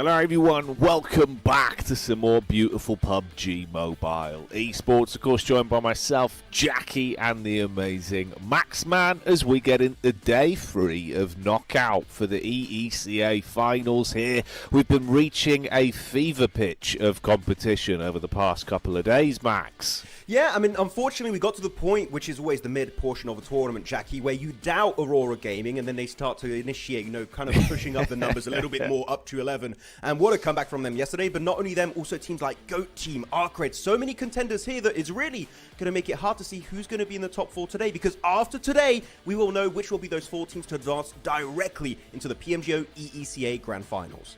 Hello everyone, welcome back to some more beautiful PUBG Mobile Esports. Of course, joined by myself, Jackie, and the amazing Maxman as we get into day 3 of knockout for the EECA finals here. We've been reaching a fever pitch of competition over the past couple of days, Max. Yeah, I mean, unfortunately, we got to the point, which is always the mid portion of a tournament, Jackie, where you doubt Aurora Gaming, and then they start to initiate, kind of pushing up the numbers a little bit more up to 11. And what a comeback from them yesterday, but not only them, also teams like GOAT Team, ARCRED, so many contenders here that it's really going to make it hard to see who's going to be in the top 4 today, because after today, we will know which will be those 4 teams to advance directly into the PMGO EECA Grand Finals.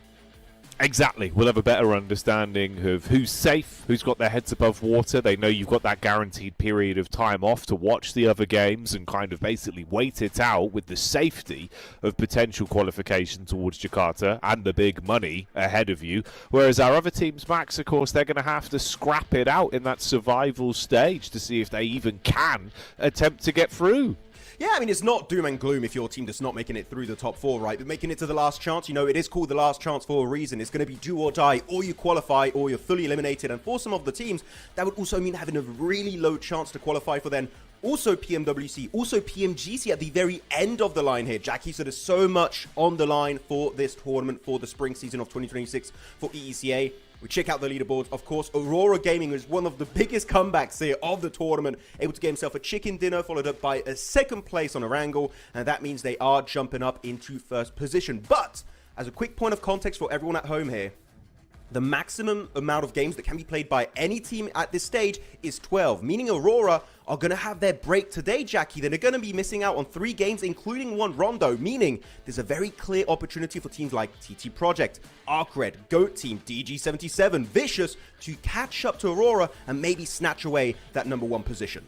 Exactly. We'll have a better understanding of who's safe, who's got their heads above water. They know you've got that guaranteed period of time off to watch the other games and kind of basically wait it out with the safety of potential qualification towards Jakarta and the big money ahead of you. Whereas our other teams, Max, of course, they're going to have to scrap it out in that survival stage to see if they even can attempt to get through. Yeah, I mean, it's not doom and gloom if your team does not making it through the top 4, right? But making it to the last chance, it is called the last chance for a reason. It's going to be do or die, or you qualify, or you're fully eliminated. And for some of the teams, that would also mean having a really low chance to qualify for then also PMWC, also PMGC at the very end of the line here, Jackie. So there's so much on the line for this tournament for the spring season of 2026 for EECA. We check out the leaderboards. Of course, Aurora Gaming is one of the biggest comebacks here of the tournament, able to get himself a chicken dinner, followed up by a second place on Erangel, and that means they are jumping up into first position. But as a quick point of context for everyone at home here, the maximum amount of games that can be played by any team at this stage is 12, meaning Aurora are going to have their break today, Jackie. Then they're going to be missing out on 3 games, including 1 Rondo, meaning there's a very clear opportunity for teams like TT Project, ARCRED, GOAT Team, DG77, Vicious to catch up to Aurora and maybe snatch away that #1 position.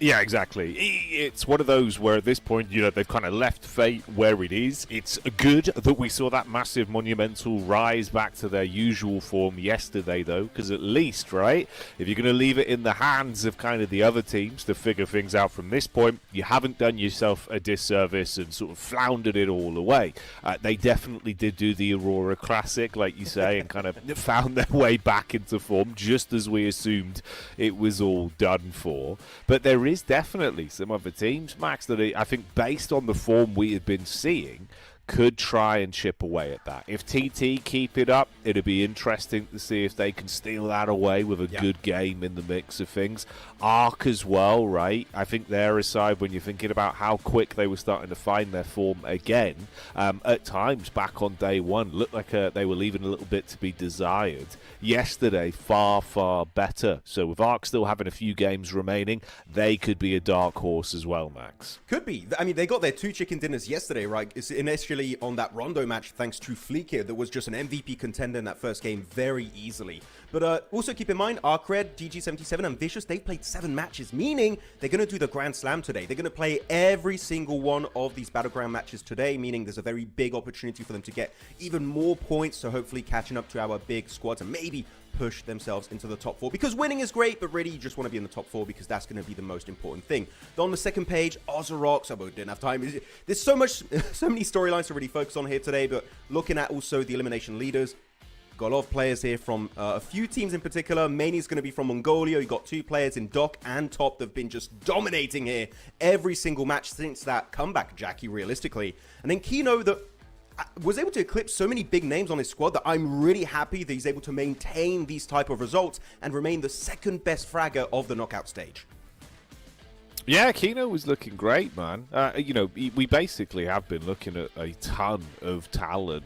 Yeah, exactly. It's one of those where at this point, they've kind of left fate where it is. It's good that we saw that massive monumental rise back to their usual form yesterday, though, because at least, right, if you're going to leave it in the hands of kind of the other teams to figure things out from this point, you haven't done yourself a disservice and sort of floundered it all away. They definitely did do the Aurora Classic, like you say, and kind of found their way back into form, just as we assumed it was all done for. But there is definitely some other teams, Max, that I think based on the form we have been seeing could try and chip away at that. If TT keep it up, it'd be interesting to see if they can steal that away with a good game in the mix of things. ARC as well, right? I think they're aside when you're thinking about how quick they were starting to find their form again. At times, back on day 1, looked like they were leaving a little bit to be desired. Yesterday, far, far better. So with ARC still having a few games remaining, they could be a dark horse as well, Max. Could be. I mean, they got their 2 chicken dinners yesterday, right? It's initially on that Rondo match, thanks to Fleek here, that was just an MVP contender in that first game very easily. But also keep in mind, ARCRED, DG77, and Vicious, they've played 7 matches, meaning they're going to do the Grand Slam today. They're going to play every single one of these Battleground matches today, meaning there's a very big opportunity for them to get even more points, so hopefully catching up to our big squads and maybe push themselves into the top 4, because winning is great, but really you just want to be in the top 4 because that's going to be the most important thing. Then on the second page, Ozarok, we didn't have time. There's so many storylines to really focus on here today, but looking at also the elimination leaders, got a lot of players here from a few teams in particular. Mainly is going to be from Mongolia. You got 2 players in Doc and Top that have been just dominating here every single match since that comeback, Jackie, realistically. And then Kino that was able to eclipse so many big names on his squad that I'm really happy that he's able to maintain these type of results and remain the second best fragger of the knockout stage. Yeah, Kino was looking great, man. We basically have been looking at a ton of talent.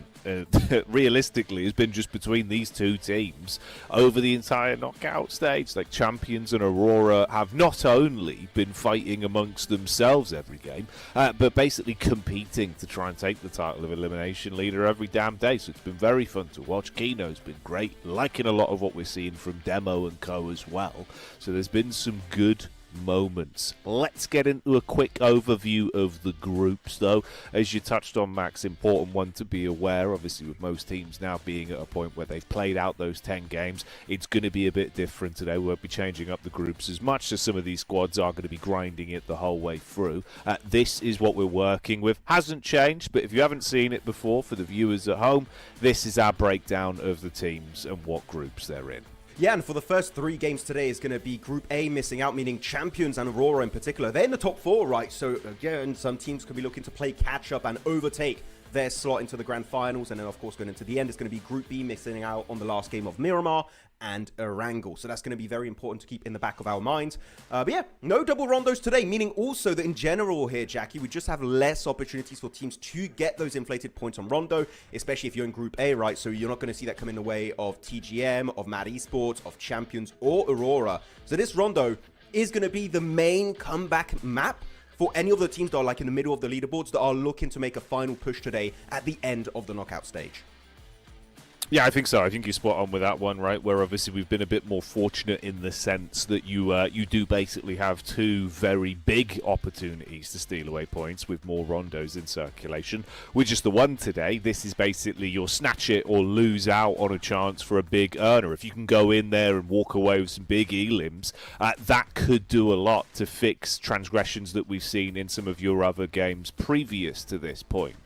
Realistically, has been just between these 2 teams over the entire knockout stage. Like Champions and Aurora have not only been fighting amongst themselves every game, but basically competing to try and take the title of elimination leader every damn day. So it's been very fun to watch. Kino's been great, liking a lot of what we're seeing from Demo and Co as well. So there's been some good moments. Let's get into a quick overview of the groups, though. As you touched on, Max, important one to be aware, obviously with most teams now being at a point where they've played out those 10 games, it's going to be a bit different today. We'll be changing up the groups as much as some of these squads are going to be grinding it the whole way through. This is what we're working with. Hasn't changed, but if you haven't seen it before, for the viewers at home, this is our breakdown of the teams and what groups they're in. Yeah, and for the first 3 games today is going to be Group A missing out, meaning Champions and Aurora in particular. They're in the top 4, right? So again, some teams could be looking to play catch-up and overtake their slot into the grand finals. And then, of course, going into the end, it's going to be Group B missing out on the last game of Miramar and Erangel. So that's going to be very important to keep in the back of our minds. But yeah, no double rondos today, meaning also that in general here, Jackie, we just have less opportunities for teams to get those inflated points on Rondo, especially if you're in Group A, right? So you're not going to see that come in the way of TGM, of Mad Esports, of Champions, or Aurora. So this Rondo is going to be the main comeback map for any of the teams that are like in the middle of the leaderboards that are looking to make a final push today at the end of the knockout stage. Yeah, I think so. I think you're spot on with that one, right? Where obviously we've been a bit more fortunate in the sense that you do basically have 2 very big opportunities to steal away points with more rondos in circulation. With just the one today, this is basically your snatch it or lose out on a chance for a big earner. If you can go in there and walk away with some big elims, that could do a lot to fix transgressions that we've seen in some of your other games previous to this point.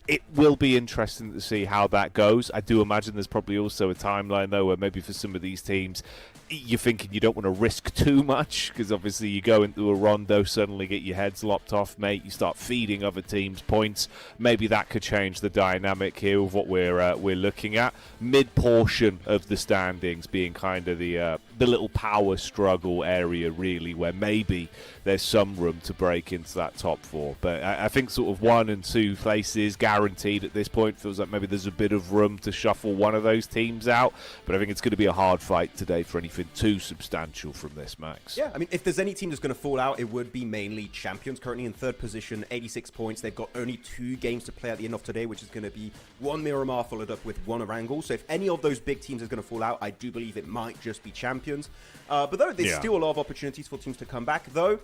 It will be interesting to see how that goes. I do imagine there's probably also a timeline, though, where maybe for some of these teams, you're thinking you don't want to risk too much, because obviously you go into a rondo, suddenly get your heads lopped off, mate. You start feeding other teams points. Maybe that could change the dynamic here of what we're looking at. Mid-portion of the standings being kind of the little power struggle area, really, where maybe there's some room to break into that top 4. But I think sort of 1 and 2 places guaranteed at this point. Feels like maybe there's a bit of room to shuffle one of those teams out. But I think it's going to be a hard fight today for anything too substantial from this, Max. Yeah, I mean, if there's any team that's going to fall out, it would be mainly Champions, currently in 3rd position, 86 points. They've got only 2 games to play at the end of today, which is going to be 1 Miramar followed up with 1 Erangel. So if any of those big teams is going to fall out, I do believe it might just be Champions. But though, there's still a lot of opportunities for teams to come back, though.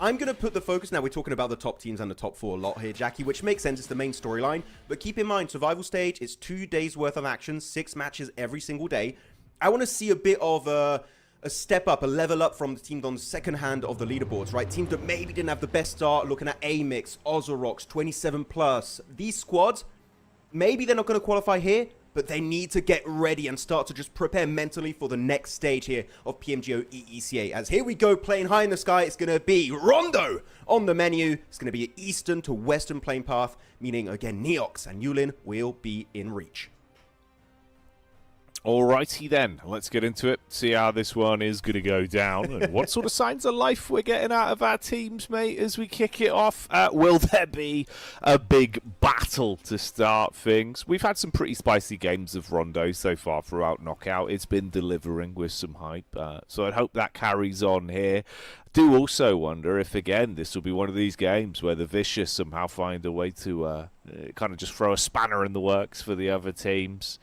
I'm going to put the focus, now we're talking about the top teams and the top 4 a lot here, Jackie, which makes sense, it's the main storyline. But keep in mind, survival stage is 2 days worth of action, 6 matches every single day. I want to see a bit of a step up, a level up from the teams on the second hand of the leaderboards, right? Teams that maybe didn't have the best start, looking at Amix, Ozorox, 27+. These squads, maybe they're not going to qualify here, but they need to get ready and start to just prepare mentally for the next stage here of PMGO EECA. As here we go, playing high in the sky, it's going to be Rondo on the menu. It's going to be an eastern to western plane path, meaning, again, Neox and Yulin will be in reach. Alrighty then, let's get into it, see how this one is going to go down, and what sort of signs of life we're getting out of our teams, mate, as we kick it off. Will there be a big battle to start things? We've had some pretty spicy games of Rondo so far throughout Knockout. It's been delivering with some hype, so I'd hope that carries on here. Do also wonder if, again, this will be one of these games where the Vicious somehow find a way to kind of just throw a spanner in the works for the other teams.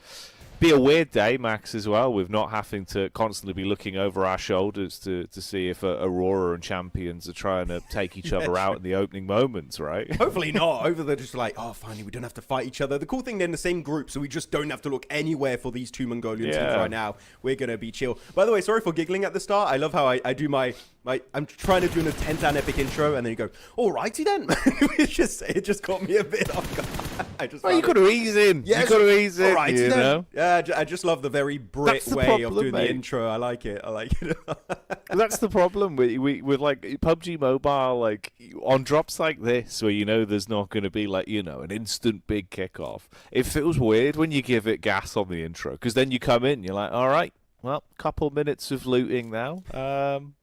Be a weird day, Max, as well, with not having to constantly be looking over our shoulders to see if Aurora and Champions are trying to take each other out in the opening moments, right? Hopefully not. Over they're just like, oh, finally, we don't have to fight each other. The cool thing, they're in the same group, so we just don't have to look anywhere for these 2 Mongolian teams right now. We're going to be chill. By the way, sorry for giggling at the start. I love how I do my I'm trying to do an 10-down epic intro, and then you go, alrighty then. it just caught me a bit off guard. You got to ease in. Yeah, you got to ease in, you know? Yeah, I just love the very Brit way of doing the intro. I like it. That's the problem with like PUBG Mobile, like on drops like this, where you know there's not going to be like, you know, an instant big kickoff. It feels weird when you give it gas on the intro, because then you come in, you're like, all right, well, couple minutes of looting now.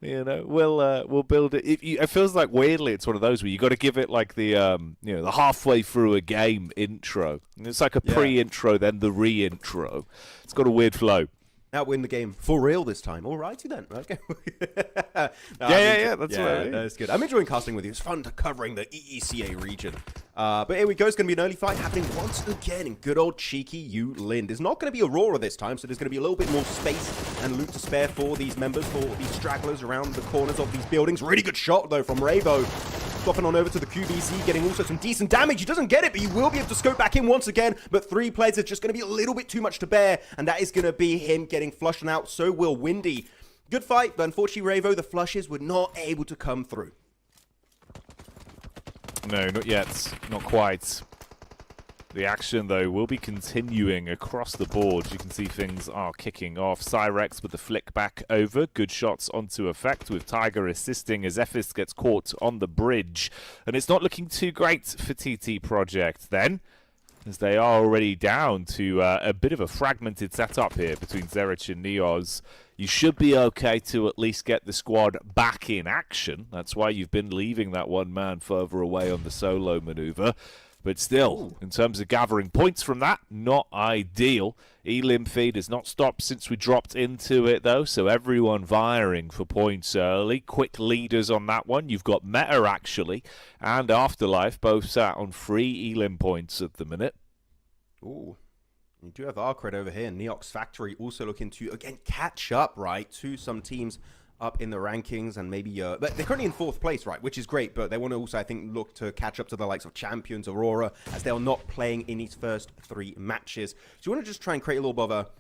You know, we'll build it. It feels like weirdly it's one of those where you got to give it like the you know, the halfway through a game intro. It's like a pre-intro, then the re-intro. It's got a weird flow. Now win the game for real this time. Alrighty then. Okay. Yeah, that's right. That's good. I'm enjoying casting with you. It's fun to covering the EECA region. But here we go. It's going to be an early fight happening once again in good old cheeky Lind. There's not going to be Aurora this time, so there's going to be a little bit more space and loot to spare for these members, for these stragglers around the corners of these buildings. Really good shot though from Ravo. Swapping on over to the QBC, getting also some decent damage. He doesn't get it, but he will be able to scope back in once again. But 3 players are just going to be a little bit too much to bear, and that is going to be him getting flushed out. So will Windy. Good fight, but unfortunately, Ravo, the flushes were not able to come through. No, not yet. Not quite. The action, though, will be continuing across the board. You can see things are kicking off. Cyrex with the flick back over. Good shots onto effect with Tiger assisting as Ephis gets caught on the bridge. And it's not looking too great for TT Project then, as they are already down to a bit of a fragmented setup here between Zerich and Neos. You should be okay to at least get the squad back in action. That's why you've been leaving that one man further away on the solo maneuver. But still, in terms of gathering points from that, not ideal. Elim feed has not stopped since we dropped into it, though, so everyone vying for points early. Quick leaders on that one. You've got Meta, actually, and Afterlife, both sat on 3 Elim points at the minute. Ooh. You do have ARCRED over here. Neox Factory also looking to, again, catch up, right, to some teams up in the rankings, and maybe but they're currently in 4th place, right, which is great, but they want to also, I think, look to catch up to the likes of Champions, Aurora, as they are not playing in these first 3 matches. So you want to just try and create a little bit of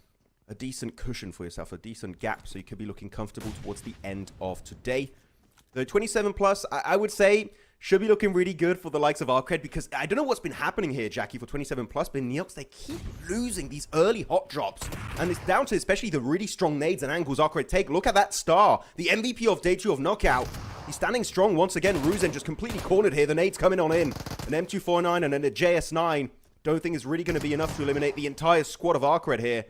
a decent cushion for yourself, a decent gap, so you could be looking comfortable towards the end of today. The 27 plus, I would say, should be looking really good for the likes of ARCRED, because I don't know what's been happening here, Jackie, for 27 plus, but Neox, they keep losing these early hot drops. And it's down to especially the really strong nades and angles ARCRED take. Look at that star, the MVP of day 2 of Knockout. He's standing strong once again. Ruzen just completely cornered here. The nades coming on in. An M249 and then a JS9. Don't think is really going to be enough to eliminate the entire squad of ARCRED here.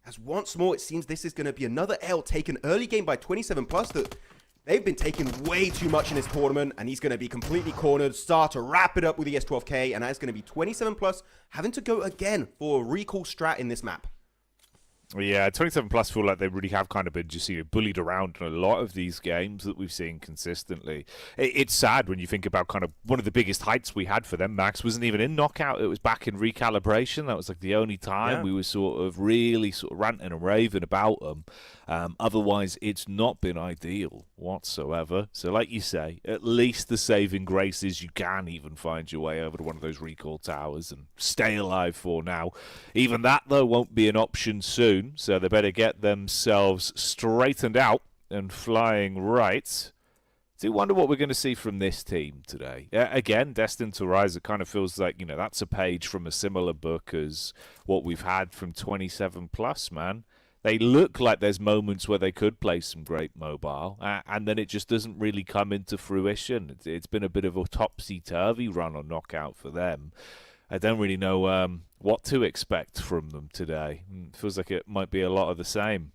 As once more, it seems this is going to be another L taken early game by 27 plus that they've been taking way too much in this tournament, and he's going to be completely cornered. Start to wrap it up with the S12K, and that's going to be 27 plus, having to go again for a recall strat in this map. Yeah, 27 plus feel like they really have kind of been just bullied around in a lot of these games that we've seen consistently. It's sad when you think about kind of one of the biggest heights we had for them. Max wasn't even in Knockout. It was back in Recalibration. That was like the only time we were sort of really ranting and raving about them. Otherwise, it's not been ideal whatsoever. So like you say, at least the saving grace is you can even find your way over to one of those recall towers and stay alive for now. Even that, though, won't be an option soon. So they better get themselves straightened out and flying right. Do wonder what we're going to see from this team today. Again, destined to rise. It kind of feels like, that's a page from a similar book as what we've had from 27 plus, man. They look like there's moments where they could play some great mobile, and then it just doesn't really come into fruition. It's been a bit of a topsy-turvy run on Knockout for them. I don't really know what to expect from them today. It feels like it might be a lot of the same.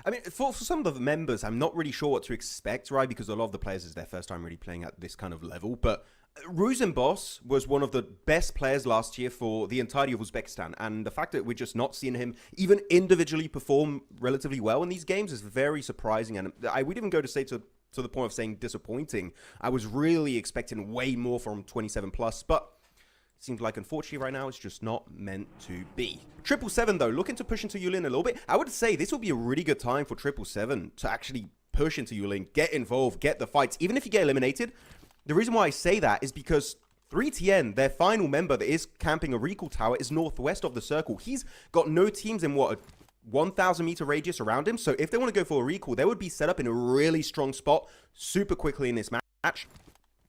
I mean, for some of the members, I'm not really sure what to expect, right? Because a lot of the players is their first time really playing at this kind of level. But Ruzenboss was one of the best players last year for the entirety of Uzbekistan. And the fact that we're just not seeing him even individually perform relatively well in these games is very surprising. And I would even go to say to the point of saying disappointing. I was really expecting way more from 27 plus, but seems like, unfortunately, right now, it's just not meant to be. 777, though, looking to push into Yulin a little bit. I would say this would be a really good time for 777 to actually push into Yulin, get involved, get the fights. Even if you get eliminated, the reason why I say that is because 3TN, their final member that is camping a recall tower, is northwest of the circle. He's got no teams in, what, a 1,000 meter radius around him. So if they want to go for a recall, they would be set up in a really strong spot super quickly in this match.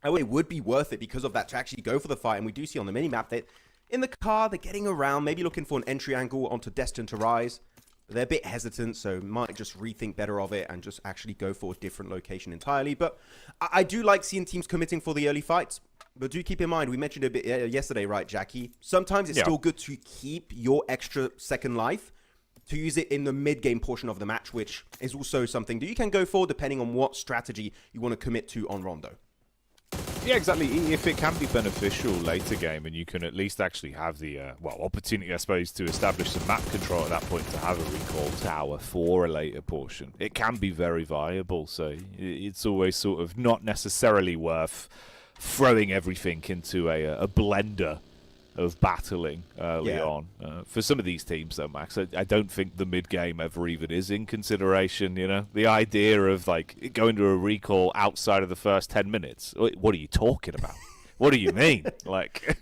It would be worth it because of that to actually go for the fight. And we do see on the mini-map that in the car, they're getting around, maybe looking for an entry angle onto Destine to rise. But they're a bit hesitant, so might just rethink better of it and just actually go for a different location entirely. But I do like seeing teams committing for the early fights. But do keep in mind, we mentioned a bit yesterday, right, Jackie? Sometimes it's still good to keep your extra second life to use it in the mid-game portion of the match, which is also something that you can go for depending on what strategy you want to commit to on Rondo. Yeah, exactly. If it can be beneficial later game, and you can at least actually have the opportunity, I suppose, to establish some map control at that point to have a recall tower for a later portion, it can be very viable. So it's always sort of not necessarily worth throwing everything into a blender of battling early on. For some of these teams, though, Max, I don't think the mid-game ever even is in consideration, you know? The idea of, like, going to a recall outside of the first 10 minutes. What are you talking about? What do you mean? Like...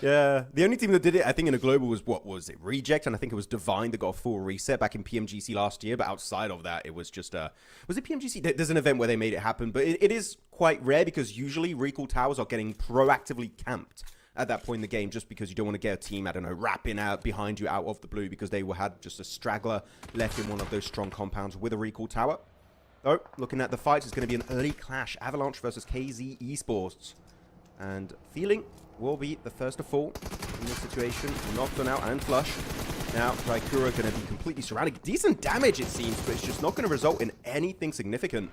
Yeah, the only team that did it, I think, in a global was, what was it, Reject? And I think it was Divine that got a full reset back in PMGC last year. But outside of that, it was just... was it PMGC? There's an event where they made it happen. But it is quite rare because usually recall towers are getting proactively camped at that point in the game, just because you don't want to get a team, I don't know, wrapping out behind you out of the blue because they had just a straggler left in one of those strong compounds with a recall tower. Oh, looking at the fights, it's going to be an early clash. Avalanche versus KZ Esports. And Feeling will be the first to fall in this situation. Knocked on out and flush. Now, Raikura going to be completely surrounded. Decent damage, it seems, but it's just not going to result in anything significant.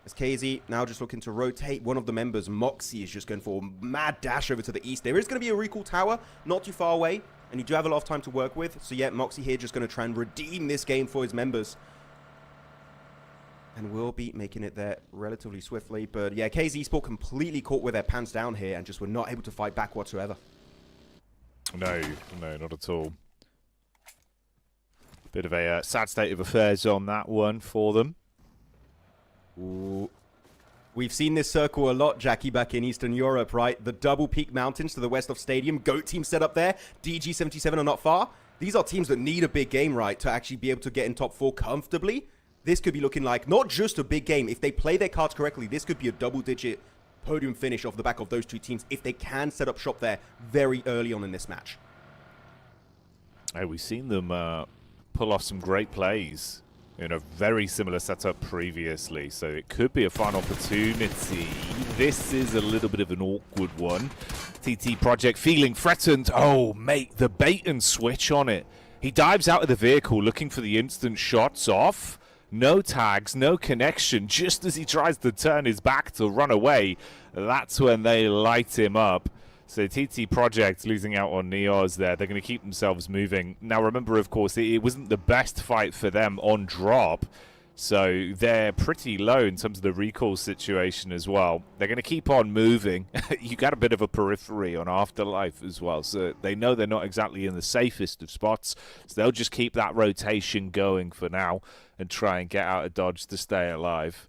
As KZ now just looking to rotate one of the members, Moxie is just going for a mad dash over to the east. There is going to be a recall tower not too far away, and you do have a lot of time to work with. So yeah, Moxie here just going to try and redeem this game for his members. And will be making it there relatively swiftly. But yeah, KZ Sport completely caught with their pants down here and just were not able to fight back whatsoever. No, not at all. Bit of a sad state of affairs on that one for them. Ooh. We've seen this circle a lot, Jackie, back in Eastern Europe, right? The double peak mountains to the west of Stadium. GOAT team set up there. DG77 are not far. These are teams that need a big game, right, to actually be able to get in top 4 comfortably. This could be looking like not just a big game. If they play their cards correctly, this could be a double-digit podium finish off the back of those two teams if they can set up shop there very early on in this match. Hey, we've seen them pull off some great plays in a very similar setup previously, so it could be a fun opportunity. This is a little bit of an awkward one. TT Project feeling threatened. Oh, mate, the bait and switch on it. He dives out of the vehicle looking for the instant shots off. No tags, no connection. Just as he tries to turn his back to run away, that's when they light him up. So TT Project losing out on Neos there. They're going to keep themselves moving. Now remember, of course, it wasn't the best fight for them on drop. So they're pretty low in terms of the recall situation as well. They're going to keep on moving. You got a bit of a periphery on Afterlife as well. So they know they're not exactly in the safest of spots. So they'll just keep that rotation going for now and try and get out of dodge to stay alive.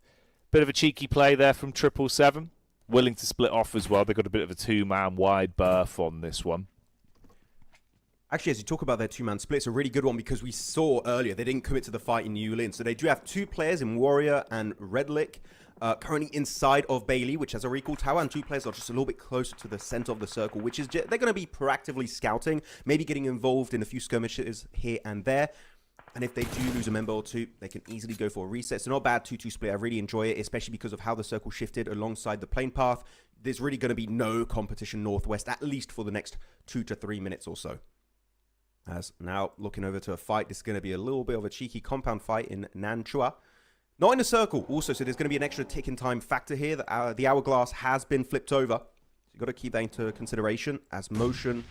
Bit of a cheeky play there from 777. Willing to split off as well. They've got a bit of a two-man wide berth on this one. Actually, as you talk about their two-man split, it's a really good one because we saw earlier they didn't commit to the fight in Yulin. So they do have 2 players in Warrior and Redlick currently inside of Bailey, which has a recall tower, and 2 players are just a little bit closer to the center of the circle, which is they're going to be proactively scouting, maybe getting involved in a few skirmishes here and there. And if they do lose a member or 2, they can easily go for a reset. So not a bad 2-2 split. I really enjoy it, especially because of how the circle shifted alongside the plane path. There's really going to be no competition northwest, at least for the next 2 to 3 minutes or so. As now looking over to a fight, this is going to be a little bit of a cheeky compound fight in Nanchua. Not in a circle also, so there's going to be an extra tick in time factor here. The hourglass has been flipped over. So you've got to keep that into consideration as motion.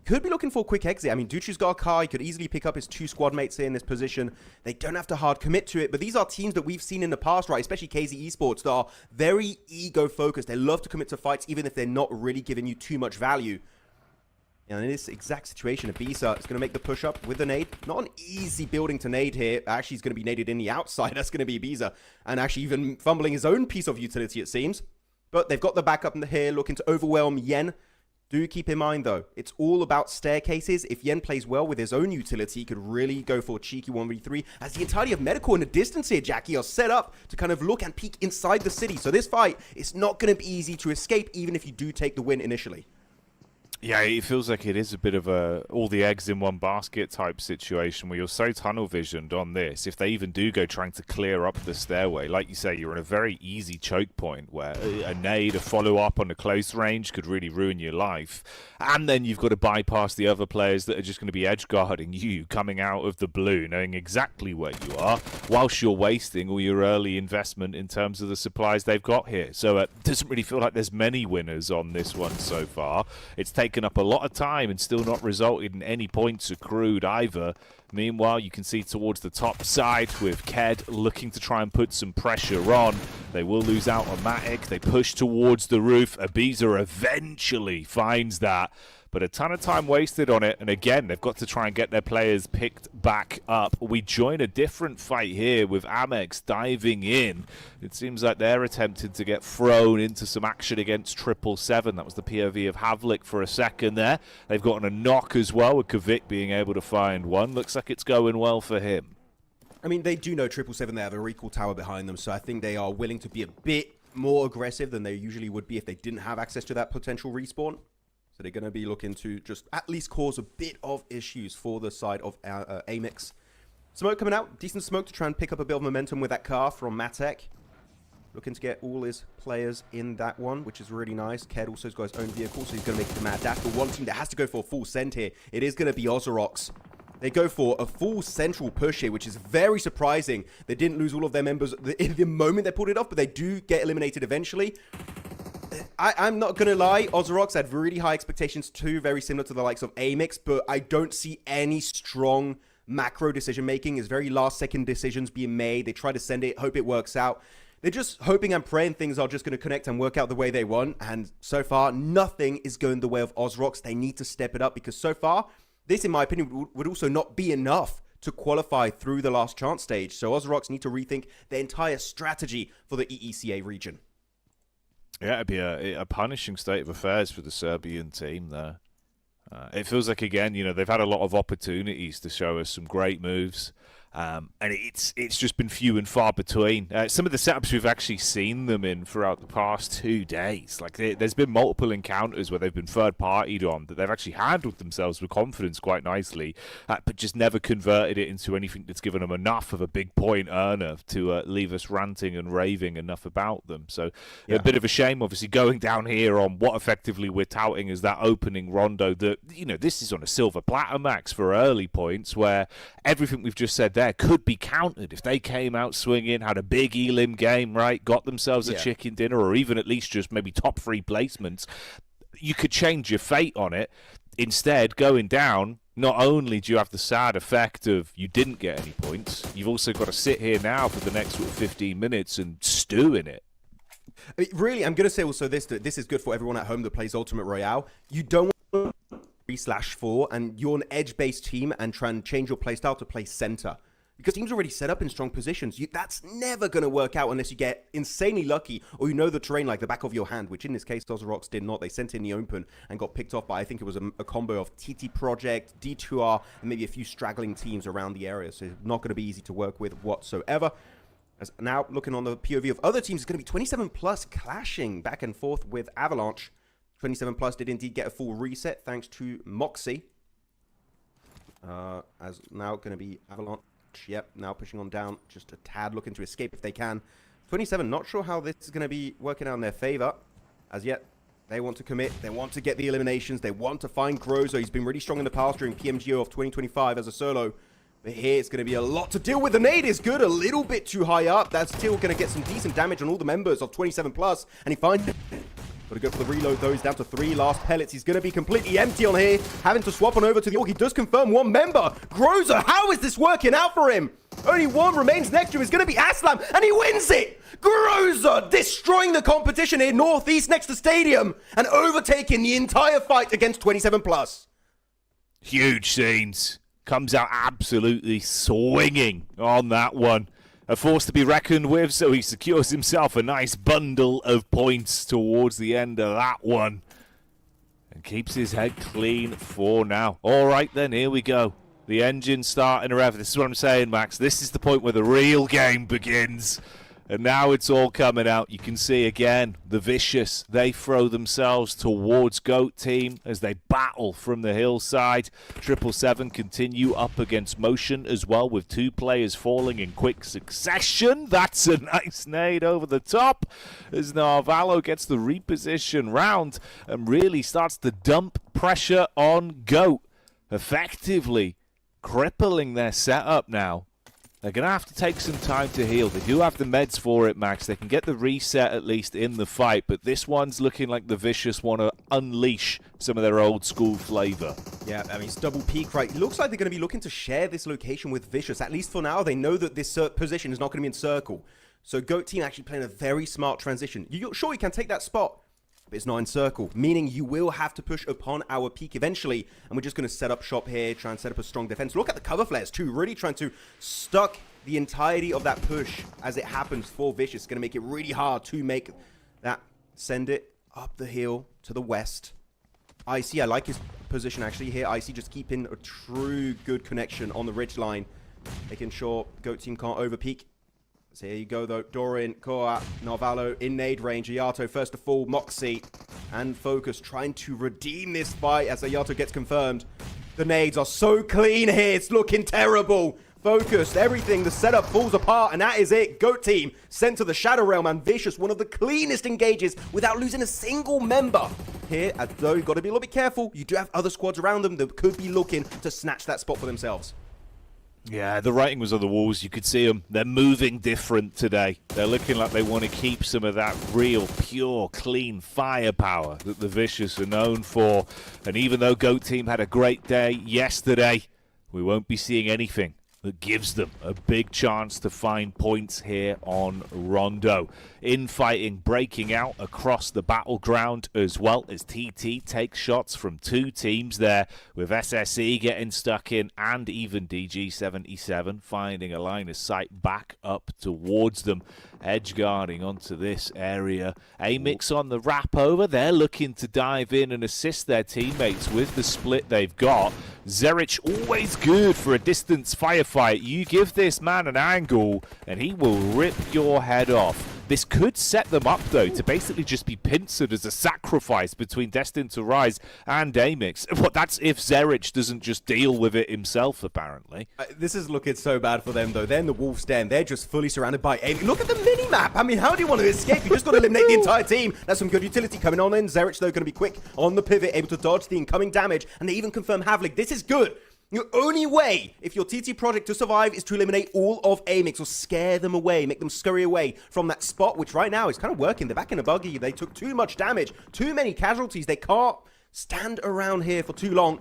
Could be looking for a quick exit. I mean, Duchu's got a car. He could easily pick up his 2 squad mates here in this position. They don't have to hard commit to it, but these are teams that we've seen in the past, right? Especially KZ Esports that are very ego-focused. They love to commit to fights even if they're not really giving you too much value. And in this exact situation, Ibiza is going to make the push-up with the nade. Not an easy building to nade here. Actually, he's going to be naded in the outside. That's going to be Ibiza. And actually even fumbling his own piece of utility, it seems. But they've got the backup in here, looking to overwhelm Yen. Do keep in mind, though, it's all about staircases. If Yen plays well with his own utility, he could really go for a cheeky 1v3. As the entirety of Medical in the distance here, Jackie, are set up to kind of look and peek inside the city. So this fight is not going to be easy to escape, even if you do take the win initially. Yeah, it feels like it is a bit of a all the eggs in one basket type situation where you're so tunnel visioned on this. If they even do go trying to clear up the stairway, like you say, you're in a very easy choke point where a nade, a follow up on a close range could really ruin your life. And then you've got to bypass the other players that are just going to be edge guarding you coming out of the blue, knowing exactly where you are, whilst you're wasting all your early investment in terms of the supplies they've got here. So it doesn't really feel like there's many winners on this one so far. It's taken up a lot of time and still not resulted in any points accrued either. Meanwhile, you can see towards the top side with Ked looking to try and put some pressure on. They will lose out on Matic. They push towards the roof. Ibiza eventually finds that. But a ton of time wasted on it, and again, they've got to try and get their players picked back up. We join a different fight here with Amex diving in. It seems like they're attempting to get thrown into some action against 777. That was the POV of Havlik for a second there. They've gotten a knock as well, with Kvik being able to find one. Looks like it's going well for him. I mean, they do know 777. They have a recall tower behind them, so I think they are willing to be a bit more aggressive than they usually would be if they didn't have access to that potential respawn. So they're going to be looking to just at least cause a bit of issues for the side of Amix. Smoke coming out. Decent smoke to try and pick up a bit of momentum with that car from Matek. Looking to get all his players in that one, which is really nice. Ked also has got his own vehicle, so he's going to make it to mad dash. But one team that has to go for a full send here, it is going to be Ozorox. They go for a full central push here, which is very surprising. They didn't lose all of their members in the moment they pulled it off, but they do get eliminated eventually. I'm not going to lie, Ozorox had really high expectations too, very similar to the likes of Amix, but I don't see any strong macro decision making. It's very last second decisions being made. They try to send it, hope it works out. They're just hoping and praying things are just going to connect and work out the way they want. And so far, nothing is going the way of Ozorox. They need to step it up because so far, this, in my opinion, would also not be enough to qualify through the last chance stage. So Ozorox need to rethink their entire strategy for the EECA region. Yeah, it'd be a punishing state of affairs for the Serbian team there. It feels like, again, you know, they've had a lot of opportunities to show us some great moves. And it's just been few and far between. Some of the setups we've actually seen them in throughout the past 2 days. Like there's been multiple encounters where they've been third-partied on that they've actually handled themselves with confidence quite nicely, but just never converted it into anything that's given them enough of a big point earner to leave us ranting and raving enough about them. So yeah, a bit of a shame, obviously, going down here on what effectively we're touting as that opening Rondo. That, you know, this is on a silver platter max for early points where everything we've just said there could be countered if they came out swinging, had a big elim game, right, got themselves a chicken dinner, or even at least just maybe top 3 placements. You could change your fate on it. Instead, going down, not only do you have the sad effect of you didn't get any points, you've also got to sit here now for the next 15 minutes and stew in it. I mean, really, I'm going to say also this, that this is good for everyone at home that plays Ultimate Royale. You don't want 3/4 and you're an edge-based team and try and change your playstyle to play center. Because teams are already set up in strong positions. That's never going to work out unless you get insanely lucky or you know the terrain like the back of your hand, which in this case, Ozorox did not. They sent in the open and got picked off by, I think it was a combo of TT Project, D2R, and maybe a few straggling teams around the area. So it's not going to be easy to work with whatsoever. As now, looking on the POV of other teams, it's going to be 27 Plus clashing back and forth with Avalanche. 27 Plus did indeed get a full reset thanks to Moxie. As now going to be Avalanche. Yep, now pushing on down, just a tad, looking to escape if they can. 27, not sure how this is going to be working out in their favor. As yet, they want to commit, they want to get the eliminations, they want to find Grozo. He's been really strong in the past during PMGO of 2025 as a solo. But here it's going to be a lot to deal with. The nade is good, a little bit too high up. That's still going to get some decent damage on all the members of 27 Plus. And he finds it. Got to go for the reload, though. He's down to 3 last pellets. He's going to be completely empty on here. Having to swap on over to the org. He does confirm 1 member. Groza, how is this working out for him? Only 1 remains next to him. It's going to be Aslam, and he wins it. Groza destroying the competition here northeast next to Stadium and overtaking the entire fight against 27 Plus. Huge scenes. Comes out absolutely swinging on that one. A force to be reckoned with, so he secures himself a nice bundle of points towards the end of that one. And keeps his head clean for now. All right then, here we go. The engine's starting to rev. This is what I'm saying, Max. This is the point where the real game begins. And now it's all coming out. You can see again the Vicious. They throw themselves towards GOAT Team as they battle from the hillside. 777 continue up against Motion as well, with 2 players falling in quick succession. That's a nice nade over the top as Narvalo gets the reposition round and really starts to dump pressure on GOAT, effectively crippling their setup now. They're going to have to take some time to heal. They do have the meds for it, Max. They can get the reset at least in the fight, but this one's looking like the Vicious want to unleash some of their old school flavor. Yeah, I mean, it's double peak, right? It looks like they're going to be looking to share this location with Vicious. At least for now, they know that this position is not going to be in circle. So GOAT Team actually playing a very smart transition. You're sure you can take that spot, but it's not in circle, meaning you will have to push upon our peak eventually, and we're just going to set up shop here, try and set up a strong defense. Look at the cover flares too, really trying to stuck the entirety of that push as it happens for Vicious. It's going to make it really hard to make that, send it up the hill to the west. Icy, I like his position actually here. Icy just keeping a true good connection on the ridge line, making sure GOAT Team can't overpeak. So here you go though, Dorin, Koa, Narvalo in nade range, Ayato first to fall, Moxie and Focus trying to redeem this fight as Ayato gets confirmed. The nades are so clean here, it's looking terrible. Focused, everything, the setup falls apart, and that is it. GOAT Team sent to the Shadow Realm, and Vicious, one of the cleanest engages without losing a single member. Here, though, you've got to be a little bit careful. You do have other squads around them that could be looking to snatch that spot for themselves. Yeah, the writing was on the walls. You could see them. They're moving different today. They're looking like they want to keep some of that real, pure, clean firepower that the Vicious are known for. And even though GOAT Team had a great day yesterday, we won't be seeing anything that gives them a big chance to find points here on Rondo. Infighting breaking out across the battleground as well as TT takes shots from 2 teams there, with SSE getting stuck in and even DG77 finding a line of sight back up towards them. Edge guarding onto this area. Amix on the wrap over. They're looking to dive in and assist their teammates with the split they've got. Zerich always good for a distance firefight. You give this man an angle and he will rip your head off. This could set them up, though, to basically just be pincered as a sacrifice between Destined to Rise and Amix. But that's if Zerich doesn't just deal with it himself, apparently. This is looking so bad for them, though. They're in the Wolf's Den. They're just fully surrounded by Amix. Look at the mini-map. I mean, how do you want to escape? You just got to eliminate the entire team. That's some good utility coming on in. Zerich, though, going to be quick on the pivot, able to dodge the incoming damage. And they even confirm Havlik. This is good. Your only way, if your TT project to survive, is to eliminate all of Amix or scare them away, make them scurry away from that spot, which right now is kind of working. They're back in a buggy. They took too much damage, too many casualties. They can't stand around here for too long.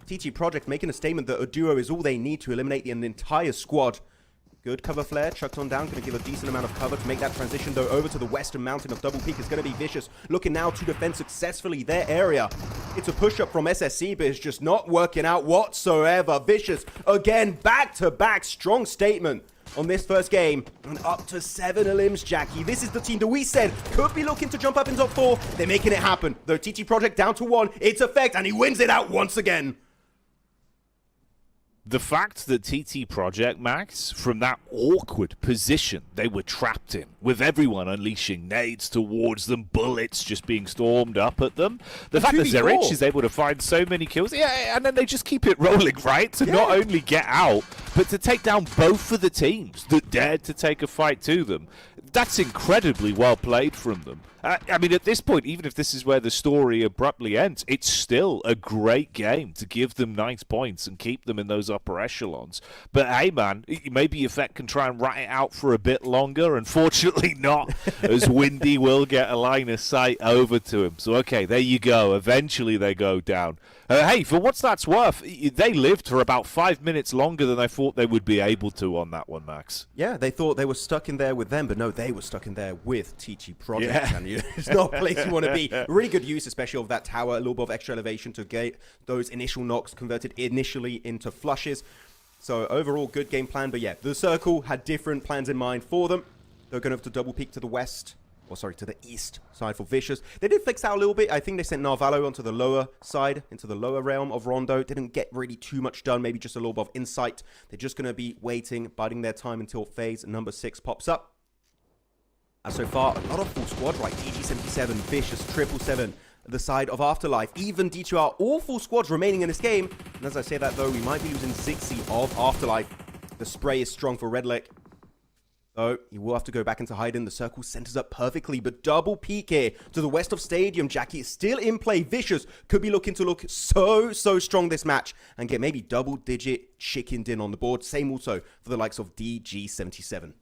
TT project making a statement that a duo is all they need to eliminate the entire squad. Good cover flare, chucked on down, going to give a decent amount of cover to make that transition, though, over to the western mountain of Double Peak is going to be Vicious, looking now to defend successfully their area. It's a push-up from SSC, but it's just not working out whatsoever. Vicious, again, back-to-back, strong statement on this first game, and up to 7 elims, Jackie. This is the team that we said could be looking to jump up in top 4. They're making it happen. Though TT Project down to 1, it's effect, and he wins it out once again. The fact that TT Project, Max, from that awkward position they were trapped in, with everyone unleashing nades towards them, bullets just being stormed up at them, the fact that Zerich is able to find so many kills, yeah, and then they just keep it rolling, right? To not only get out, but to take down both of the teams that dared to take a fight to them. That's incredibly well played from them. I mean, at this point, even if this is where the story abruptly ends, it's still a great game to give them nice points and keep them in those upper echelons. But hey, man, maybe Effect can try and rat it out for a bit longer. Unfortunately not, as Windy will get a line of sight over to him. So, okay, there you go. Eventually they go down. Hey, for what that's worth, they lived for about 5 minutes longer than I thought they would be able to on that one, Max. Yeah, they thought they were stuck in there with them, but no, they were stuck in there with TT Project. Yeah. And it's not a place you want to be. Really good use, especially of that tower, a little bit of extra elevation to get those initial knocks converted initially into flushes. So overall, good game plan. But yeah, the Circle had different plans in mind for them. They're going to have to double peek to the west. Or sorry, to the east side for Vicious. They did flex out a little bit. I think they sent Narvalo onto the lower side, into the lower realm of Rondo. Didn't get really too much done, maybe just a little bit of insight. They're just going to be waiting, biding their time until phase number 6 pops up. So far, a lot of full squad, right? DG77, Vicious, 777, the side of Afterlife, even D2R, all full squads remaining in this game. And as I say that though, we might be losing Zixi of Afterlife. The spray is strong for Redlick. So he will have to go back into hiding. The circle centers up perfectly, but double peek here to the west of Stadium. Jackie is still in play. Vicious could be looking to look so strong this match and get maybe double-digit chicken din on the board. Same also for the likes of DG77.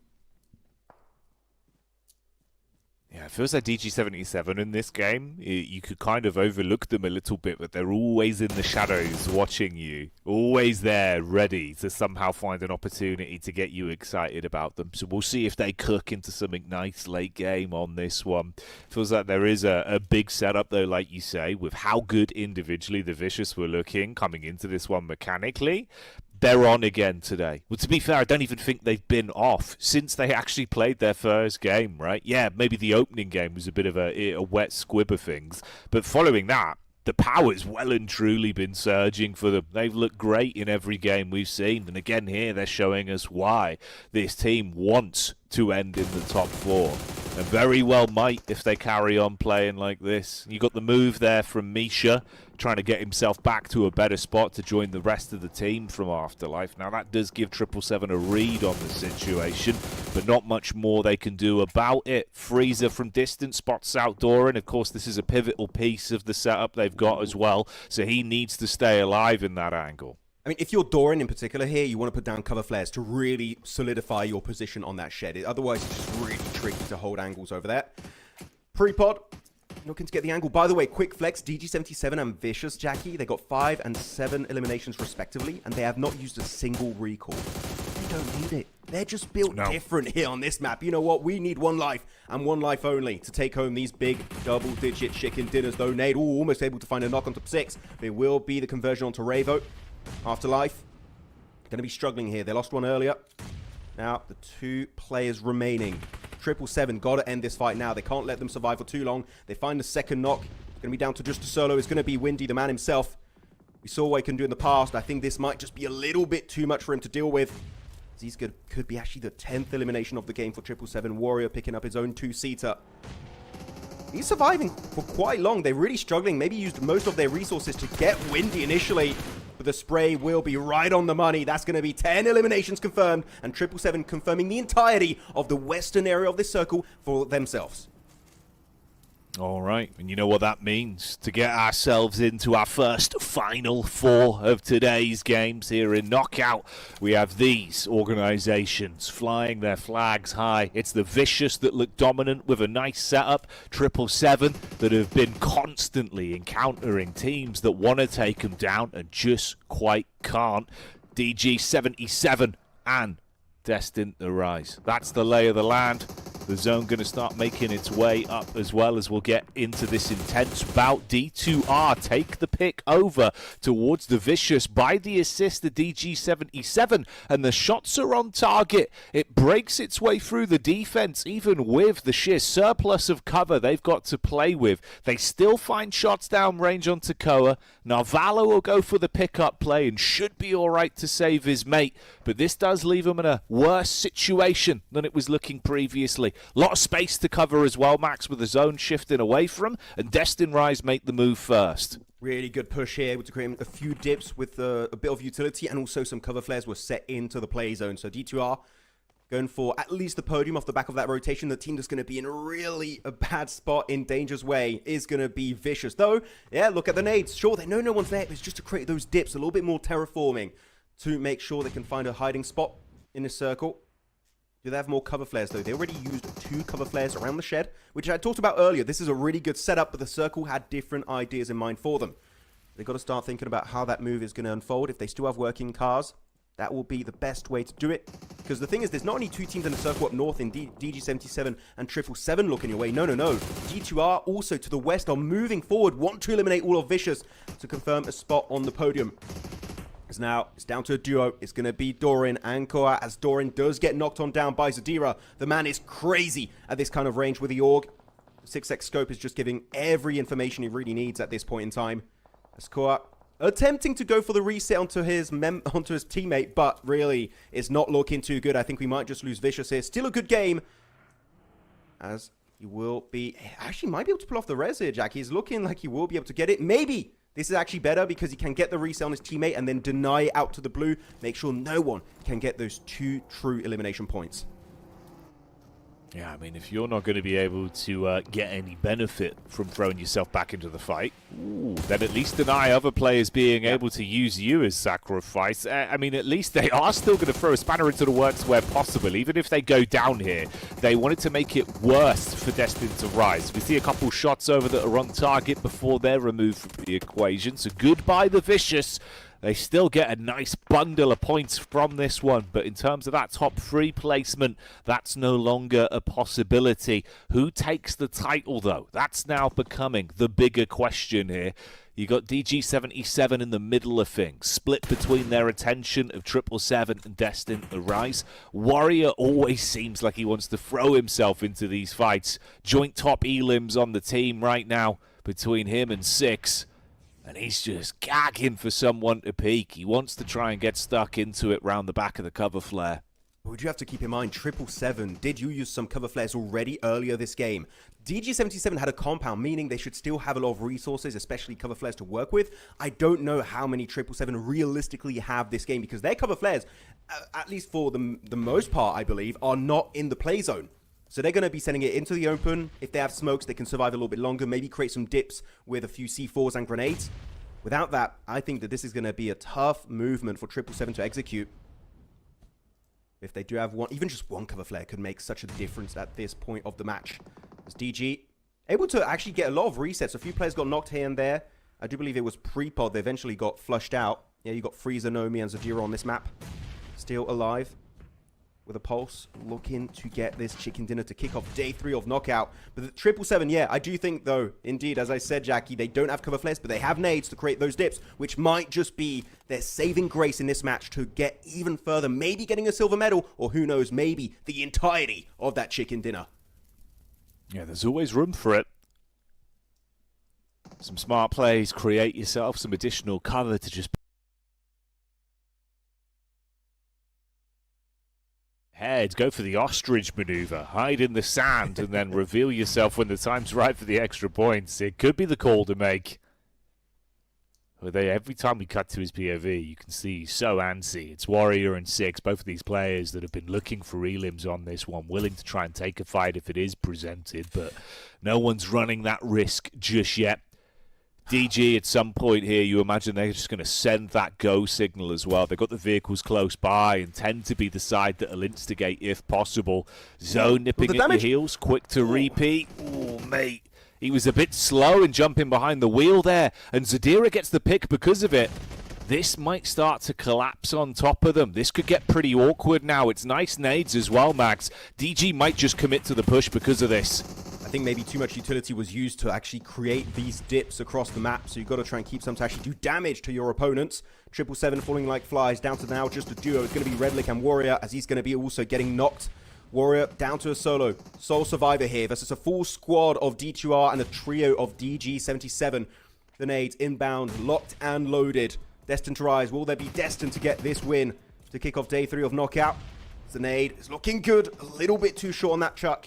Yeah, it feels like DG77 in this game, you could kind of overlook them a little bit, but they're always in the shadows watching you. Always there, ready to somehow find an opportunity to get you excited about them. So we'll see if they cook into something nice late game on this one. Feels like there is a big setup, though, like you say, with how good individually the Vicious were looking coming into this one mechanically. They're on again today. Well, to be fair, I don't even think they've been off since they actually played their first game, right? Yeah, maybe the opening game was a bit of a wet squib of things, but following that, the power's well and truly been surging for them. They've looked great in every game we've seen, and again here they're showing us why this team wants to end in the top 4. And very well might if they carry on playing like this. You got the move there from Misha, trying to get himself back to a better spot to join the rest of the team from Afterlife. Now that does give 777 a read on the situation, but not much more they can do about it. Freezer from distance spots out Doran. Of course, this is a pivotal piece of the setup they've got as well, so he needs to stay alive in that angle. I mean, if you're Doran in particular here, you want to put down cover flares to really solidify your position on that shed. Otherwise, it's just really tricky to hold angles over there. Pre-pod, looking to get the angle. By the way, quick flex, DG77 and Vicious, Jackie, they got 5 and 7 eliminations respectively, and they have not used a single recall. They don't need it. They're just built different here on this map. You know what? We need one life and one life only to take home these big double-digit chicken dinners, though. Nade almost able to find a knock on top 6. There will be the conversion onto Ravo. Afterlife, going to be struggling here. They lost one earlier. Now, the 2 players remaining. 777, got to end this fight now. They can't let them survive for too long. They find the second knock. It's going to be down to just a solo. It's going to be Windy, the man himself. We saw what he can do in the past. I think this might just be a little bit too much for him to deal with. He's could be actually the 10th elimination of the game for 777. Warrior picking up his own 2-seater. He's surviving for quite long. They're really struggling. Maybe used most of their resources to get Windy initially. But the spray will be right on the money. That's going to be 10 eliminations confirmed. And 777 confirming the entirety of the western area of this circle for themselves. All right, and you know what that means. To get ourselves into our first final 4 of today's games here in Knockout, we have these organizations flying their flags high. It's the Vicious that look dominant with a nice setup, 777 that have been constantly encountering teams that want to take them down and just quite can't. DG77 and Destine to rise. That's the lay of the land. The zone going to start making its way up as well as we'll get into this intense bout. D2R take the pick over towards the Vicious by the assist, the DG77, and the shots are on target. It breaks its way through the defense, even with the sheer surplus of cover they've got to play with. They still find shots down range on Takoa. Narvalo will go for the pickup play and should be all right to save his mate, but this does leave him in a worse situation than it was looking previously. A lot of space to cover as well, Max, with the zone shifting away from, and Destine Rise make the move first. Really good push here, able to create a few dips with a bit of utility, and also some cover flares were set into the play zone. So D2R going for at least the podium off the back of that rotation. The team that's going to be in really a bad spot in danger's way is going to be Vicious. Though, yeah, look at the nades. Sure, they know no one's there. It's just to create those dips, a little bit more terraforming to make sure they can find a hiding spot in this circle. Do they have more cover flares, though? They already used 2 cover flares around the shed, which I talked about earlier. This is a really good setup, but the circle had different ideas in mind for them. They've got to start thinking about how that move is going to unfold. If they still have working cars, that will be the best way to do it. Because the thing is, there's not only 2 teams in the circle up north in DG77 and 777 looking your way. No. D2R also to the west are moving forward, want to eliminate all of Vicious to confirm a spot on the podium. Now, it's down to a duo. It's going to be Doran and Koa, as Doran does get knocked on down by Zadira. The man is crazy at this kind of range with the AUG. The 6x scope is just giving every information he really needs at this point in time. As Koa attempting to go for the reset onto his teammate, but really it's not looking too good. I think we might just lose Vicious here. Still a good game. as he will be... Actually, might be able to pull off the res here, Jack. He's looking like he will be able to get it. Maybe this is actually better because he can get the reset on his teammate and then deny it out to the blue. Make sure no one can get those 2 true elimination points. Yeah, I mean, if you're not going to be able to get any benefit from throwing yourself back into the fight, then at least deny other players being able to use you as sacrifice. I mean, at least they are still going to throw a spanner into the works where possible. Even if they go down here, they wanted to make it worse for Destine to rise. We see a couple shots over that are on target before they're removed from the equation. So goodbye the Vicious. They still get a nice bundle of points from this one, but in terms of that top 3 placement, that's no longer a possibility. Who takes the title, though? That's now becoming the bigger question here. You got DG77 in the middle of things, split between their attention of 777 and Destine to rise. Warrior always seems like he wants to throw himself into these fights. Joint top elims on the team right now between him and Six. And he's just gagging for someone to peek. He wants to try and get stuck into it round the back of the cover flare. Would you have to keep in mind, 777, did you use some cover flares already earlier this game? DG77 had a compound, meaning they should still have a lot of resources, especially cover flares to work with. I don't know how many 777 realistically have this game, because their cover flares, at least for the most part, I believe, are not in the play zone. So they're going to be sending it into the open. If they have smokes, they can survive a little bit longer, maybe create some dips with a few C4s and grenades. Without that, I think that this is going to be a tough movement for 777 to execute. If they do have one, even just one cover flare could make such a difference at this point of the match. As DG able to actually get a lot of resets. A few players got knocked here and there. I do believe it was pre-pod. They eventually got flushed out. Yeah, you got Freezer, Nomi, and Zadira on this map. Still alive. With a pulse, looking to get this chicken dinner to kick off day 3 of knockout. But the 777, yeah, I do think, though, indeed, as I said, Jackie, they don't have cover flares, but they have nades to create those dips, which might just be their saving grace in this match to get even further, maybe getting a silver medal, or who knows, maybe the entirety of that chicken dinner. Yeah, there's always room for it. Some smart plays, create yourself some additional cover to just head, go for the ostrich maneuver, hide in the sand, and then reveal yourself when the time's right for the extra points. It could be the call to make. Every time we cut to his POV, you can see he's so antsy. It's Warrior and Six, both of these players that have been looking for elims on this one, willing to try and take a fight if it is presented, but no one's running that risk just yet. DG, at some point here, you imagine they're just going to send that go signal as well. They've got the vehicles close by and tend to be the side that will instigate if possible. Zone nipping at your heels, quick to repeat. Oh, mate. He was a bit slow in jumping behind the wheel there, and Zadira gets the pick because of it. This might start to collapse on top of them. This could get pretty awkward now. It's nice nades as well, Max. DG might just commit to the push because of this. I think maybe too much utility was used to actually create these dips across the map, so you've got to try and keep some to actually do damage to your opponents. 777 falling like flies, down to now just a duo. It's going to be Redlick and Warrior, as he's going to be also getting knocked. Warrior down to a solo. Sole survivor here versus a full squad of D2R and a trio of DG77. The nades inbound, locked and loaded. Destined to rise. Will they be destined to get this win to kick off day 3 of knockout? The nade is looking good. A little bit too short on that chuck.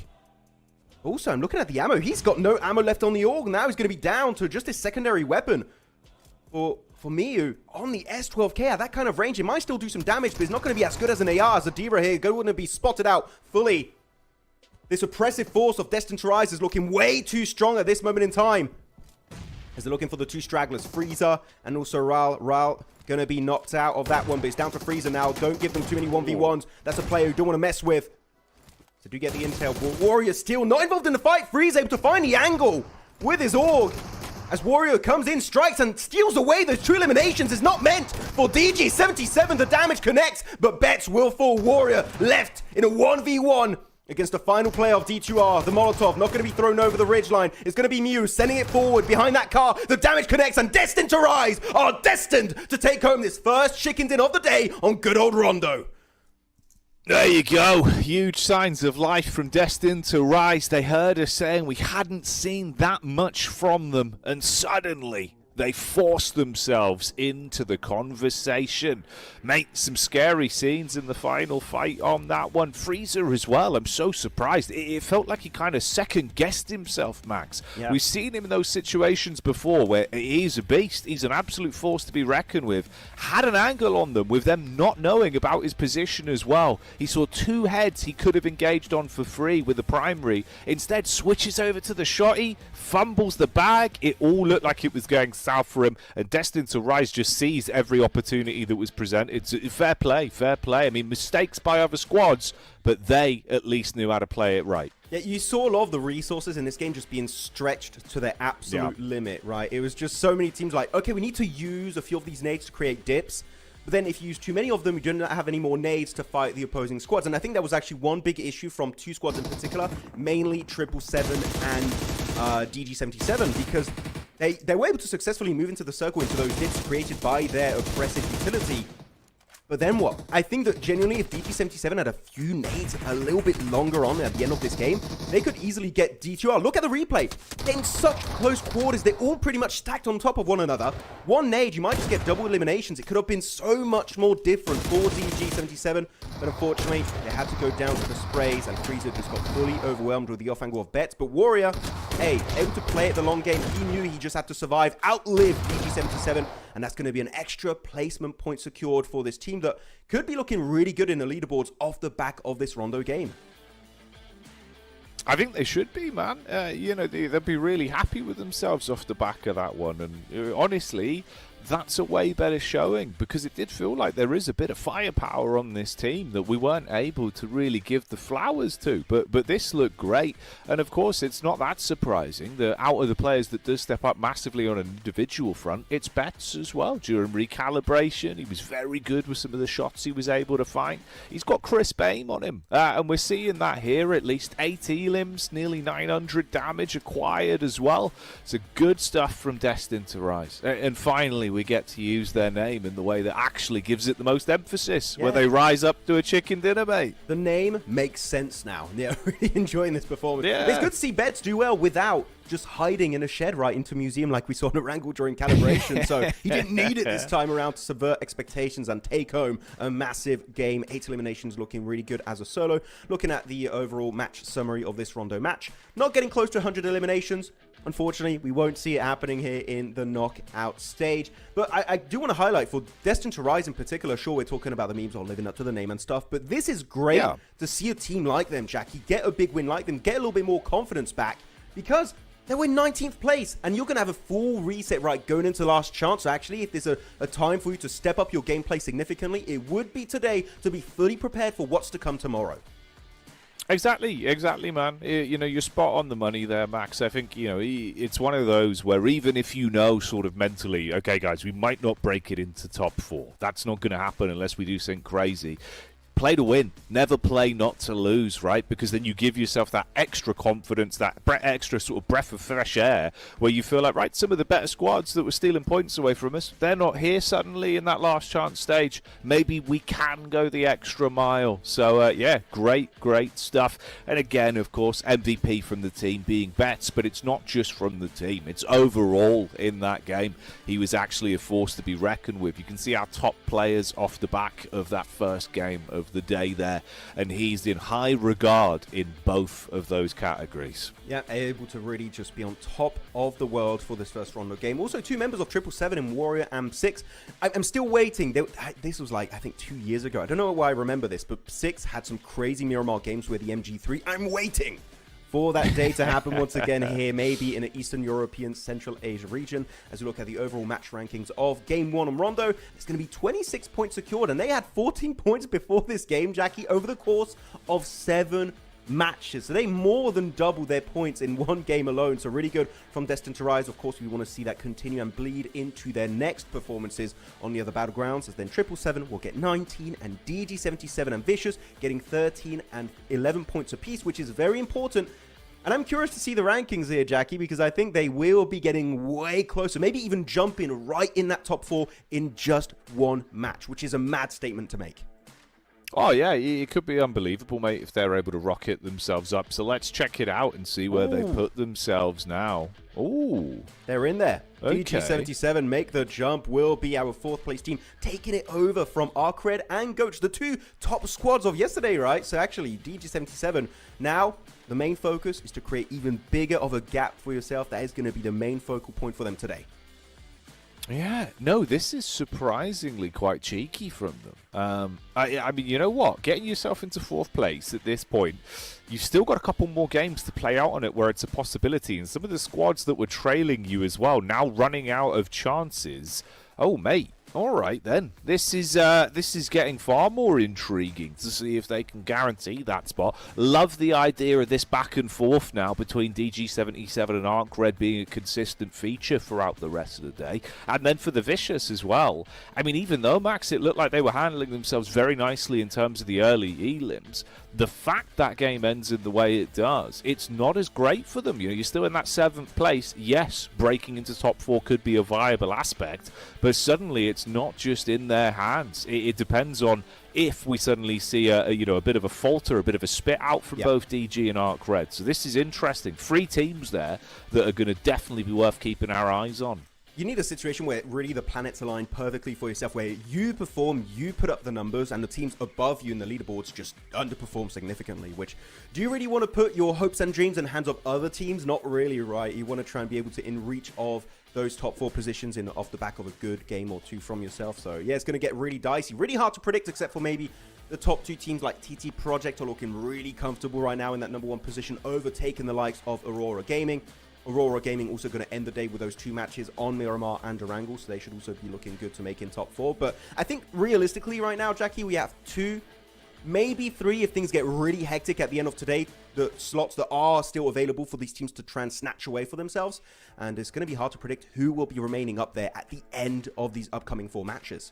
Also, I'm looking at the ammo. He's got no ammo left on the AUG. Now he's going to be down to just his secondary weapon. For Miu, on the S12K, at that kind of range, it might still do some damage, but it's not going to be as good as an AR. As Zadira here, going to be spotted out fully. This oppressive force of Destined to Rise is looking way too strong at this moment in time. As they're looking for the 2 stragglers, Freezer and also Ral. Ral going to be knocked out of that one, but it's down to Freezer now. Don't give them too many 1v1s. That's a player you don't want to mess with. So do get the intel. Warrior still not involved in the fight. Freeze able to find the angle with his AUG. As Warrior comes in, strikes, and steals away those 2 eliminations. Is not meant for DG77. The damage connects, but bets will fall. Warrior left in a 1v1 against the final player of D2R. The Molotov not going to be thrown over the ridgeline. It's going to be Miu sending it forward behind that car. The damage connects, and Destined to Rise are destined to take home this first chicken dinner of the day on good old Rondo. There you go. Huge signs of life from Destined to Rise. They heard us saying we hadn't seen that much from them, and suddenly They forced themselves into the conversation. Mate, some scary scenes in the final fight on that one. Freezer as well, I'm so surprised. It felt like he kind of second-guessed himself, Max. Yeah. We've seen him in those situations before where he's a beast. He's an absolute force to be reckoned with. Had an angle on them with them not knowing about his position as well. He saw two heads he could have engaged on for free with the primary. Instead, switches over to the shotty, fumbles the bag. It all looked like it was going south for him, and Destined to Rise just seized every opportunity that was presented. It's fair play, fair play. I mean, mistakes by other squads, but they at least knew how to play it right. Yeah, you saw a lot of the resources in this game just being stretched to their absolute limit, right? It was just so many teams like, okay, we need to use a few of these nades to create dips. But then if you use too many of them, you do not have any more nades to fight the opposing squads. And I think that was actually one big issue from two squads in particular, mainly 777 and DG77, because they were able to successfully move into the circle into those dips created by their aggressive utility. But then what? I think that genuinely, if DG77 had a few nades a little bit longer on at the end of this game, they could easily get D2R. Look at the replay. They're in such close quarters. They're all pretty much stacked on top of one another. One nade, you might just get double eliminations. It could have been so much more different for DG77. But unfortunately, they had to go down to the sprays, and Freezer just got fully overwhelmed with the off angle of bets. But Warrior, hey, able to play it the long game. He knew he just had to survive, outlive DG77. And that's going to be an extra placement point secured for this team that could be looking really good in the leaderboards off the back of this Rondo game. I think they should be, man. You know, they'll be really happy with themselves off the back of that one. And honestly, that's a way better showing, because it did feel like there is a bit of firepower on this team that we weren't able to really give the flowers to. But this looked great. And of course, it's not that surprising that out of the players that does step up massively on an individual front, it's Betts as well. During recalibration, he was very good with some of the shots he was able to find. He's got crisp aim on him. And we're seeing that here, at least 8 elims, nearly 900 damage acquired as well. So good stuff from Destined to Rise. And finally, we get to use their name in the way that actually gives it the most emphasis, where they rise up to a chicken dinner, mate. The name makes sense now. Yeah, really enjoying this performance. Yeah. It's good to see Betts do well without just hiding in a shed right into museum like we saw in Erangel during calibration. So he didn't need it this time around to subvert expectations and take home a massive game. 8 eliminations, looking really good as a solo. Looking at the overall match summary of this Rondo match, not getting close to 100 eliminations. Unfortunately, we won't see it happening here in the knockout stage. But I do want to highlight for Destined to Rise in particular, sure, we're talking about the memes all living up to the name and stuff, but this is great to see a team like them, Jackie, get a big win like them, get a little bit more confidence back, because they were in 19th place, and you're going to have a full reset, right, going into Last Chance. So actually, if there's a time for you to step up your gameplay significantly, it would be today to be fully prepared for what's to come tomorrow. Exactly, man. You know, you're spot on the money there, Max. I think, you know, it's one of those where even if you know sort of mentally, okay, guys, we might not break it into top 4. That's not going to happen unless we do something crazy. Play to win. Never play not to lose, right? Because then you give yourself that extra confidence, that extra sort of breath of fresh air, where you feel like, right, some of the better squads that were stealing points away from us, they're not here suddenly in that last chance stage. Maybe we can go the extra mile. So, yeah, great stuff. And again, of course, MVP from the team being Betts, but it's not just from the team. It's overall in that game. He was actually a force to be reckoned with. You can see our top players off the back of that first game of the day there, and he's in high regard in both of those categories. Yeah, able to really just be on top of the world for this first Rondo game. Also, 2 members of 777 in Warrior and 6. I'm still waiting. This was like, I think 2 years ago. I don't know why I remember this, but 6 had some crazy Miramar games with the MG3. I'm waiting for that day to happen once again here, maybe in the Eastern European, Central Asia region. As we look at the overall match rankings of Game 1 on Rondo, it's going to be 26 points secured, and they had 14 points before this game, Jackie, over the course of 7 matches. So they more than doubled their points in one game alone. So really good from Destined to Rise. Of course, we want to see that continue and bleed into their next performances on the other battlegrounds, as then 777 will get 19, and DG77 and Vicious getting 13 and 11 points apiece, which is very important. And I'm curious to see the rankings here, Jackie, because I think they will be getting way closer, maybe even jumping right in that top 4 in just one match, which is a mad statement to make. Oh, yeah, it could be unbelievable, mate, if they're able to rocket themselves up. So let's check it out and see where they put themselves now. Ooh. They're in there. Okay. DG77 make the jump, will be our 4th place team, taking it over from ARCRED and Goach, the 2 top squads of yesterday, right? So actually, DG77, now the main focus is to create even bigger of a gap for yourself. That is going to be the main focal point for them today. Yeah, no, this is surprisingly quite cheeky from them. I mean, you know what? Getting yourself into 4th place at this point, you've still got a couple more games to play out on it where it's a possibility. And some of the squads that were trailing you as well, now running out of chances. Oh, mate. All right, then. This is getting far more intriguing to see if they can guarantee that spot. Love the idea of this back and forth now between DG77 and ARCRED being a consistent feature throughout the rest of the day. And then for the Vicious as well. I mean, even though, Max, it looked like they were handling themselves very nicely in terms of the early elims, the fact that game ends in the way it does, it's not as great for them. You know, you're still in that 7th place. Yes, breaking into top 4 could be a viable aspect, but suddenly it's not just in their hands. It depends on if we suddenly see a bit of a falter, a bit of a spit out from both DG and ARCRED. So this is interesting. 3 teams there that are going to definitely be worth keeping our eyes on. You need a situation where really the planets align perfectly for yourself, where you perform, you put up the numbers, and the teams above you in the leaderboards just underperform significantly, which, do you really want to put your hopes and dreams in the hands of other teams? Not really, right? You want to try and be able to in reach of those top 4 positions off the back of a good game or 2 from yourself. So yeah, it's going to get really dicey, really hard to predict, except for maybe the top 2 teams like TT Project are looking really comfortable right now in that number 1 position, overtaking the likes of Aurora Gaming. Aurora Gaming also going to end the day with those 2 matches on Miramar and Erangel, so they should also be looking good to make in top 4. But I think realistically right now, Jackie, we have 2, maybe 3 if things get really hectic at the end of today, the slots that are still available for these teams to try and snatch away for themselves. And it's going to be hard to predict who will be remaining up there at the end of these upcoming 4 matches.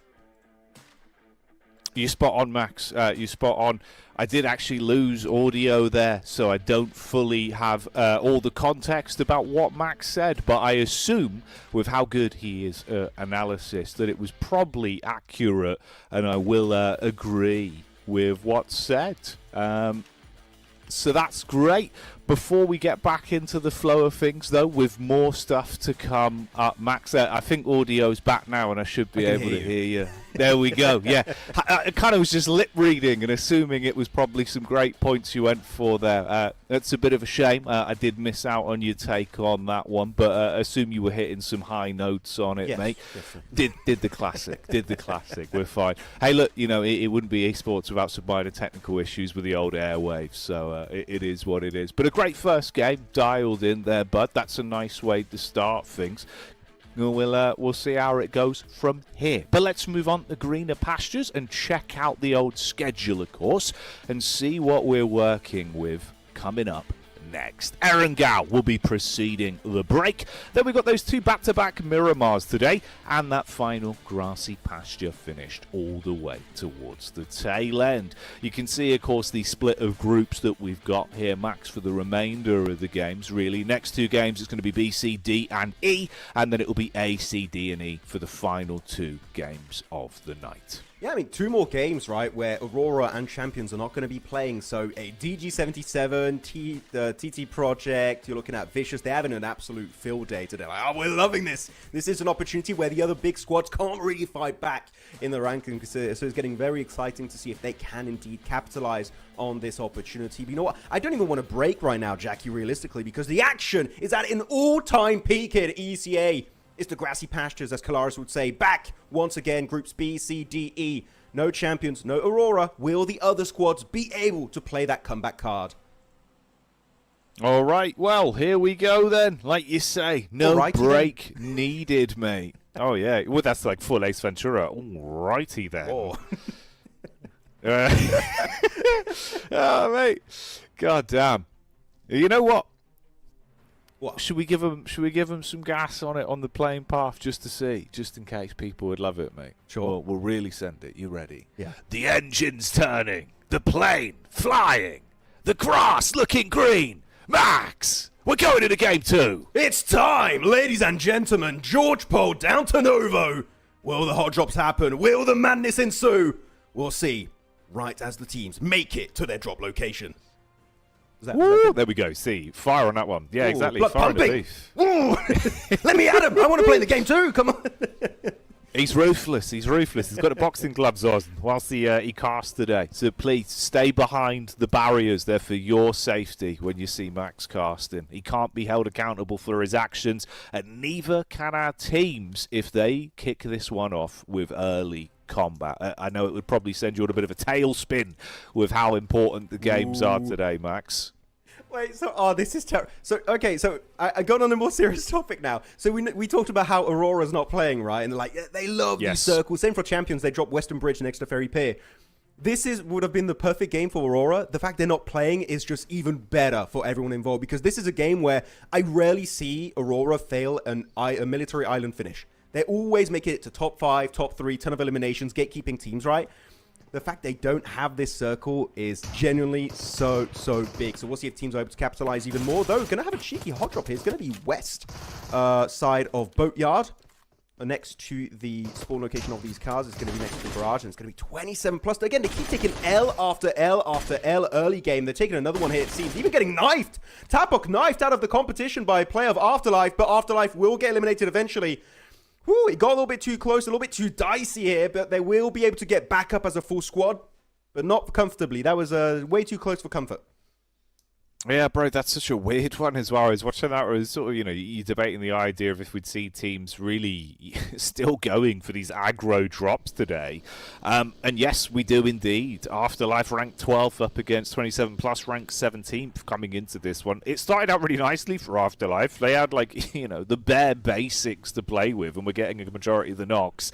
You spot on, Max. You spot on. I did actually lose audio there, so I don't fully have all the context about what Max said, but I assume, with how good he is analysis, that it was probably accurate, and I will agree with what's said. So that's great. Before we get back into the flow of things, though, with more stuff to come up, Max, I think audio's back now, and I should be able to hear you. There we go. Yeah, I kind of was just lip reading and assuming it was probably some great points you went for there. That's a bit of a shame. I did miss out on your take on that one, but I assume you were hitting some high notes on it, mate. Yes, did the classic. Did the classic. We're fine. Hey, look, you know, it wouldn't be esports without some minor technical issues with the old airwaves, so it is what it is. But a great first game dialed in there, bud. That's a nice way to start things. We'll see how it goes from here. But let's move on to greener pastures and check out the old schedule, of course, and see what we're working with coming up next. Erangel will be preceding the break. Then we've got those 2 back-to-back Miramars today, and that final grassy pasture finished all the way towards the tail end. You can see, of course, the split of groups that we've got here, Max, for the remainder of the games, really. Next 2 games, it's going to be BCD and E, and then it will be ACDE and E for the final 2 games of the night. Yeah, I mean, 2 more games, right, where Aurora and Champions are not going to be playing. So a DG77, the TT Project, you're looking at Vicious, they're having an absolute field day today. Like, oh, we're loving this. This is an opportunity where the other big squads can't really fight back in the ranking. So it's getting very exciting to see if they can indeed capitalize on this opportunity. But you know what? I don't even want to break right now, Jackie, realistically, because the action is at an all-time peak here at ECA. It's the grassy pastures, as Kalaris would say. Back once again, groups B, C, D, E. No Champions, no Aurora. Will the other squads be able to play that comeback card? All right, well, here we go then. Like you say, no break needed, mate. Oh, yeah. Well, that's like full Ace Ventura. All righty then. Oh. Oh, mate. God damn. You know what? What? Should we give them some gas on it on the playing path just to see, just in case people would love it, mate? Sure. We'll really send it. You ready? Yeah. The engine's turning, the plane flying, the grass looking green. Max, we're going into game 2. It's time, ladies and gentlemen. George Pole down to Novo. Will the hot drops happen? Will the madness ensue? We'll see. right as the teams make it to their drop location. There we go. See, fire on that one. Yeah, exactly. Blood Fire on the pumping. beef. Let me at him. I want to play the game too. Come on. He's ruthless. He's ruthless. He's got the boxing gloves on whilst he casts today. So please stay behind the barriers there for your safety when you see Max casting. He can't be held accountable for his actions, and neither can our teams if they kick this one off with early combat. I know it would probably send you on a bit of a tailspin with how important the games are today, Max. Wait, so, this is terrible. So, okay, so I got on a more serious topic now. So we talked about how Aurora's not playing, right? And they're like, they love these circles. Same for Champions, they drop Western Bridge next to Ferry Pier. Would have been the perfect game for Aurora. The fact they're not playing is just even better for everyone involved, because this is a game where I rarely see Aurora fail a military island finish. They always make it to top 5, top 3, ton of eliminations, gatekeeping teams, right? The fact they don't have this circle is genuinely so big. So we'll see if teams are able to capitalize even more. Though, going to have a cheeky hot drop here. It's going to be west side of Boatyard. Next to the spawn location of these cars. It's going to be next to the garage. And it's going to be 27 plus. Again, they keep taking L after L after L early game. They're taking another one here, it seems. Even getting knifed. Tapok knifed out of the competition by a player of Afterlife. But Afterlife will get eliminated eventually. Whew, it got a little bit too close, a little bit too dicey here, but they will be able to get back up as a full squad, but not comfortably. That was way too close for comfort. Yeah, bro, that's such a weird one as well. I was watching that, was sort of, you're debating the idea of if we'd see teams really still going for these aggro drops today. And yes, we do indeed. Afterlife ranked 12th up against 27 plus, ranked 17th coming into this one. It started out really nicely for Afterlife. They had, the bare basics to play with, and we're getting a majority of the knocks.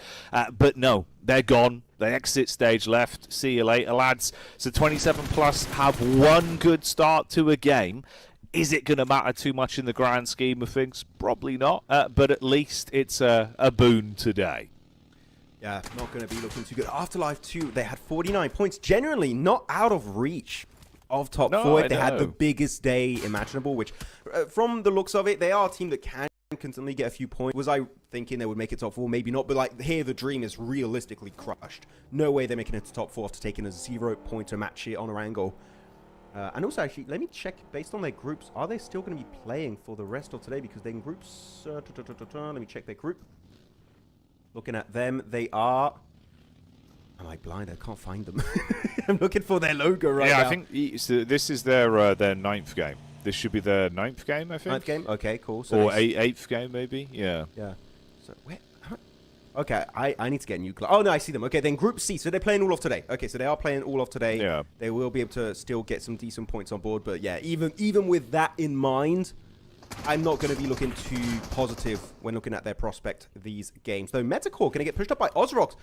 But no, they're gone. They exit stage left. See you later, lads. So 27 plus have one good start to a game. Is it going to matter too much in the grand scheme of things? Probably not. But at least it's a boon today. Yeah, not going to be looking too good. Afterlife 2, they had 49 points. Generally not out of reach of top 4. They had the biggest day imaginable, which from the looks of it, they are a team that can constantly get a few points. Was I thinking they would make it top 4? Maybe not, but here the dream is realistically crushed. No way they're making it to top 4 after taking a 0-pointer match here on Erangel. And also, actually, let me check based on their groups. Are they still going to be playing for the rest of today? Because they're in groups. Let me check their group. Looking at them, they are. Am I blind? I can't find them. I'm looking for their logo right now. Yeah, I think so this is their 9th game. This should be their 9th game, I think. 9th game? Okay, cool. So or 8th game, maybe? Yeah. Yeah. So, where? Okay, I need to get a new club. Oh, no, I see them. Okay, then Group C. So they're playing all off today. Okay, so they are playing all off today. Yeah. They will be able to still get some decent points on board. But yeah, even with that in mind, I'm not going to be looking too positive when looking at their prospect these games. Though Metacore going to get pushed up by Ozrox.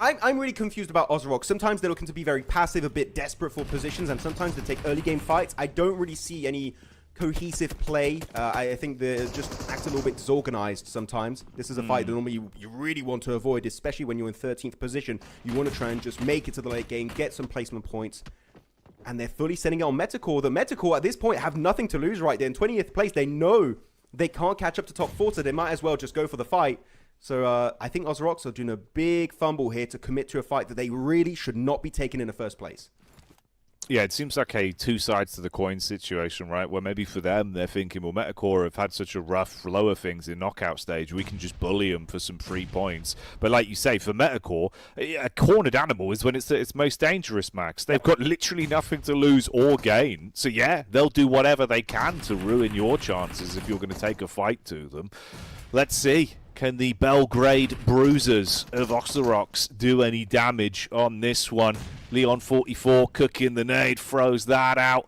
I'm really confused about Ozrox. Sometimes they're looking to be very passive, a bit desperate for positions, and sometimes they take early game fights. I don't really see any cohesive play. I think they're just act a little bit disorganized sometimes. This is a fight that normally you really want to avoid, especially when you're in 13th position. You want to try and just make it to the late game, get some placement points. And they're fully sending it on Metacore. The Metacore at this point have nothing to lose right there. In 20th place, they know they can't catch up to top 4, so they might as well just go for the fight. So I think Ozrox are doing a big fumble here to commit to a fight that they really should not be taking in the first place. Yeah, it seems like a two sides to the coin situation, right? Where maybe for them, they're thinking, well, Metacore have had such a rough lower things in knockout stage, we can just bully them for some free points. But like you say, for Metacore, a cornered animal is when it's its most dangerous, Max. They've got literally nothing to lose or gain. So yeah, they'll do whatever they can to ruin your chances if you're going to take a fight to them. Let's see. Can the Belgrade Bruisers of Ozrox do any damage on this one? Leon 44 cooking the nade, throws that out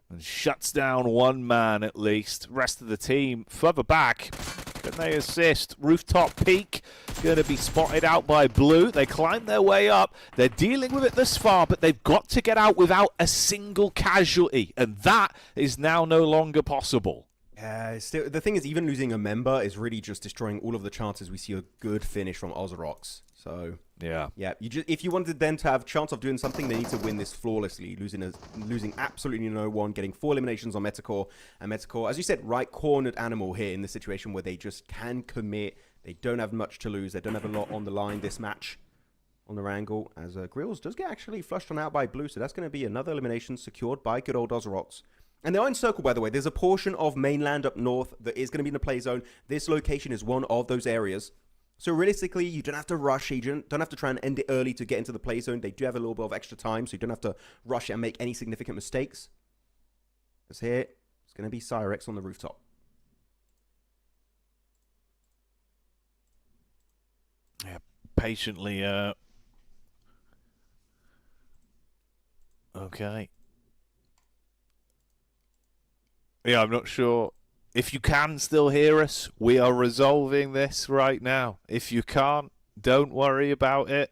and shuts down one man at least. Rest of the team further back. Can they assist? Rooftop peak going to be spotted out by Blue. They climb their way up. They're dealing with it this far, but they've got to get out without a single casualty, and that is now no longer possible. Still, the thing is, even losing a member is really just destroying all of the chances we see a good finish from Ozrox. So yeah, if you wanted them to have a chance of doing something, they need to win this flawlessly, losing absolutely no one, getting 4 eliminations on Metacore. And Metacore, as you said, right cornered animal here in the situation where they just can commit. They don't have much to lose. They don't have a lot on the line this match. on Erangel, as Grills does get actually flushed on out by Blue, so that's going to be another elimination secured by good old Ozrox. And they are in circle, by the way. There's a portion of mainland up north that is going to be in the play zone. This location is one of those areas. So realistically, you don't have to rush. You don't have to try and end it early to get into the play zone. They do have a little bit of extra time, so you don't have to rush it and make any significant mistakes. Because here, it's going to be Cyrex on the rooftop. Yeah, patiently. Okay. Yeah, I'm not sure. If you can still hear us, we are resolving this right now. If you can't, don't worry about it.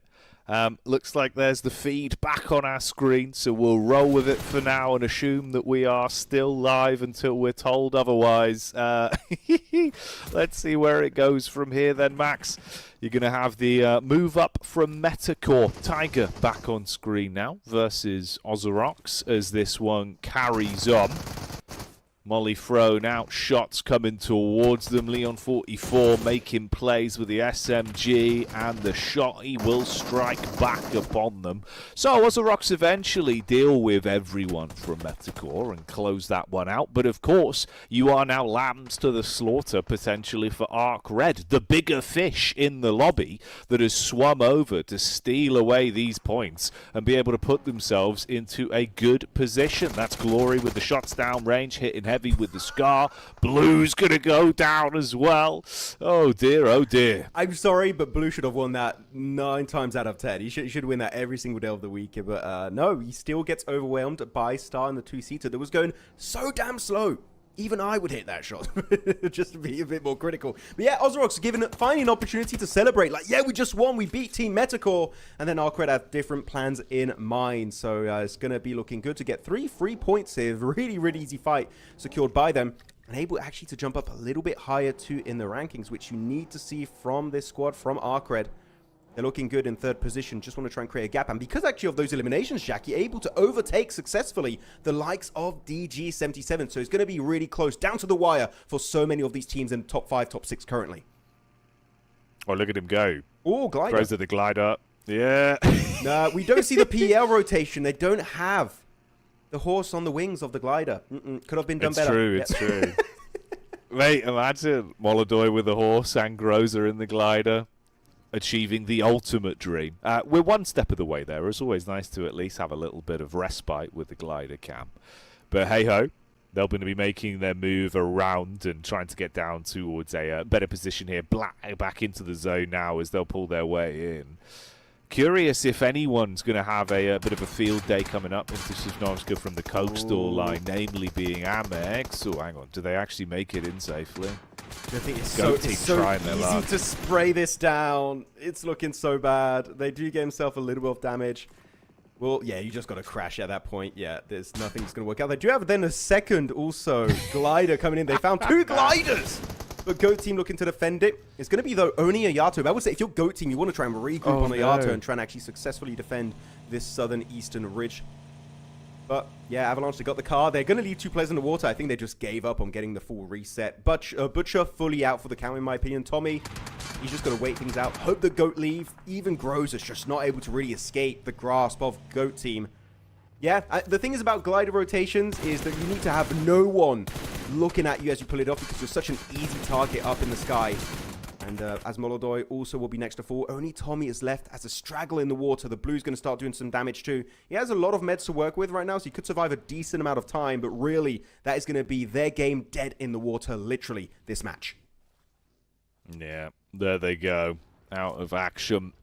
Looks like there's the feed back on our screen, so we'll roll with it for now and assume that we are still live until we're told otherwise. Let's see where it goes from here then, Max. You're going to have the move up from Metacore. Tiger back on screen now versus Ozorox as this one carries on. Molly thrown out, shots coming towards them. Leon 44 making plays with the SMG, and the shot he will strike back upon them. So Ozorox eventually deal with everyone from Metacore and close that one out. But of course, you are now lambs to the slaughter potentially for ARCRED, the bigger fish in the lobby that has swum over to steal away these points and be able to put themselves into a good position. That's Glory with the shots down range, hitting heavy with the Scar. Blue's gonna go down as well. Oh dear, oh dear. I'm sorry, but Blue should have won that 9 times out of 10. He should win that every single day of the week. But no, he still gets overwhelmed by Star in the 2-seater that was going so damn slow. Even I would hit that shot, just to be a bit more critical. But yeah, Ozorox finally an opportunity to celebrate. Like, yeah, we just won. We beat Team Metacore. And then ARCRED have different plans in mind. So it's going to be looking good to get 3 free points here. Really, really easy fight secured by them. And able actually to jump up a little bit higher too in the rankings, which you need to see from this squad, from ARCRED. They're looking good in 3rd position. Just want to try and create a gap. And because actually of those eliminations, Jack, you're able to overtake successfully the likes of DG77. So it's going to be really close, down to the wire for so many of these teams in top 5, top 6 currently. Oh, look at him go. Oh, glider. Throws at the glider. Yeah. No, we don't see the PL rotation. They don't have the horse on the wings of the glider. Could have been done better. It's true. Mate, imagine Molodoy with the horse and Groza in the glider, achieving the ultimate dream. We're one step of the way there. It's always nice to at least have a little bit of respite with the glider cam. But hey-ho, they're going to be making their move around and trying to get down towards a better position here. Back into the zone now as they'll pull their way in. Curious if anyone's going to have a bit of a field day coming up into Sivnovska from the coastal line, namely being Amex. Oh, hang on. Do they actually make it in safely? I think it's so easy to spray this down. It's looking so bad. They do get himself a little bit of damage. Well, yeah, you just got to crash at that point. Yeah, there's nothing's going to work out. They do have then a second also glider coming in. They found 2 gliders. But GOAT team looking to defend it. It's going to be, though, only Ayato. But I would say if you're GOAT team, you want to try and regroup on Ayato and try and actually successfully defend this southern eastern ridge. But, yeah, Avalanche, they got the car. They're going to leave 2 players in the water. I think they just gave up on getting the full reset. But Butcher fully out for the count, in my opinion. Tommy, he's just going to wait things out. Hope the GOAT leave. Even Gross is just not able to really escape the grasp of GOAT team. Yeah, the thing is about glider rotations is that you need to have no one looking at you as you pull it off because you're such an easy target up in the sky. And as Molodoy also will be next to fall, only Tommy is left as a straggler in the water. The Blue's going to start doing some damage too. He has a lot of meds to work with right now, so he could survive a decent amount of time, but really, that is going to be their game dead in the water, literally, this match. Yeah, there they go. Out of action.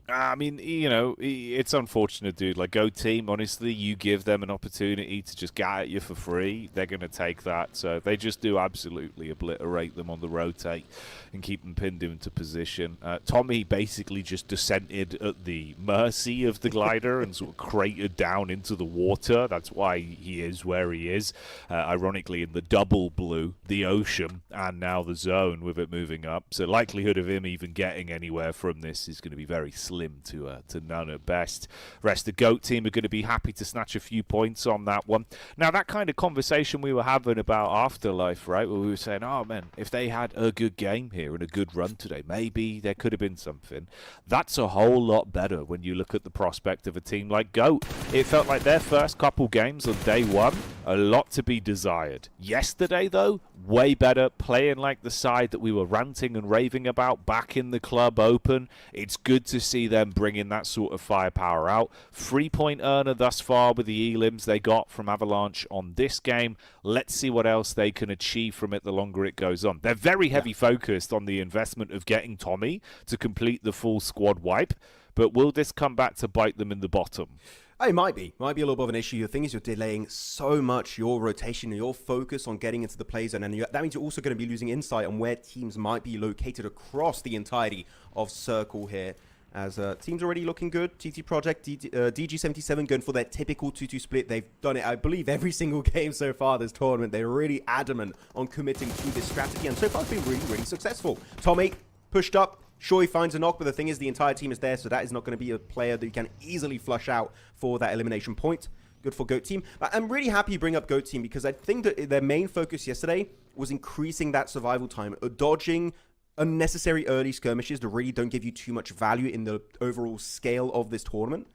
I mean, you know, it's unfortunate, dude. Like, GOAT team, honestly, you give them an opportunity to just get at you for free, they're going to take that. So they just do absolutely obliterate them on the rotate and keep them pinned into position. Tommy basically just descended at the mercy of the glider and sort of cratered down into the water. That's why he is where he is. Ironically, in the double blue, the ocean, and now the zone with it moving up. So likelihood of him even getting anywhere from this is going to be very slim. slim to none at best. Rest of the GOAT team are going to be happy to snatch a few points on that one. Now, that kind of conversation we were having about Afterlife, right, where we were saying, oh, man, if they had a good game here and a good run today, maybe there could have been something. That's a whole lot better when you look at the prospect of a team like GOAT. It felt like their first couple games on day one, a lot to be desired. Yesterday, though, way better, playing like the side that we were ranting and raving about back in the club open. It's good to see them bringing that sort of firepower out. 3-point earner thus far with the elims they got from Avalanche on this game. Let's see what else they can achieve from it the longer it goes on. They're very heavy focused on the investment of getting Tommy to complete the full squad wipe, but will this come back to bite them in the bottom? It might be a little bit of an issue. The thing is, you're delaying so much your rotation and your focus on getting into the play zone, and that means you're also going to be losing insight on where teams might be located across the entirety of Circle here. As teams already looking good. TT Project, DG77 going for their typical 2-2 split. They've done it, I believe, every single game so far this tournament. They're really adamant on committing to this strategy, and so far it's been really, really successful. Tommy pushed up. Sure, he finds a knock, but the thing is the entire team is there, so that is not going to be a player that you can easily flush out for that elimination point. Good for GOAT team. I'm really happy you bring up GOAT team because I think that their main focus yesterday was increasing that survival time, dodging unnecessary early skirmishes that really don't give you too much value in the overall scale of this tournament.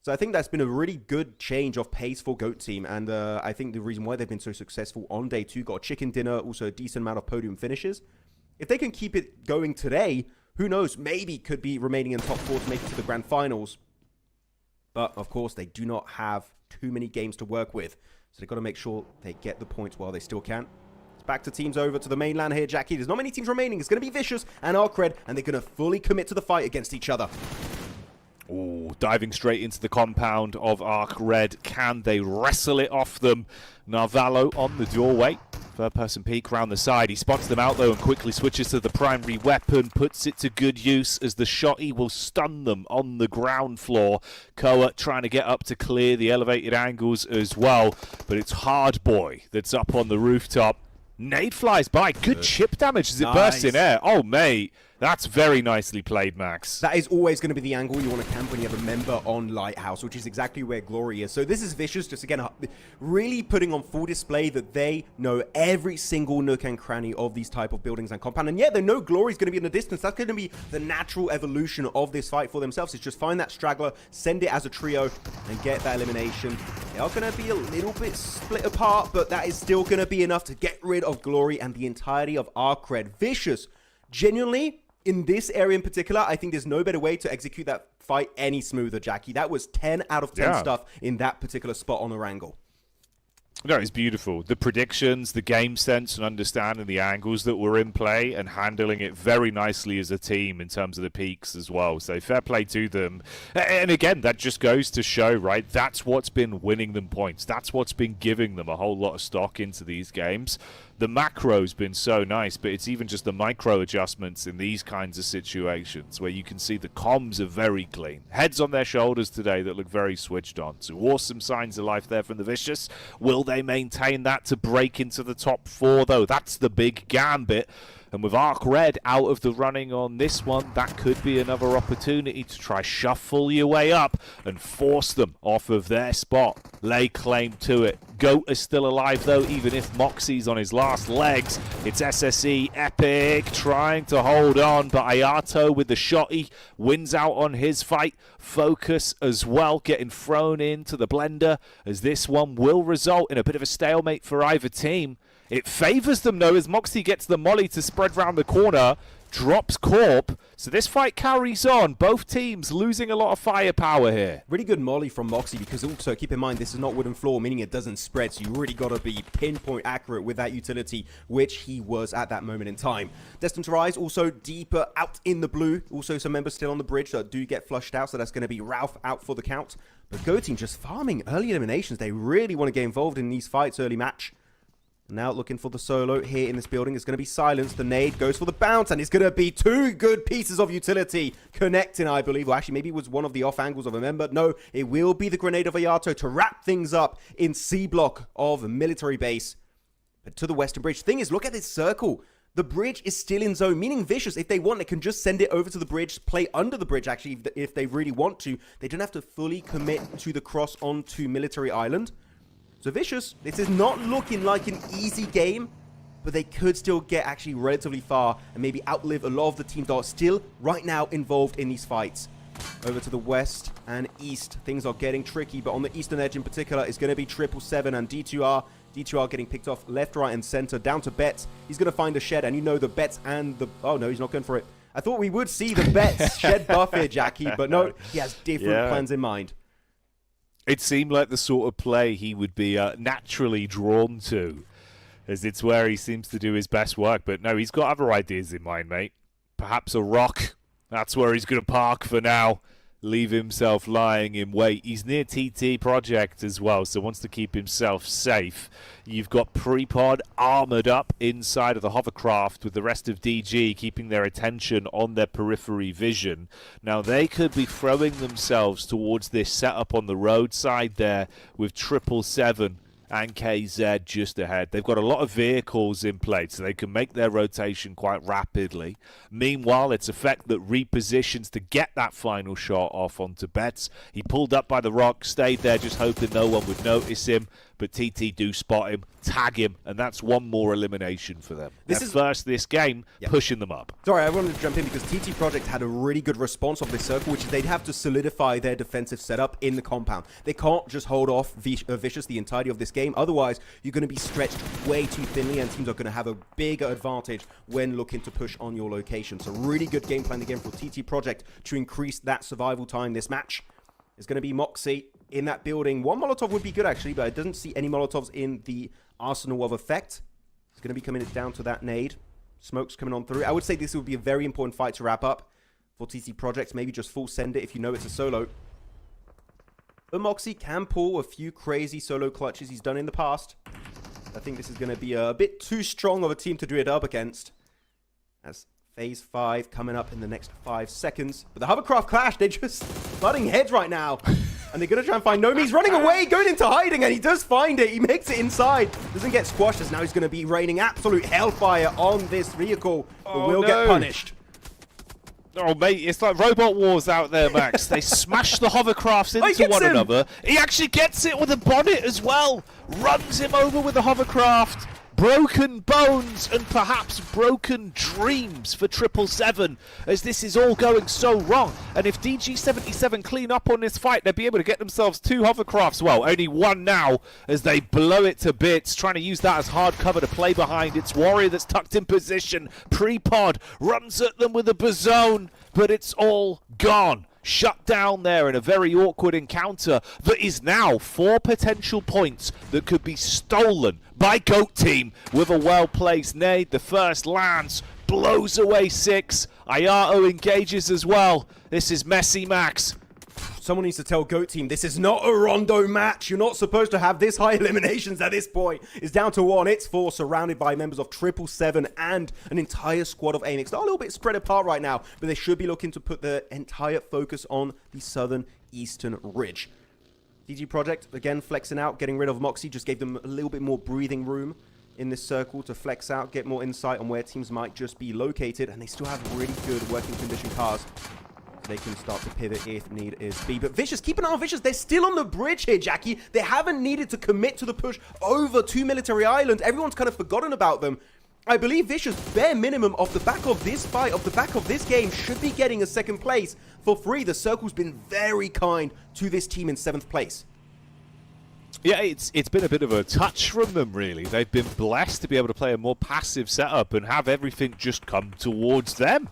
So I think that's been a really good change of pace for GOAT team, and I think the reason why they've been so successful on day two, got a chicken dinner, also a decent amount of podium finishes. If they can keep it going today, who knows, maybe could be remaining in top four to make it to the grand finals. But, of course, they do not have too many games to work with. So they've got to make sure they get the points while they still can. It's back to teams over to the mainland here, Jackie. There's not many teams remaining. It's going to be Vicious and ARCRED, and they're going to fully commit to the fight against each other. Oh, diving straight into the compound of ARCRED. Can they wrestle it off them? Narvalo on the doorway. Third-person peek around the side. He spots them out, though, and quickly switches to the primary weapon. Puts it to good use as the shotty will stun them on the ground floor. Koa trying to get up to clear the elevated angles as well. But it's Hardboy that's up on the rooftop. Nade flies by. Good chip damage as it bursts in air. Oh, mate. That's very nicely played, Max. That is always going to be the angle you want to camp when you have a member on Lighthouse, which is exactly where Glory is. So this is Vicious, just again, really putting on full display that they know every single nook and cranny of these type of buildings and compound. And yeah, they know Glory's going to be in the distance. That's going to be the natural evolution of this fight for themselves. Is just find that straggler, send it as a trio, and get that elimination. They are going to be a little bit split apart, but that is still going to be enough to get rid of Glory and the entirety of ARCRED. Vicious, genuinely, in this area in particular, I think there's no better way to execute that fight any smoother, Jackie. That was 10 out of 10 stuff in that particular spot on Erangel. No, it's beautiful. The predictions, the game sense, and understanding the angles that were in play and handling it very nicely as a team in terms of the peaks as well. So fair play to them. And again, that just goes to show, right, that's what's been winning them points. That's what's been giving them a whole lot of stock into these games. The macro's been so nice, but it's even just the micro adjustments in these kinds of situations where you can see the comms are very clean. Heads on their shoulders today that look very switched on. So awesome signs of life there from the Vicious. Will they maintain that to break into the top four, though? That's the big gambit. And with ARCRED out of the running on this one, that could be another opportunity to try shuffle your way up and force them off of their spot. Lay claim to it. GOAT is still alive, though, even if Moxie's on his last legs. It's SSE Epic trying to hold on, but Ayato with the shotty wins out on his fight. Focus as well, getting thrown into the blender, as this one will result in a bit of a stalemate for either team. It favors them, though, as Moxie gets the molly to spread round the corner, drops Corp. So this fight carries on. Both teams losing a lot of firepower here. Really good molly from Moxie, because also keep in mind this is not wooden floor, meaning it doesn't spread. So you really got to be pinpoint accurate with that utility, which he was at that moment in time. Destined to Rise also deeper out in the blue. Also some members still on the bridge that do get flushed out. So that's going to be Ralph out for the count. But GOAT team just farming early eliminations. They really want to get involved in these fights early match. Now looking for the solo here in this building. It's going to be Silence. The nade goes for the bounce, and it's going to be two good pieces of utility connecting, I believe. Well, actually, maybe it was one of the off angles of a member. No, it will be the grenade of Ayato to wrap things up in C block of military base. But to the western bridge. Thing is, look at this circle. the bridge is still in zone, meaning Vicious, if they want, they can just send it over to the bridge, play under the bridge, actually, if they really want to. They don't have to fully commit to the cross onto Military Island. So Vicious, this is not looking like an easy game, but they could still get actually relatively far and maybe outlive a lot of the teams that are still right now involved in these fights. Over to the west and east, things are getting tricky, but on the eastern edge in particular, it's going to be 777 and D2R. D2R getting picked off left, right, and center, down to Betts. He's going to find a shed, and you know the Betts and the... Oh, no, he's not going for it. I thought we would see the Betts shed buff here, Jackie, but no, he has different plans in mind. It seemed like the sort of play he would be naturally drawn to, as it's where he seems to do his best work. But no, he's got other ideas in mind, mate. Perhaps a rock. That's where he's going to park for now. Leave himself lying in wait. He's near TT Project as well, so wants to keep himself safe. You've got Prepod armored up inside of the hovercraft with the rest of DG keeping their attention on their periphery vision. Now they could be throwing themselves towards this setup on the roadside there with 777 and KZ just ahead. They've got a lot of vehicles in place, so they can make their rotation quite rapidly. Meanwhile, it's Effect that repositions to get that final shot off onto Betts. He pulled up by the rock, stayed there just hoping no one would notice him, but TT do spot him, tag him, and that's one more elimination for them. This is first this game, pushing them up. Sorry, I wanted to jump in because TT Project had a really good response of this circle, which is they'd have to solidify their defensive setup in the compound. They can't just hold off Vicious the entirety of this game. Otherwise, you're going to be stretched way too thinly, and teams are going to have a bigger advantage when looking to push on your location. So really good game plan again for TT Project to increase that survival time this match. It's going to be Moxie in that building. One Molotov would be good, actually, but I doesn't see any Molotovs in the arsenal of Effect. It's going to be coming down to that nade. Smoke's coming on through. I would say this would be a very important fight to wrap up for TT Project. Maybe just full send it if you know it's a solo. But Moxie can pull a few crazy solo clutches he's done in the past. I think this is going to be a bit too strong of a team to do it up against. As Phase 5 coming up in the next 5 seconds. But the hovercraft clash, they're just butting heads right now. And they're going to try and find Nomi. He's running away, going into hiding, and he does find it. He makes it inside. Doesn't get squashed, as now he's going to be raining absolute hellfire on this vehicle. But will get punished. Oh, mate, it's like Robot Wars out there, Max. They smash the hovercrafts into one another. He actually gets it with a bonnet as well. Runs him over with the hovercraft. Broken bones and perhaps broken dreams for 777 as this is all going so wrong. And if DG77 clean up on this fight, they'll be able to get themselves 2 hovercrafts. Well, only 1 now as they blow it to bits, trying to use that as hard cover to play behind. It's Warrior that's tucked in position. Prepod runs at them with a bazone, but it's all gone. Shut down there in a very awkward encounter that is now 4 potential points that could be stolen by GOAT Team with a well-placed nade. The first lands, blows away 6. Ayato engages as well. This is messy, Max. Someone needs to tell GOAT Team, this is not a Rondo match. You're not supposed to have this high eliminations at this point. It's down to 1. It's 4, surrounded by members of 777 and an entire squad of AMX. They're a little bit spread apart right now, but they should be looking to put their entire focus on the southern eastern ridge. DG Project, again, flexing out, getting rid of Moxie. Just gave them a little bit more breathing room in this circle to flex out, get more insight on where teams might just be located. And they still have really good working condition cars. They can start to pivot if need is be. But Vicious, keep an eye on Vicious. They're still on the bridge here, Jackie. They haven't needed to commit to the push over to Military Island. Everyone's kind of forgotten about them. I believe Vicious, bare minimum, off the back of this fight, off the back of this game, should be getting a 2nd place for free. The circle's been very kind to this team in 7th place. Yeah, it's been a bit of a touch from them, really. They've been blessed to be able to play a more passive setup and have everything just come towards them.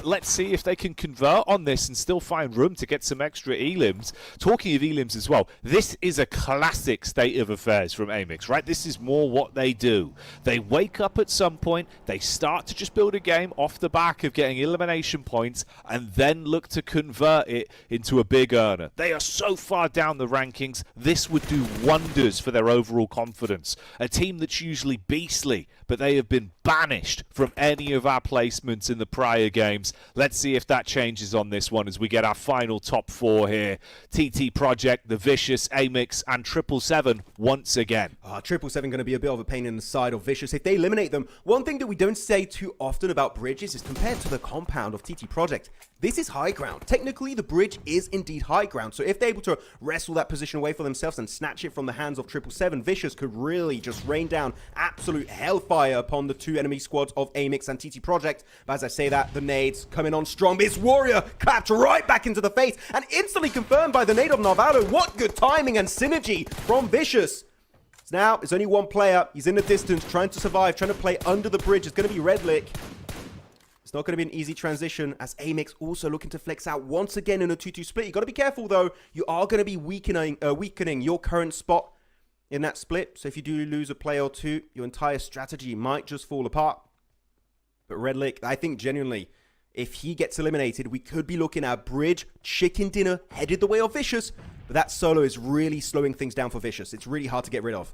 Let's see if they can convert on this and still find room to get some extra elims. Talking of elims as well, this is a classic state of affairs from AMX, right? This is more what they do. They wake up at some point, they start to just build a game off the back of getting elimination points and then look to convert it into a big earner. They are so far down the rankings, this would do wonders for their overall confidence. A team that's usually beastly, but they have been banished from any of our placements in the prior games. Let's see if that changes on this one as we get our final top 4 here. TT Project, The Vicious, Amix, and 777 once again. 777 going to be a bit of a pain in the side of Vicious if they eliminate them. One thing that we don't say too often about bridges is compared to the compound of TT Project, this is high ground. Technically, the bridge is indeed high ground. So if they're able to wrestle that position away for themselves and snatch it from the hands of 777, Vicious could really just rain down absolute hellfire upon the 2 enemy squads of Amix and TT Project. But as I say that, the nades coming on strong. This Warrior clapped right back into the face and instantly confirmed by the nade of Narvalo. What good timing and synergy from Vicious. So now, it's only one player. He's in the distance, trying to survive, trying to play under the bridge. It's going to be Redlick. It's not going to be an easy transition as Amix also looking to flex out once again in a 2-2 split. You got to be careful though. You are going to be weakening your current spot in that split. So if you do lose a play or two, your entire strategy might just fall apart. But Redlick, I think genuinely, if he gets eliminated, we could be looking at bridge chicken dinner headed the way of Vicious. But that solo is really slowing things down for Vicious. It's really hard to get rid of.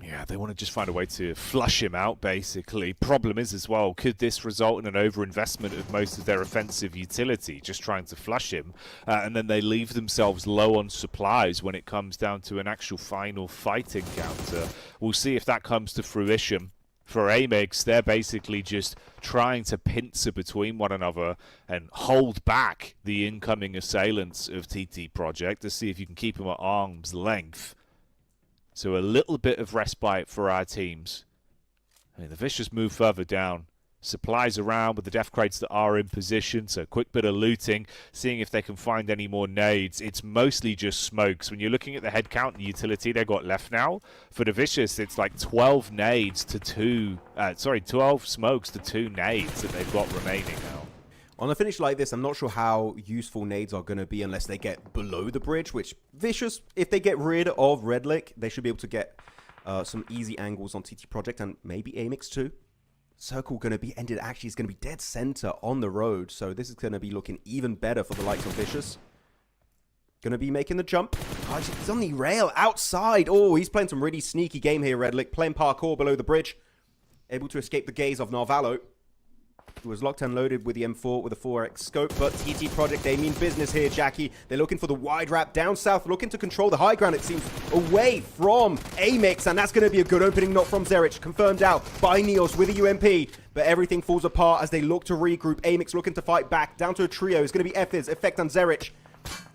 Yeah, they want to just find a way to flush him out, basically. Problem is as well, could this result in an overinvestment of most of their offensive utility, just trying to flush him, and then they leave themselves low on supplies when it comes down to an actual final fight encounter? We'll see if that comes to fruition. For Amix, they're basically just trying to pincer between one another and hold back the incoming assailants of TT Project to see if you can keep them at arm's length. So a little bit of respite for our teams. I mean, the Vicious move further down. Supplies around with the death crates that are in position. So a quick bit of looting, seeing if they can find any more nades. It's mostly just smokes. When you're looking at the head count and the utility they've got left now, for the Vicious, it's like 12 nades to 12 smokes to 2 nades that they've got remaining now. On a finish like this, I'm not sure how useful nades are going to be unless they get below the bridge, which Vicious, if they get rid of Redlick, they should be able to get some easy angles on TT Project and maybe Amix too. Circle going to be ended, actually is going to be dead center on the road, so this is going to be looking even better for the likes of Vicious. Going to be making the jump. Oh, he's on the rail outside. Oh, he's playing some really sneaky game here, Redlick, playing parkour below the bridge. Able to escape the gaze of Narvalo, who was locked and loaded with the M4 with a 4x scope. But TT Project, they mean business here, Jackie. They're looking for the wide wrap down south, looking to control the high ground, it seems, away from Amix. And that's going to be a good opening knock from Zerich, confirmed out by Neos with a UMP. But everything falls apart as they look to regroup. Amix looking to fight back, down to a trio. It's going to be Ephiz, Effect, and Zerich.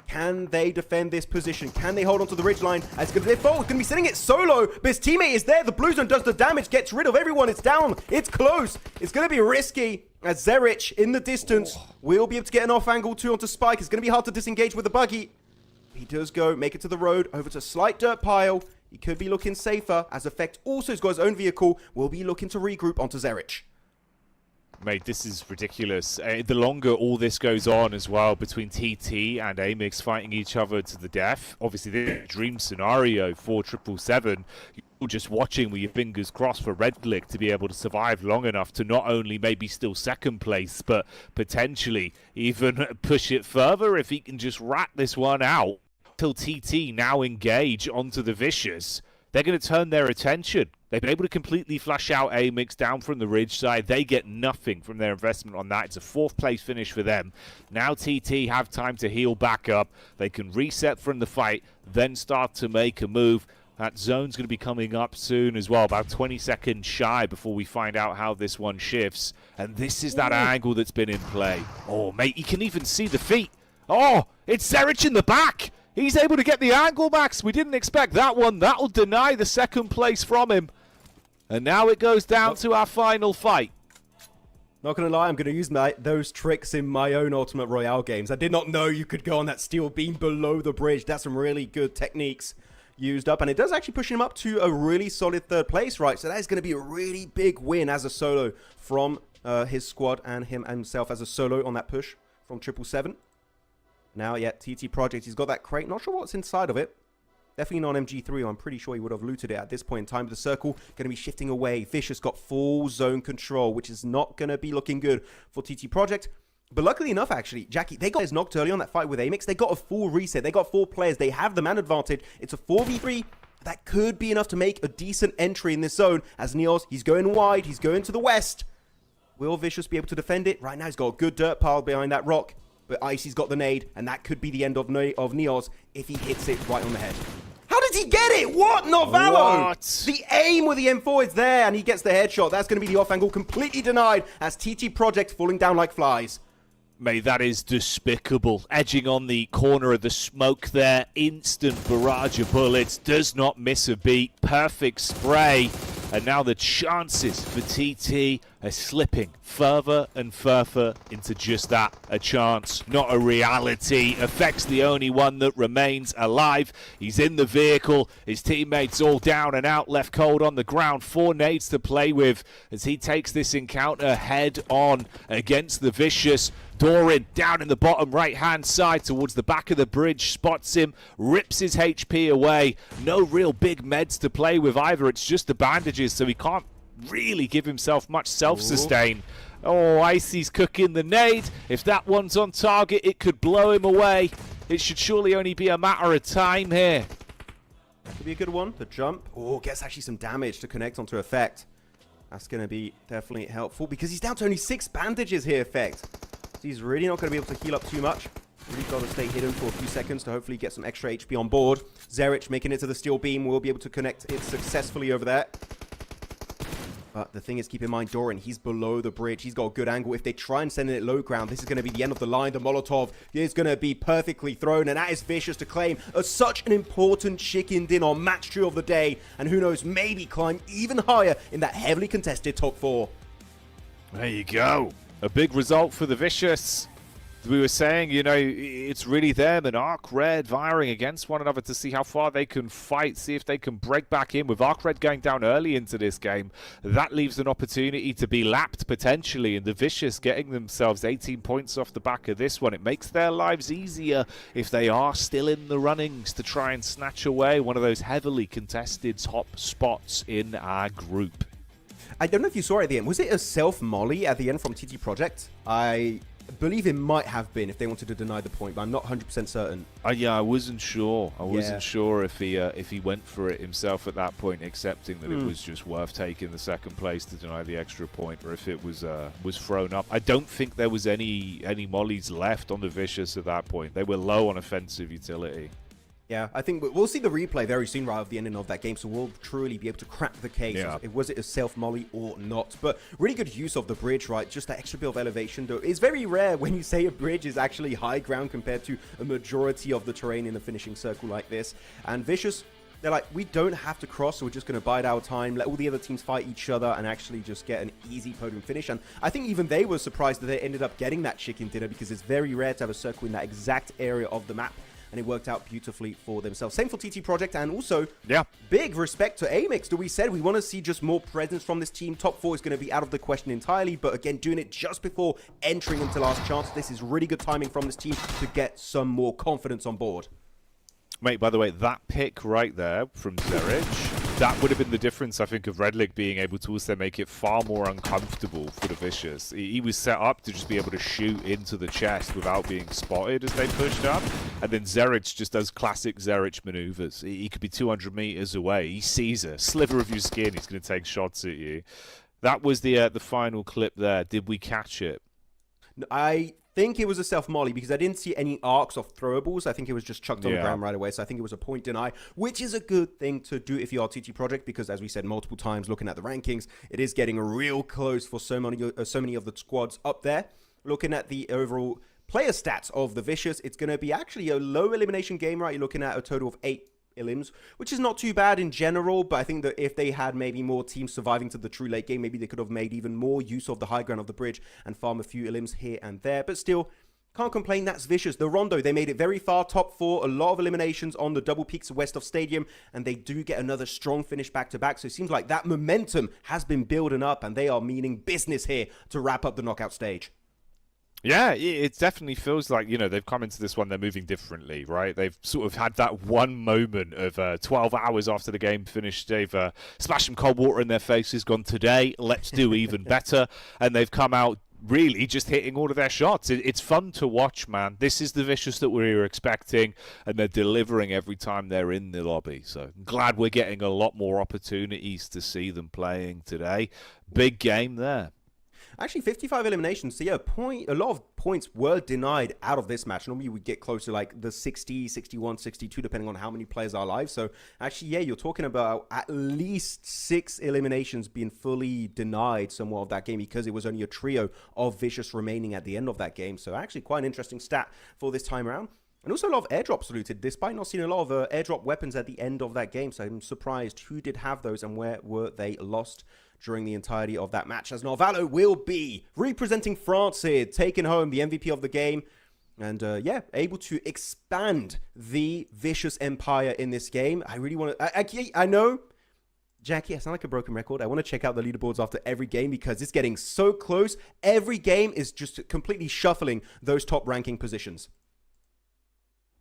Can they defend this position? Can they hold on to the ridgeline? As good as they're going to be sitting it solo, but his teammate is there. The blue zone does the damage, gets rid of everyone. It's down. It's close. It's going to be risky as Zerich in the distance will be able to get an off angle too onto Spike. It's going to be hard to disengage with the buggy. He does go, make it to the road, over to slight dirt pile. He could be looking safer as Effect also has got his own vehicle. Will be looking to regroup onto Zerich. Mate, this is ridiculous. The longer all this goes on as well, between TT and Amix fighting each other to the death, obviously the dream scenario for 777, you're just watching with your fingers crossed for Redlick to be able to survive long enough to not only maybe still second place, but potentially even push it further if he can just rat this one out till TT now engage onto the Vicious. They're going to turn their attention. They've been able to completely flush out Amix down from the ridge side. They get nothing from their investment on that. It's a 4th place finish for them. Now TT have time to heal back up. They can reset from the fight, then start to make a move. That zone's going to be coming up soon as well, about 20 seconds shy before we find out how this one shifts. And this is that angle that's been in play. Oh, mate, you can even see the feet. Oh, it's Zerich in the back. He's able to get the angle, Max. We didn't expect that one. That'll deny the second place from him. And now it goes down to our final fight. Not going to lie, I'm going to use those tricks in my own Ultimate Royale games. I did not know you could go on that steel beam below the bridge. That's some really good techniques used up. And it does actually push him up to a really solid 3rd place, right? So that is going to be a really big win as a solo from his squad and himself as a solo on that push from 777. Now, yeah, TT Project, he's got that crate. Not sure what's inside of it. Definitely not MG3. I'm pretty sure he would have looted it at this point in time. The circle going to be shifting away. Vicious got full zone control, which is not going to be looking good for TT Project. But luckily enough, actually, Jackie, they got his knocked early on that fight with Amix. They got a full reset. They got 4 players. They have the man advantage. It's a 4v3. That could be enough to make a decent entry in this zone. As Neos, he's going wide, he's going to the west. Will Vicious be able to defend it? Right now he's got a good dirt pile behind that rock. But Icy's got the nade, and that could be the end of Neos if he hits it right on the head. How did he get it? What? Novallo! What? The aim with the M4 is there, and he gets the headshot. That's going to be the off angle, completely denied, as TT Project falling down like flies. Mate, that is despicable. Edging on the corner of the smoke there. Instant barrage of bullets. Does not miss a beat. Perfect spray. And now the chances for TT are slipping further and further into just that, a chance, not a reality. Effect's the only one that remains alive. He's in the vehicle. His teammates all down and out, left cold on the ground. 4 nades to play with as he takes this encounter head on against the Vicious. Doran down in the bottom right-hand side towards the back of the bridge, spots him, rips his HP away. No real big meds to play with either. It's just the bandages, so he can't really give himself much self-sustain. Oh, Icy's cooking the nade. If that one's on target, it could blow him away. It should surely only be a matter of time here. That could be a good one. The jump. Oh, gets actually some damage to connect onto Effect. That's going to be definitely helpful because he's down to only 6 bandages here, Effect. He's really not going to be able to heal up too much. Really got to stay hidden for a few seconds to hopefully get some extra HP on board. Zerich making it to the steel beam. Will be able to connect it successfully over there. But the thing is, keep in mind, Doran, he's below the bridge. He's got a good angle. If they try and send it low ground, this is going to be the end of the line. The Molotov is going to be perfectly thrown, and that is Vicious to claim as such an important chicken dinner match 2 of the day. And who knows, maybe climb even higher in that heavily contested top 4. There you go. A big result for the Vicious. We were saying, you know, it's really them and ARCRED vying against one another to see how far they can fight, see if they can break back in. With ARCRED going down early into this game, that leaves an opportunity to be lapped potentially, and the Vicious getting themselves 18 points off the back of this one. It makes their lives easier if they are still in the runnings to try and snatch away one of those heavily contested top spots in our group. I don't know if you saw it at the end. Was it a self-molly at the end from TT Project? I believe it might have been if they wanted to deny the point, but I'm not 100% certain. Yeah, I wasn't sure. I wasn't sure if he went for it himself at that point, accepting that it was just worth taking the second place to deny the extra point, or if it was thrown up. I don't think there was any mollies left on the Vicious at that point. They were low on offensive utility. Yeah, I think we'll see the replay very soon right of the ending of that game, so we'll truly be able to crack the case. Yeah. Was it a self-molly or not? But really good use of the bridge, right? Just that extra bit of elevation, though. It's very rare when you say a bridge is actually high ground compared to a majority of the terrain in a finishing circle like this. And Vicious, they're like, we don't have to cross, so we're just going to bide our time, let all the other teams fight each other, and actually just get an easy podium finish. And I think even they were surprised that they ended up getting that chicken dinner, because it's very rare to have a circle in that exact area of the map. And it worked out beautifully for themselves. Same for TT Project, and also big respect to Amix. We said we want to see just more presence from this team. Top 4 is going to be out of the question entirely, but again, doing it just before entering into Last Chance. This is really good timing from this team to get some more confidence on board. Mate, by the way, that pick right there from Zerich, that would have been the difference, I think, of Redlig being able to also make it far more uncomfortable for the Vicious. He was set up to just be able to shoot into the chest without being spotted as they pushed up. And then Zerich just does classic Zerich maneuvers. He could be 200 meters away. He sees a sliver of your skin. He's going to take shots at you. That was the final clip there. Did we catch it? I think it was a self-molly because I didn't see any arcs of throwables. I think it was just chucked on the ground right away. So I think it was a point deny, which is a good thing to do if you are TT Project, because as we said multiple times, looking at the rankings, it is getting real close for so many of the squads up there. Looking at the overall player stats of the Vicious, it's going to be actually a low elimination game, right? You're looking at a total of 8 elims, which is not too bad in general, but I think that if they had maybe more teams surviving to the true late game, maybe they could have made even more use of the high ground of the bridge and farm a few elims here and there. But still, can't complain. That's Vicious. The Rondo, they made it very far, top 4, a lot of eliminations on the double peaks west of Stadium, and they do get another strong finish back-to-back. So it seems like that momentum has been building up, and they are meaning business here to wrap up the knockout stage. Yeah, it definitely feels like, you know, they've come into this one, they're moving differently, right? They've sort of had that one moment of 12 hours after the game finished. They've splashed some cold water in their faces, gone, today, let's do even better. And they've come out really just hitting all of their shots. It's fun to watch, man. This is the Vicious that we were expecting, and they're delivering every time they're in the lobby. So I'm glad we're getting a lot more opportunities to see them playing today. Big game there. Actually, 55 eliminations. So yeah, a lot of points were denied out of this match. Normally we get close to like the 60, 61, 62, depending on how many players are alive. So actually, yeah, you're talking about at least 6 eliminations being fully denied somewhat of that game, because it was only a trio of Vicious remaining at the end of that game. So actually quite an interesting stat for this time around. And also a lot of airdrops looted, despite not seeing a lot of airdrop weapons at the end of that game. So I'm surprised who did have those and where were they lost during the entirety of that match, as Narvalo will be representing France here, taking home the MVP of the game. And yeah, able to expand the Vicious empire in this game. I really want to... I know, Jackie, I sound like a broken record. I want to check out the leaderboards after every game, because it's getting so close. Every game is just completely shuffling those top ranking positions.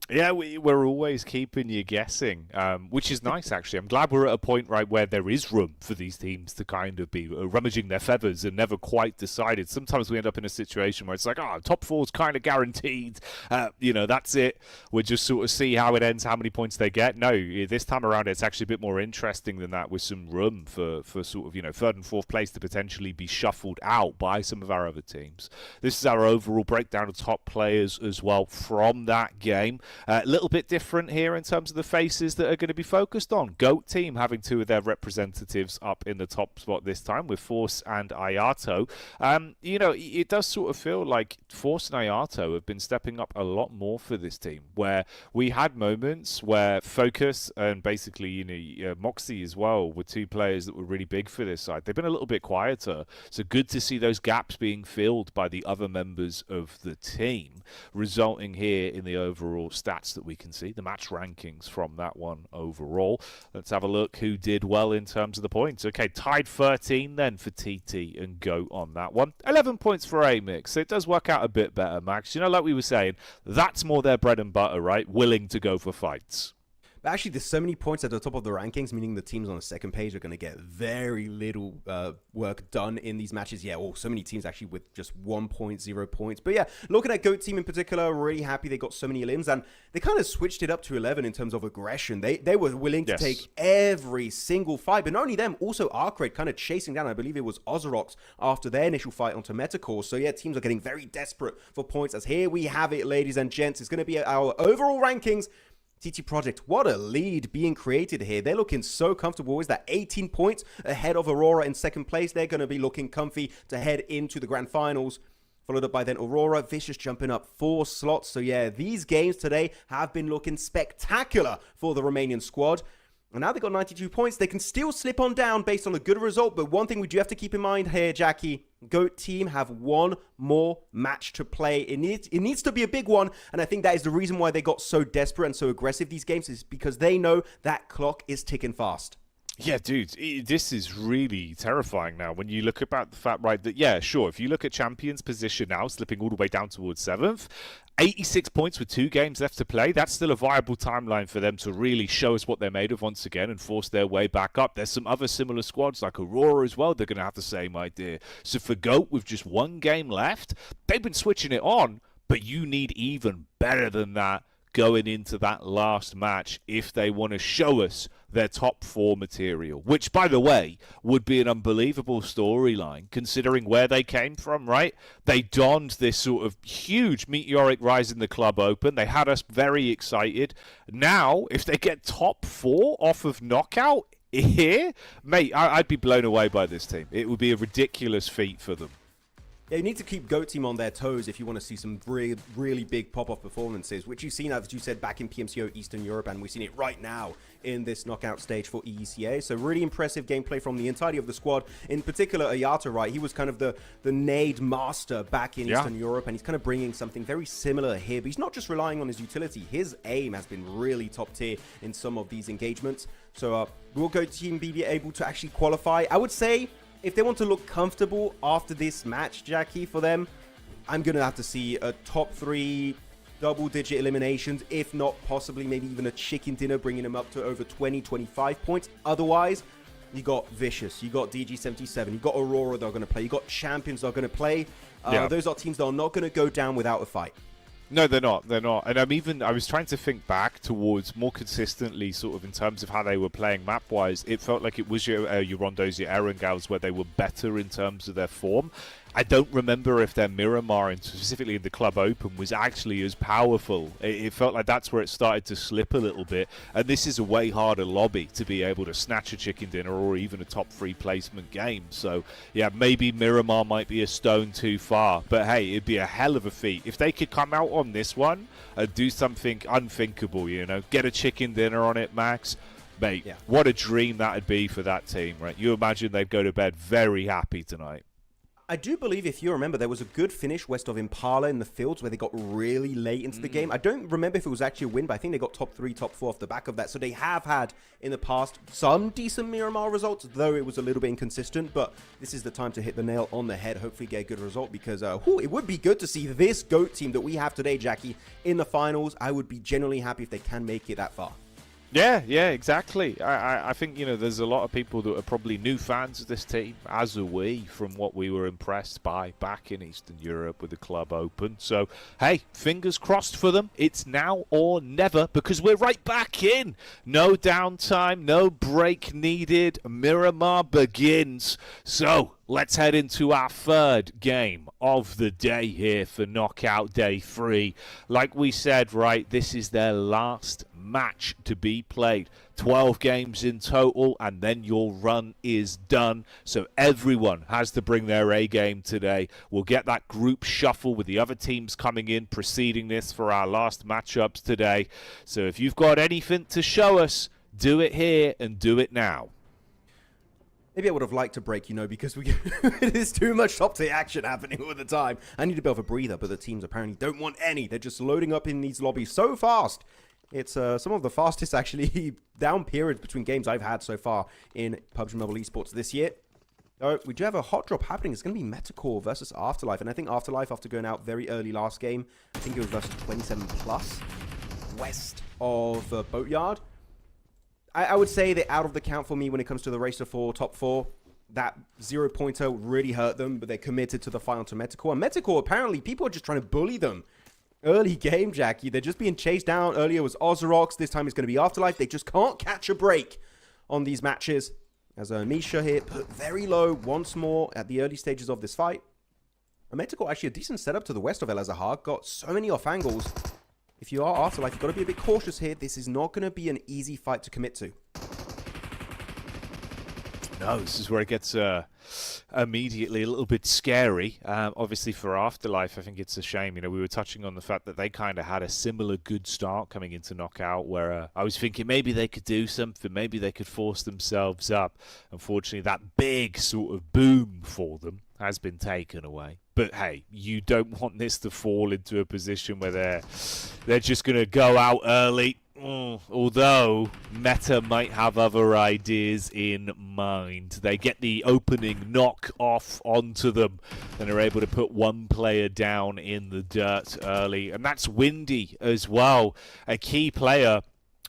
Yeah, we're always keeping you guessing, which is nice, actually. I'm glad we're at a point, right, where there is room for these teams to kind of be rummaging their feathers and never quite decided. Sometimes we end up in a situation where it's like, oh, top 4's kind of guaranteed. You know, that's it. We'll just sort of see how it ends, how many points they get. No, this time around, it's actually a bit more interesting than that, with some room for sort of, you know, 3rd and 4th place to potentially be shuffled out by some of our other teams. This is our overall breakdown of top players as well from that game. A little bit different here in terms of the faces that are going to be focused on. GOAT team having 2 of their representatives up in the top spot this time, with Force and Ayato. You know, it does sort of feel like Force and Ayato have been stepping up a lot more for this team, where we had moments where Focus and basically, you know, Moxie as well were 2 players that were really big for this side. They've been a little bit quieter, so good to see those gaps being filled by the other members of the team, resulting here in the overall stats that we can see, the match rankings from that one overall. Let's have a look who did well in terms of the points. Okay, tied 13 then for TT and GOAT on that one. 11 points for Amix. So it does work out a bit better, Max. You know, like we were saying, that's more their bread and butter, right? Willing to go for fights. But actually, there's so many points at the top of the rankings, meaning the teams on the second page are going to get very little work done in these matches. Yeah, so many teams actually with just 1.0 points. But yeah, looking at GOAT team in particular, really happy they got so many elims, and they kind of switched it up to 11 in terms of aggression. They were willing to take every single fight, but not only them, also ARCRED kind of chasing down, I believe it was Ozorox after their initial fight onto Metacore. So yeah, teams are getting very desperate for points, as here we have it, ladies and gents. It's going to be our overall rankings. TT Project, what a lead being created here. They're looking so comfortable. Is that 18 points ahead of Aurora in second place? They're going to be looking comfy to head into the grand finals. Followed up by then Aurora, Vicious jumping up 4 slots. So yeah, these games today have been looking spectacular for the Romanian squad. And now they've got 92 points. They can still slip on down based on a good result. But one thing we do have to keep in mind here, Jackie, GOAT team have one more match to play. It needs to be a big one. And I think that is the reason why they got so desperate and so aggressive these games, is because they know that clock is ticking fast. Yeah, dude, this is really terrifying now when you look about the fact, right, that, yeah, sure, if you look at Champions' position now, slipping all the way down towards 7th, 86 points with 2 games left to play, that's still a viable timeline for them to really show us what they're made of once again and force their way back up. There's some other similar squads like Aurora as well, they're going to have the same idea. So for GOAT, with just 1 game left, they've been switching it on, but you need even better than that going into that last match if they want to show us their top 4 material, which, by the way, would be an unbelievable storyline considering where they came from, right? They donned this sort of huge meteoric rise in the club open. They had us very excited. Now, if they get top 4 off of knockout here, mate, I'd be blown away by this team. It would be a ridiculous feat for them. Yeah, you need to keep GOAT team on their toes if you want to see some really big pop-off performances, which you've seen, as you said, back in PMGO Eastern Europe, and we've seen it right now in this knockout stage for EECA. So really impressive gameplay from the entirety of the squad. In particular, Ayato, right? He was kind of the nade master back in Eastern Europe, and he's kind of bringing something very similar here. But he's not just relying on his utility. His aim has been really top tier in some of these engagements. So will GOAT team be able to actually qualify? I would say, if they want to look comfortable after this match, Jackie, for them, I'm going to have to see a top 3 double-digit eliminations, if not possibly maybe even a chicken dinner, bringing them up to over 20, 25 points. Otherwise, You got Vicious, you got DG77, you got Aurora that are going to play, you got Champions that are going to play. Those are teams that are not going to go down without a fight. No, they're not. They're not. And I was trying to think back towards more consistently, sort of in terms of how they were playing map-wise. It felt like it was your Rondos, your Erangels, where they were better in terms of their form. I don't remember if their Miramar, and specifically in the Club Open, was actually as powerful. It felt like that's where it started to slip a little bit. And this is a way harder lobby to be able to snatch a chicken dinner or even a top 3 placement game. So, yeah, maybe Miramar might be a stone too far. But, hey, it'd be a hell of a feat. If they could come out on this one and do something unthinkable, you know, get a chicken dinner on it, Max. Mate, what a dream that would be for that team, right? You imagine they'd go to bed very happy tonight. I do believe, if you remember, there was a good finish west of Impala in the fields where they got really late into the game. I don't remember if it was actually a win, but I think they got top 3, top 4 off the back of that. So they have had, in the past, some decent Miramar results, though it was a little bit inconsistent. But this is the time to hit the nail on the head, hopefully get a good result, because it would be good to see this GOAT team that we have today, Jackie, in the finals. I would be genuinely happy if they can make it that far. Yeah, exactly. I think, you know, there's a lot of people that are probably new fans of this team, as are we, from what we were impressed by back in Eastern Europe with the Club Open. So, hey, fingers crossed for them. It's now or never, because we're right back in. No downtime, no break needed. Miramar begins. So, let's head into our third game of the day here for Knockout Day 3. Like we said, right, this is their last match to be played. 12 games in total, and then your run is done. So everyone has to bring their A game today. We'll get that group shuffle with the other teams coming in preceding this for our last matchups today. So if you've got anything to show us, do it here and do it now. Maybe I would have liked to break, you know, because it is too much top-tier action happening all the time. I need a bit of a breather, but the teams apparently don't want any. They're just loading up in these lobbies so fast. It's some of the fastest, actually, down periods between games I've had so far in PUBG Mobile Esports this year. We do have a hot drop happening. It's going to be MIRACL versus Afterlife. And I think Afterlife, after going out very early last game, I think it was versus 27 plus west of Boatyard. I would say they're out of the count for me when it comes to the race to 4, top 4. That 0-pointer really hurt them, but they're committed to the final to MIRACL. And MIRACL, apparently, people are just trying to bully them. Early game, Jackie. They're just being chased down. Earlier was Ozrox. This time it's going to be Afterlife. They just can't catch a break on these matches. As Misha here put very low once more at the early stages of this fight. MIRACL actually a decent setup to the west of El Azhar. Got so many off angles. If you are Afterlife, you've got to be a bit cautious here. This is not going to be an easy fight to commit to. No, this is where it gets immediately a little bit scary. Obviously, for Afterlife, I think it's a shame. You know, we were touching on the fact that they kind of had a similar good start coming into Knockout, where I was thinking maybe they could do something, maybe they could force themselves up. Unfortunately, that big sort of boom for them has been taken away. But hey, you don't want this to fall into a position where they're just going to go out early. Although Meta might have other ideas in mind. They get the opening knock off onto them and are able to put one player down in the dirt early. And that's Windy as well, a key player.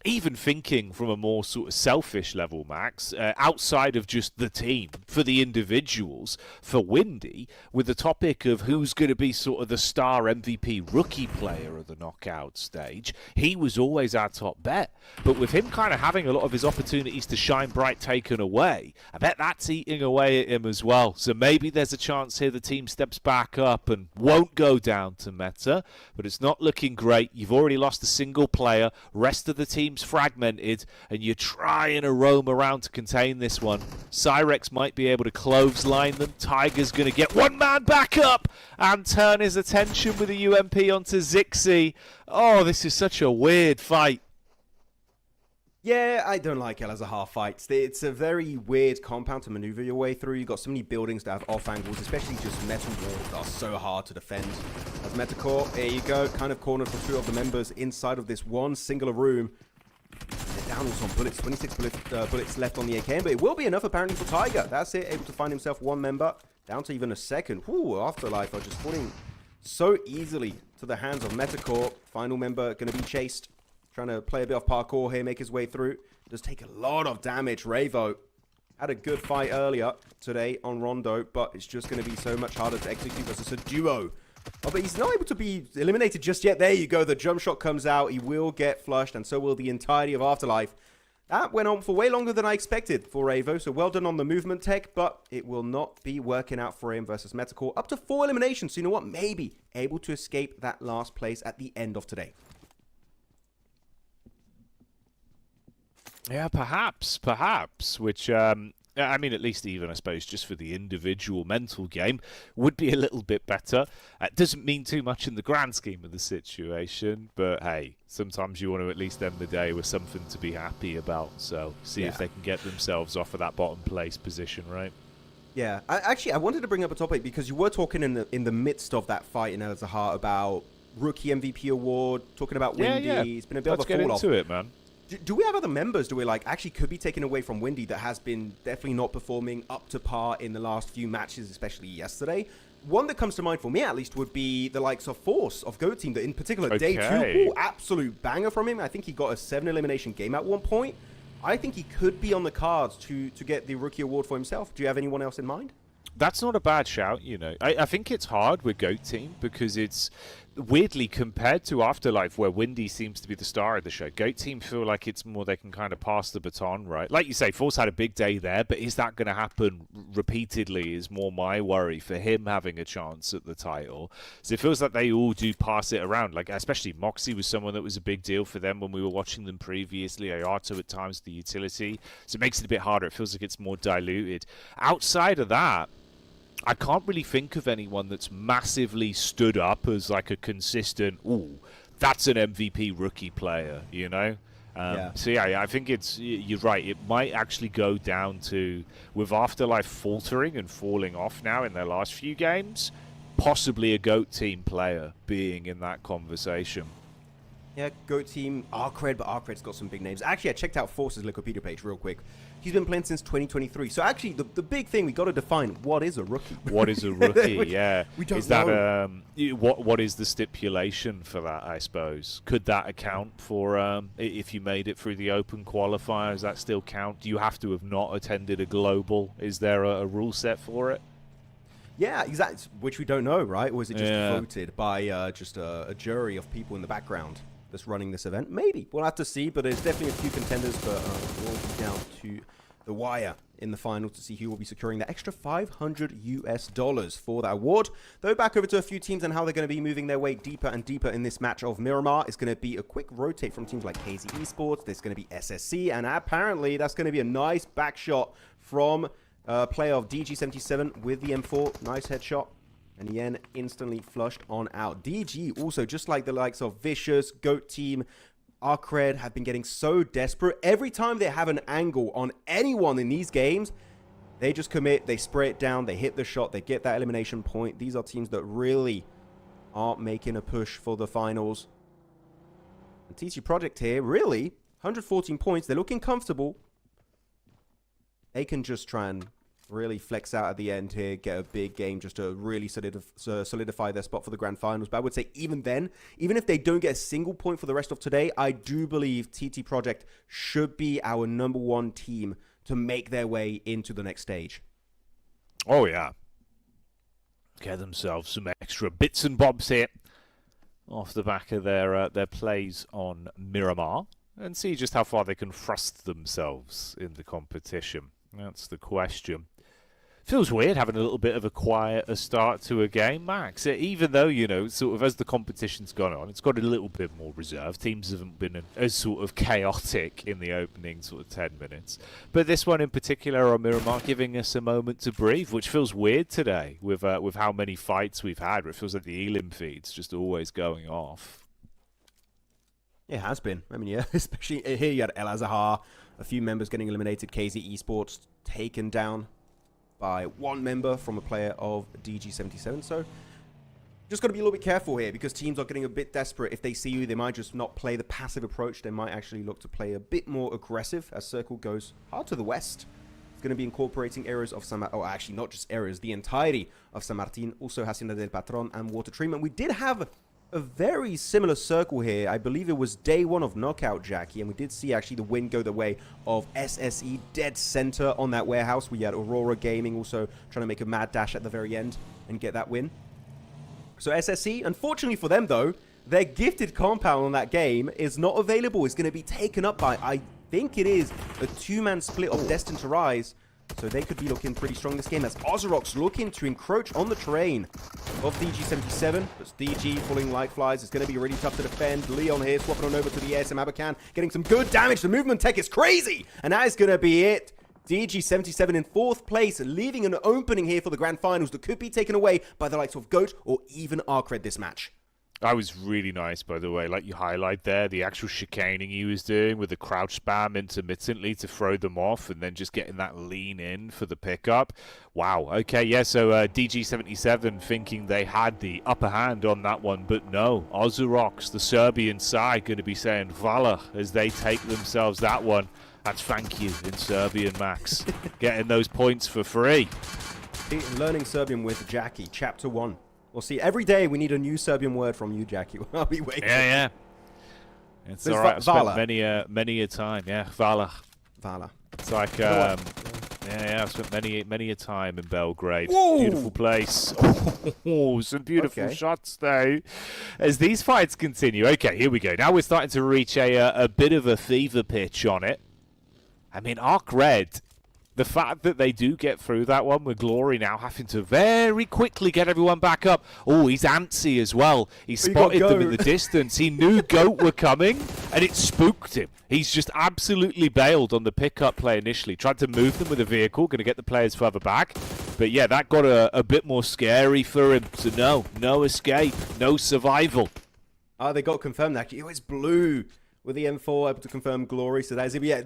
Even thinking from a more sort of selfish level, Max, outside of just the team, for the individuals, for Windy, with the topic of who's going to be sort of the star MVP rookie player of the knockout stage, he was always our top bet. But with him kind of having a lot of his opportunities to shine bright taken away, I bet that's eating away at him as well. So maybe there's a chance here the team steps back up and won't go down to Meta, but it's not looking great. You've already lost a single player. Rest of the team fragmented, and you're trying to roam around to contain this one. Cyrex might be able to clothesline them. Tiger's going to get one man back up and turn his attention with a UMP onto Zixi. Oh, this is such a weird fight. Yeah, I don't like El Azhar fights. It's a very weird compound to maneuver your way through. You've got so many buildings that have off angles, especially just metal walls that are so hard to defend. As MIRACL, there you go, kind of cornered for 2 of the members inside of this one singular room. They're down also on bullets, 26 bullets left on the AKM, but it will be enough apparently for Tiger. That's it, able to find himself 1 member, down to even a second. Ooh, Afterlife are just falling so easily to the hands of MIRACL. Final member going to be chased, trying to play a bit of parkour here, make his way through. Does take a lot of damage. Ravo had a good fight earlier today on Rondo, but it's just going to be so much harder to execute versus a duo. Oh, but he's not able to be eliminated just yet. There you go. The jump shot comes out. He will get flushed, and so will the entirety of Afterlife. That went on for way longer than I expected for Evo, so well done on the movement tech, but it will not be working out for him versus MIRACL. Up to 4 eliminations, so you know what? Maybe able to escape that last place at the end of today. Yeah, perhaps, which, I mean, at least even, I suppose, just for the individual mental game, would be a little bit better. It doesn't mean too much in the grand scheme of the situation, but hey, sometimes you want to at least end the day with something to be happy about, so see if they can get themselves off of that bottom place position, right? Yeah, I wanted to bring up a topic because you were talking in the midst of that fight in El Zahar about Rookie MVP award, talking about Windy. Yeah. It's been a bit Let's of a fall off. get into it, man. Do we have other members, do we actually could be taken away from Windy that has been definitely not performing up to par in the last few matches, especially yesterday? One that comes to mind for me, at least, would be the likes of Force of Go Team, that in particular, Day 2, absolute banger from him. I think he got a 7 elimination game at one point. I think he could be on the cards to get the Rookie Award for himself. Do you have anyone else in mind? That's not a bad shout, you know. I think it's hard with Goat Team because it's weirdly compared to Afterlife, where Windy seems to be the star of the show. Goat Team feel like it's more they can kind of pass the baton, right? Like you say, Force had a big day there, but is that going to happen repeatedly is more my worry for him having a chance at the title. So it feels like they all do pass it around. Like, especially Moxie was someone that was a big deal for them when we were watching them previously. Ayato at times, the utility. So it makes it a bit harder. It feels like it's more diluted. Outside of that, I can't really think of anyone that's massively stood up as like a consistent, ooh, that's an MVP rookie player, you know? So yeah, I think you're right. It might actually go down to, with Afterlife faltering and falling off now in their last few games, possibly a GOAT Team player being in that conversation. Yeah, GOAT Team, ARCRED, but ARCRED's got some big names. Actually, I checked out Force's Wikipedia page real quick. He's been playing since 2023. So actually, the big thing, we got to define, what is a rookie? What is a rookie, yeah. We don't is know. That, what is the stipulation for that, I suppose? Could that account for, if you made it through the open qualifier, does that still count? Do you have to have not attended a global? Is there a rule set for it? Yeah, exactly. Which we don't know, right? Or is it just voted by just a jury of people in the background that's running this event? Maybe. We'll have to see, but there's definitely a few contenders, but we'll be down to the wire in the final to see who will be securing the extra $500 for that award. Though back over to a few teams and how they're going to be moving their way deeper and deeper in this match of Miramar. It's going to be a quick rotate from teams like ACDE Esports. There's going to be SSC, and apparently that's going to be a nice back shot from player of DG77 with the M4. Nice headshot. And Yen instantly flushed on out. DG also, just like the likes of Vicious, GOAT Team, ARCRED, have been getting so desperate. Every time they have an angle on anyone in these games, they just commit, they spray it down, they hit the shot, they get that elimination point. These are teams that really aren't making a push for the finals. And TC Project here, really, 114 points. They're looking comfortable. They can just try and really flex out at the end here, get a big game just to really solidify their spot for the grand finals. But I would say even then, even if they don't get a single point for the rest of today, I do believe TT Project should be our #1 team to make their way into the next stage. Oh, yeah. Get themselves some extra bits and bobs here off the back of their plays on Miramar and see just how far they can thrust themselves in the competition. That's the question. Feels weird having a little bit of a quieter start to a game, Max. Even though, you know, sort of as the competition's gone on, it's got a little bit more reserve. Teams haven't been as sort of chaotic in the opening sort of 10 minutes. But this one in particular on Miramar giving us a moment to breathe, which feels weird today with how many fights we've had. It feels like the Elim feed's just always going off. It has been. I mean, yeah, especially here you had El Azahar, a few members getting eliminated, KZ Esports taken down by one member from a player of DG77. So just got to be a little bit careful here because teams are getting a bit desperate. If they see you, they might just not play the passive approach. They might actually look to play a bit more aggressive as Circle goes hard to the west. It's going to be incorporating areas of San Martin, or actually not just areas, the entirety of San Martin, also Hacienda del Patron and Water Treatment. We did have a very similar circle here. I believe it was day one of Knockout, Jackie, and we did see actually the win go the way of SSE, dead center on that warehouse. We had Aurora Gaming also trying to make a mad dash at the very end and get that win. So SSE, unfortunately for them though, their gifted compound on that game is not available. It's going to be taken up by, I think it is, a two-man split of Destine to Rise. So they could be looking pretty strong this game as Ozorox looking to encroach on the terrain of DG77. But DG falling like flies. It's going to be really tough to defend. Leon here swapping on over to the ASM Abacan, getting some good damage. The movement tech is crazy. And that is going to be it. DG77 in 4th place, leaving an opening here for the grand finals that could be taken away by the likes of GOAT or even ARCRED this match. That was really nice, by the way. Like you highlight there, the actual chicaning he was doing with the crouch spam intermittently to throw them off and then just getting that lean in for the pickup. Wow. Okay, yeah, so DG77 thinking they had the upper hand on that one, but no. Ozorox, the Serbian side, going to be saying Vala as they take themselves that one. That's thank you in Serbian, Max. Getting those points for free. Learning Serbian with Jackie, Chapter 1. We'll see. Every day we need a new Serbian word from you, Jackie. I'll be waiting. Yeah. It's all right. I've spent many a time. Yeah, Vala. It's like, I've spent many a time in Belgrade. Whoa. Beautiful place. Oh, some beautiful shots, though. As these fights continue. Okay, here we go. Now we're starting to reach a bit of a fever pitch on it. I mean, ARCRED, the fact that they do get through that one with Glory now having to very quickly get everyone back up. Oh, he's antsy as well. He spotted them in the distance. He knew GOAT were coming, and it spooked him. He's just absolutely bailed on the pickup play initially. Tried to move them with a vehicle, going to get the players further back. But yeah, that got a bit more scary for him. So no escape, no survival. Oh, they got confirmed actually. It was blue with the M4, able to confirm Glory. So that's it. Yeah.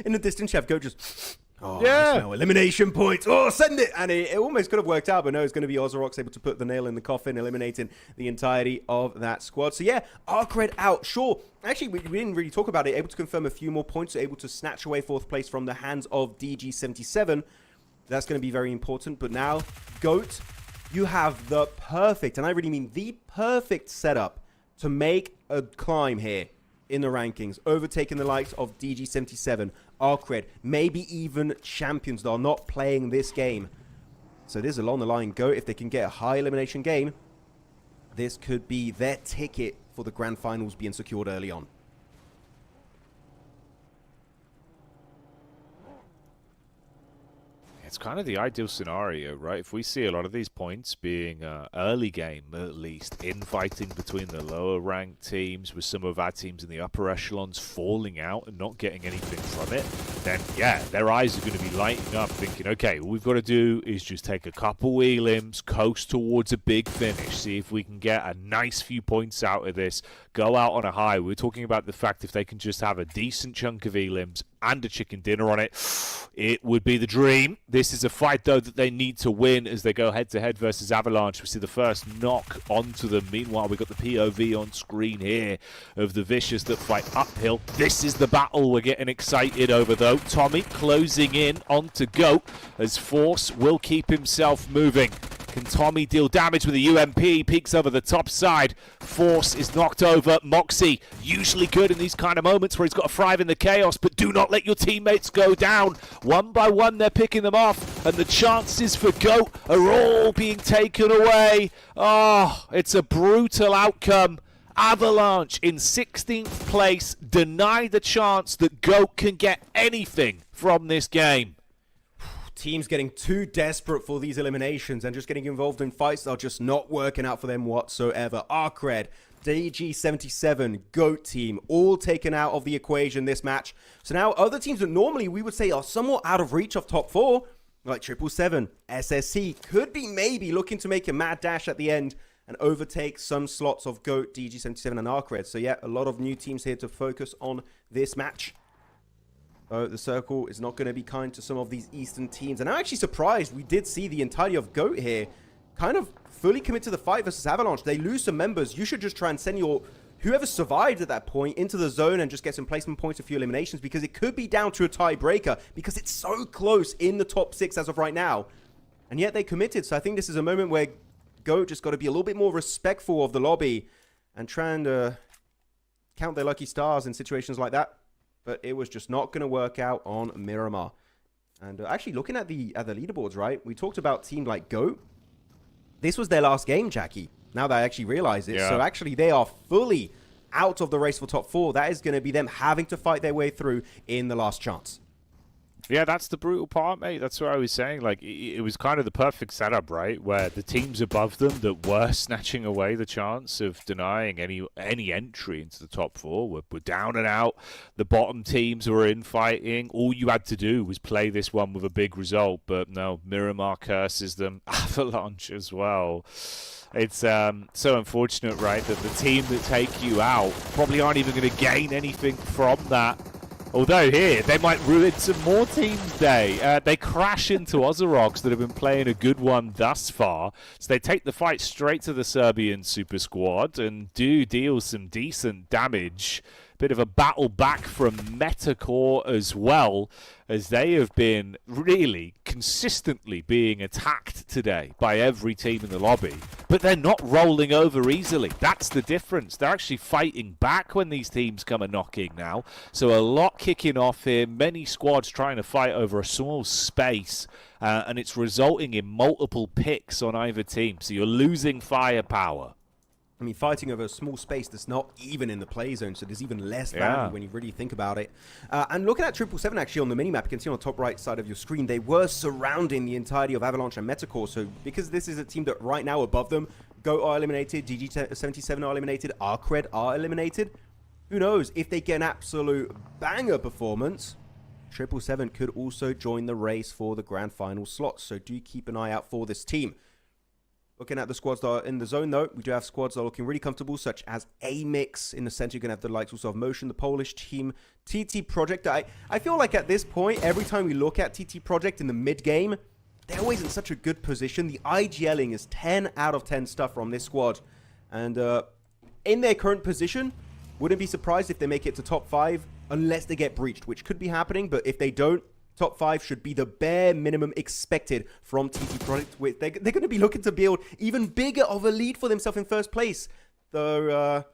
In the distance, you have GOAT just, elimination points. Oh, send it. And it almost could have worked out, but no, it's going to be Ozorox able to put the nail in the coffin, eliminating the entirety of that squad. So yeah, ARCRED out. Sure. Actually, we didn't really talk about it. Able to confirm a few more points, able to snatch away 4th place from the hands of DG77. That's going to be very important. But now, GOAT, you have the perfect, and I really mean the perfect setup to make a climb here in the rankings, overtaking the likes of DG77, ARCRED, maybe even champions that are not playing this game. So this is along the line GOAT. If they can get a high elimination game, this could be their ticket for the grand finals being secured early on. It's kind of the ideal scenario, right? If we see a lot of these points being early game, at least, infighting between the lower ranked teams with some of our teams in the upper echelons falling out and not getting anything from it, then yeah, their eyes are going to be lighting up thinking, okay, all we've got to do is just take a couple elims, coast towards a big finish, see if we can get a nice few points out of this, go out on a high. We're talking about the fact if they can just have a decent chunk of elims and a chicken dinner on it, it would be the dream. This is a fight, though, that they need to win as they go head-to-head versus Avalanche. We see the first knock onto them. Meanwhile, we've got the POV on screen here of the Vicious that fight uphill. This is the battle we're getting excited over, though. Tommy closing in onto GOAT as Force will keep himself moving. Can Tommy deal damage with a UMP? Peeks over the top side. Force is knocked over. Moxie, usually good in these kind of moments where he's got to thrive in the chaos, but do not let your teammates go down. One by one, they're picking them off, and the chances for GOAT are all being taken away. Oh, it's a brutal outcome. Avalanche in 16th place deny the chance that GOAT can get anything from this game. Teams getting too desperate for these eliminations and just getting involved in fights that are just not working out for them whatsoever. ARCRED, DG77, GOAT team, all taken out of the equation this match. So now other teams that normally we would say are somewhat out of reach of top 4, like 777, SSC, could be maybe looking to make a mad dash at the end and overtake some slots of GOAT, DG77, and ARCRED. So yeah, a lot of new teams here to focus on this match. The circle is not going to be kind to some of these Eastern teams. And I'm actually surprised we did see the entirety of GOAT here kind of fully commit to the fight versus Avalanche. They lose some members. You should just try and send your whoever survived at that point into the zone and just get some placement points, a few eliminations, because it could be down to a tiebreaker because it's so close in the top 6 as of right now. And yet they committed. So I think this is a moment where GOAT just got to be a little bit more respectful of the lobby and try and count their lucky stars in situations like that. But it was just not going to work out on Miramar. And actually, looking at the leaderboards, right? We talked about teams like GOAT. This was their last game, Jackie. Now that I actually realize it. Yeah. So actually, they are fully out of the race for top 4. That is going to be them having to fight their way through in the last chance. Yeah, that's the brutal part, mate. That's what I was saying. Like, it was kind of the perfect setup, right? Where the teams above them that were snatching away the chance of denying any entry into the top 4 were down and out. The bottom teams were infighting. All you had to do was play this one with a big result. But no, Miramar curses them. Avalanche as well. It's so unfortunate, right, that the team that take you out probably aren't even going to gain anything from that. Although here, they might ruin some more teams' day. They crash into Ozoroks that have been playing a good one thus far. So they take the fight straight to the Serbian super squad and do deal some decent damage. Bit of a battle back from Metacore as well, as they have been really consistently being attacked today by every team in the lobby. But they're not rolling over easily. That's the difference. They're actually fighting back when these teams come a knocking now. So a lot kicking off here. Many squads trying to fight over a small space. And it's resulting in multiple picks on either team. So you're losing firepower. I mean, fighting over a small space that's not even in the play zone, so there's even less value when you really think about it. And looking at 777 actually on the minimap, you can see on the top right side of your screen, they were surrounding the entirety of Avalanche and Metacore. So because this is a team that right now above them, GOAT are eliminated, GG77 are eliminated, ARCRED are eliminated. Who knows, if they get an absolute banger performance, 777 could also join the race for the grand final slots. So do keep an eye out for this team. Looking at the squads that are in the zone, though, we do have squads that are looking really comfortable, such as A-Mix. In the center, you're going to have the likes also of Motion, the Polish team, TT Project. I feel like at this point, every time we look at TT Project in the mid-game, they're always in such a good position. The IGLing is 10 out of 10 stuff from this squad. And in their current position, wouldn't be surprised if they make it to top 5, unless they get breached, which could be happening. But if they don't, top 5 should be the bare minimum expected from TT Project. They're going to be looking to build even bigger of a lead for themselves in first place. Though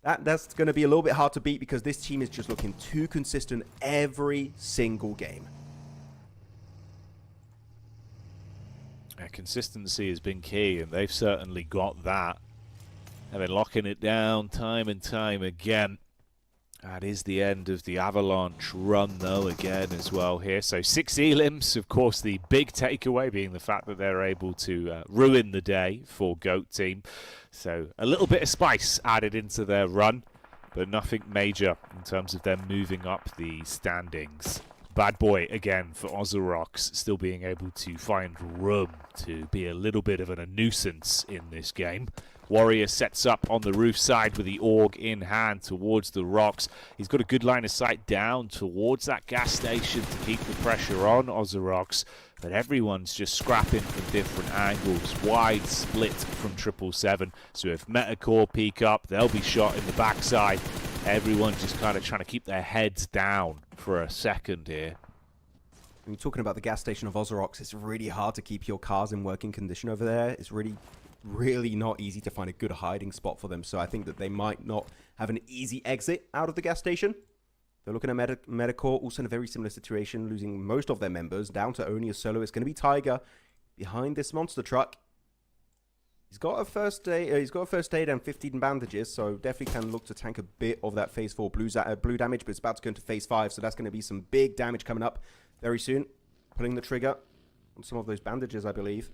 that's going to be a little bit hard to beat because this team is just looking too consistent every single game. Yeah, consistency has been key, and they've certainly got that. They've been locking it down time and time again. That is the end of the Avalanche run, though, again as well here. So 6 elims, of course, the big takeaway being the fact that they're able to ruin the day for GOAT team. So a little bit of spice added into their run, but nothing major in terms of them moving up the standings. Bad boy, again, for Ozoroks, still being able to find room to be a little bit of a nuisance in this game. Warrior sets up on the roof side with the AUG in hand towards the rocks. He's got a good line of sight down towards that gas station to keep the pressure on Ozoroks. But everyone's just scrapping from different angles. Wide split from 777. So if Metacore peek up, they'll be shot in the backside. Everyone's just kind of trying to keep their heads down for a second here. When you're talking about the gas station of Ozoroks, it's really hard to keep your cars in working condition over there. It's really not easy to find a good hiding spot for them. So I think that they might not have an easy exit out of the gas station. They're looking at Metacore, also in a very similar situation, losing most of their members down to only a solo. It's going to be Tiger behind this monster truck. He's got a first aid and 15 bandages, so definitely can look to tank a bit of that phase 4 blue damage, but it's about to go into phase 5, so that's going to be some big damage coming up very soon. Pulling the trigger on some of those bandages, I believe,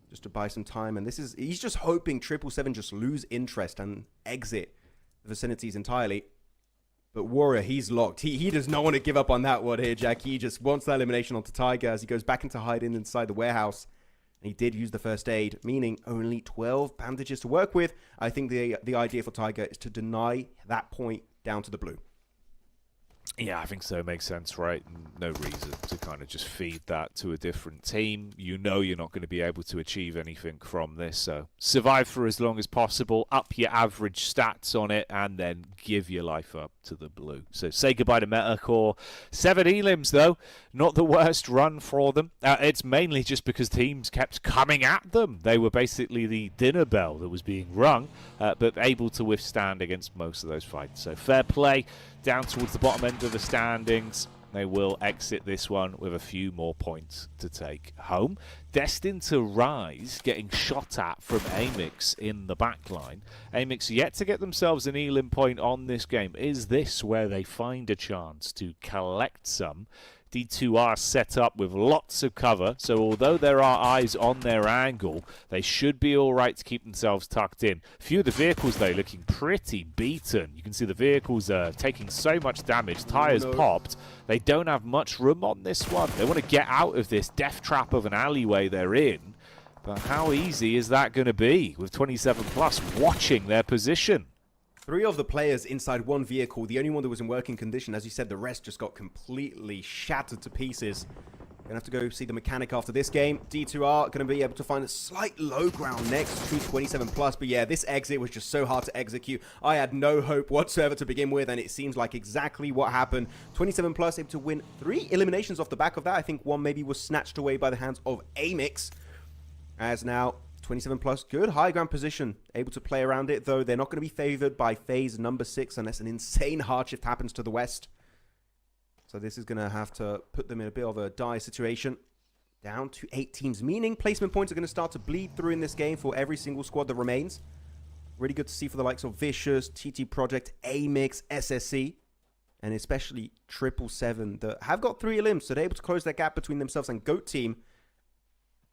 just to buy some time. And he's just hoping 777 just lose interest and exit the vicinities entirely. But Warrior, he's locked. He does not want to give up on that one here, Jack. He just wants that elimination onto Tiger as he goes back into hiding inside the warehouse. And he did use the first aid, meaning only 12 bandages to work with. I think the idea for Tiger is to deny that point down to the blue. Yeah, I think so. Makes sense, right? No reason to kind of just feed that to a different team. You know you're not going to be able to achieve anything from this, so survive for as long as possible, up your average stats on it, and then give your life up to the blue. So say goodbye to MetaCore. 7 elims, though. Not the worst run for them. It's mainly just because teams kept coming at them. They were basically the dinner bell that was being rung, but able to withstand against most of those fights. So fair play. Down towards the bottom end of the standings. They will exit this one with a few more points to take home. Destined to rise, getting shot at from Amix in the backline. Amix yet to get themselves an elim point on this game. Is this where they find a chance to collect some? D2R set up with lots of cover, so although there are eyes on their angle, they should be alright to keep themselves tucked in. Few of the vehicles, though, looking pretty beaten. You can see the vehicles are taking so much damage. Tyres popped. They don't have much room on this one. They want to get out of this death trap of an alleyway they're in. But how easy is that going to be with 27 plus watching their position? 3 of the players inside one vehicle, the only one that was in working condition. As you said, the rest just got completely shattered to pieces. Gonna have to go see the mechanic after this game. D2R gonna be able to find a slight low ground next to 27 plus. But yeah, this exit was just so hard to execute. I had no hope whatsoever to begin with, and it seems like exactly what happened. 27 plus able to win 3 eliminations off the back of that. I think one maybe was snatched away by the hands of Amix. As now 27 plus, good high ground position, able to play around it, though they're not going to be favored by phase number 6 unless an insane hard shift happens to the west. So this is going to have to put them in a bit of a dire situation. Down to 8 teams, meaning placement points are going to start to bleed through in this game for every single squad that remains. Really good to see for the likes of Vicious, TT Project, Amix, SSC, and especially 777 that have got 3 elims, so they're able to close that gap between themselves and GOAT Team.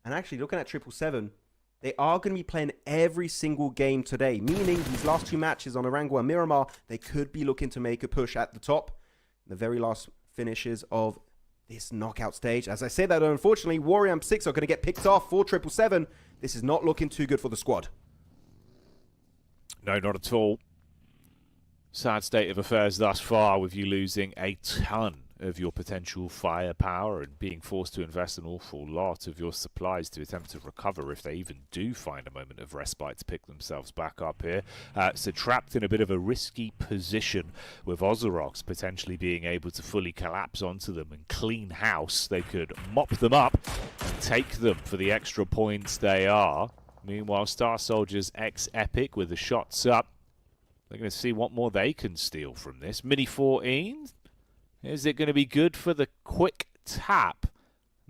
And actually, looking at 777, they are going to be playing every single game today, meaning these last 2 matches on Erangel and Miramar, they could be looking to make a push at the top. The very last finishes of this knockout stage. As I say that, unfortunately, Warrior M6 are going to get picked off for 777. This is not looking too good for the squad. No, not at all. Sad state of affairs thus far, with you losing a ton of your potential firepower and being forced to invest an awful lot of your supplies to attempt to recover if they even do find a moment of respite to pick themselves back up here. So trapped in a bit of a risky position with Ozorox potentially being able to fully collapse onto them and clean house. They could mop them up and take them for the extra points they are. Meanwhile, Star Soldiers X Epic with the shots up. They're going to see what more they can steal from this. Mini 14. Is it going to be good for the quick tap?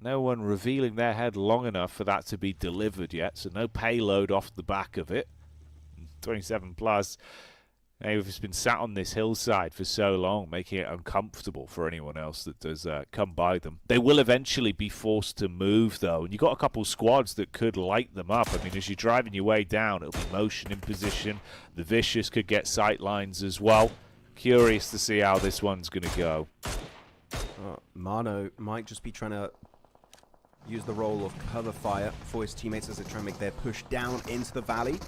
No one revealing their head long enough for that to be delivered yet, so no payload off the back of it. 27 plus. They've just been sat on this hillside for so long, making it uncomfortable for anyone else that does come by them. They will eventually be forced to move, though, and you've got a couple squads that could light them up. I mean, as you're driving your way down, it'll be motion in position. The Vicious could get sight lines as well. Curious to see how this one's going to go. Mano might just be trying to use the role of cover fire for his teammates as they try and make their push down into the valley.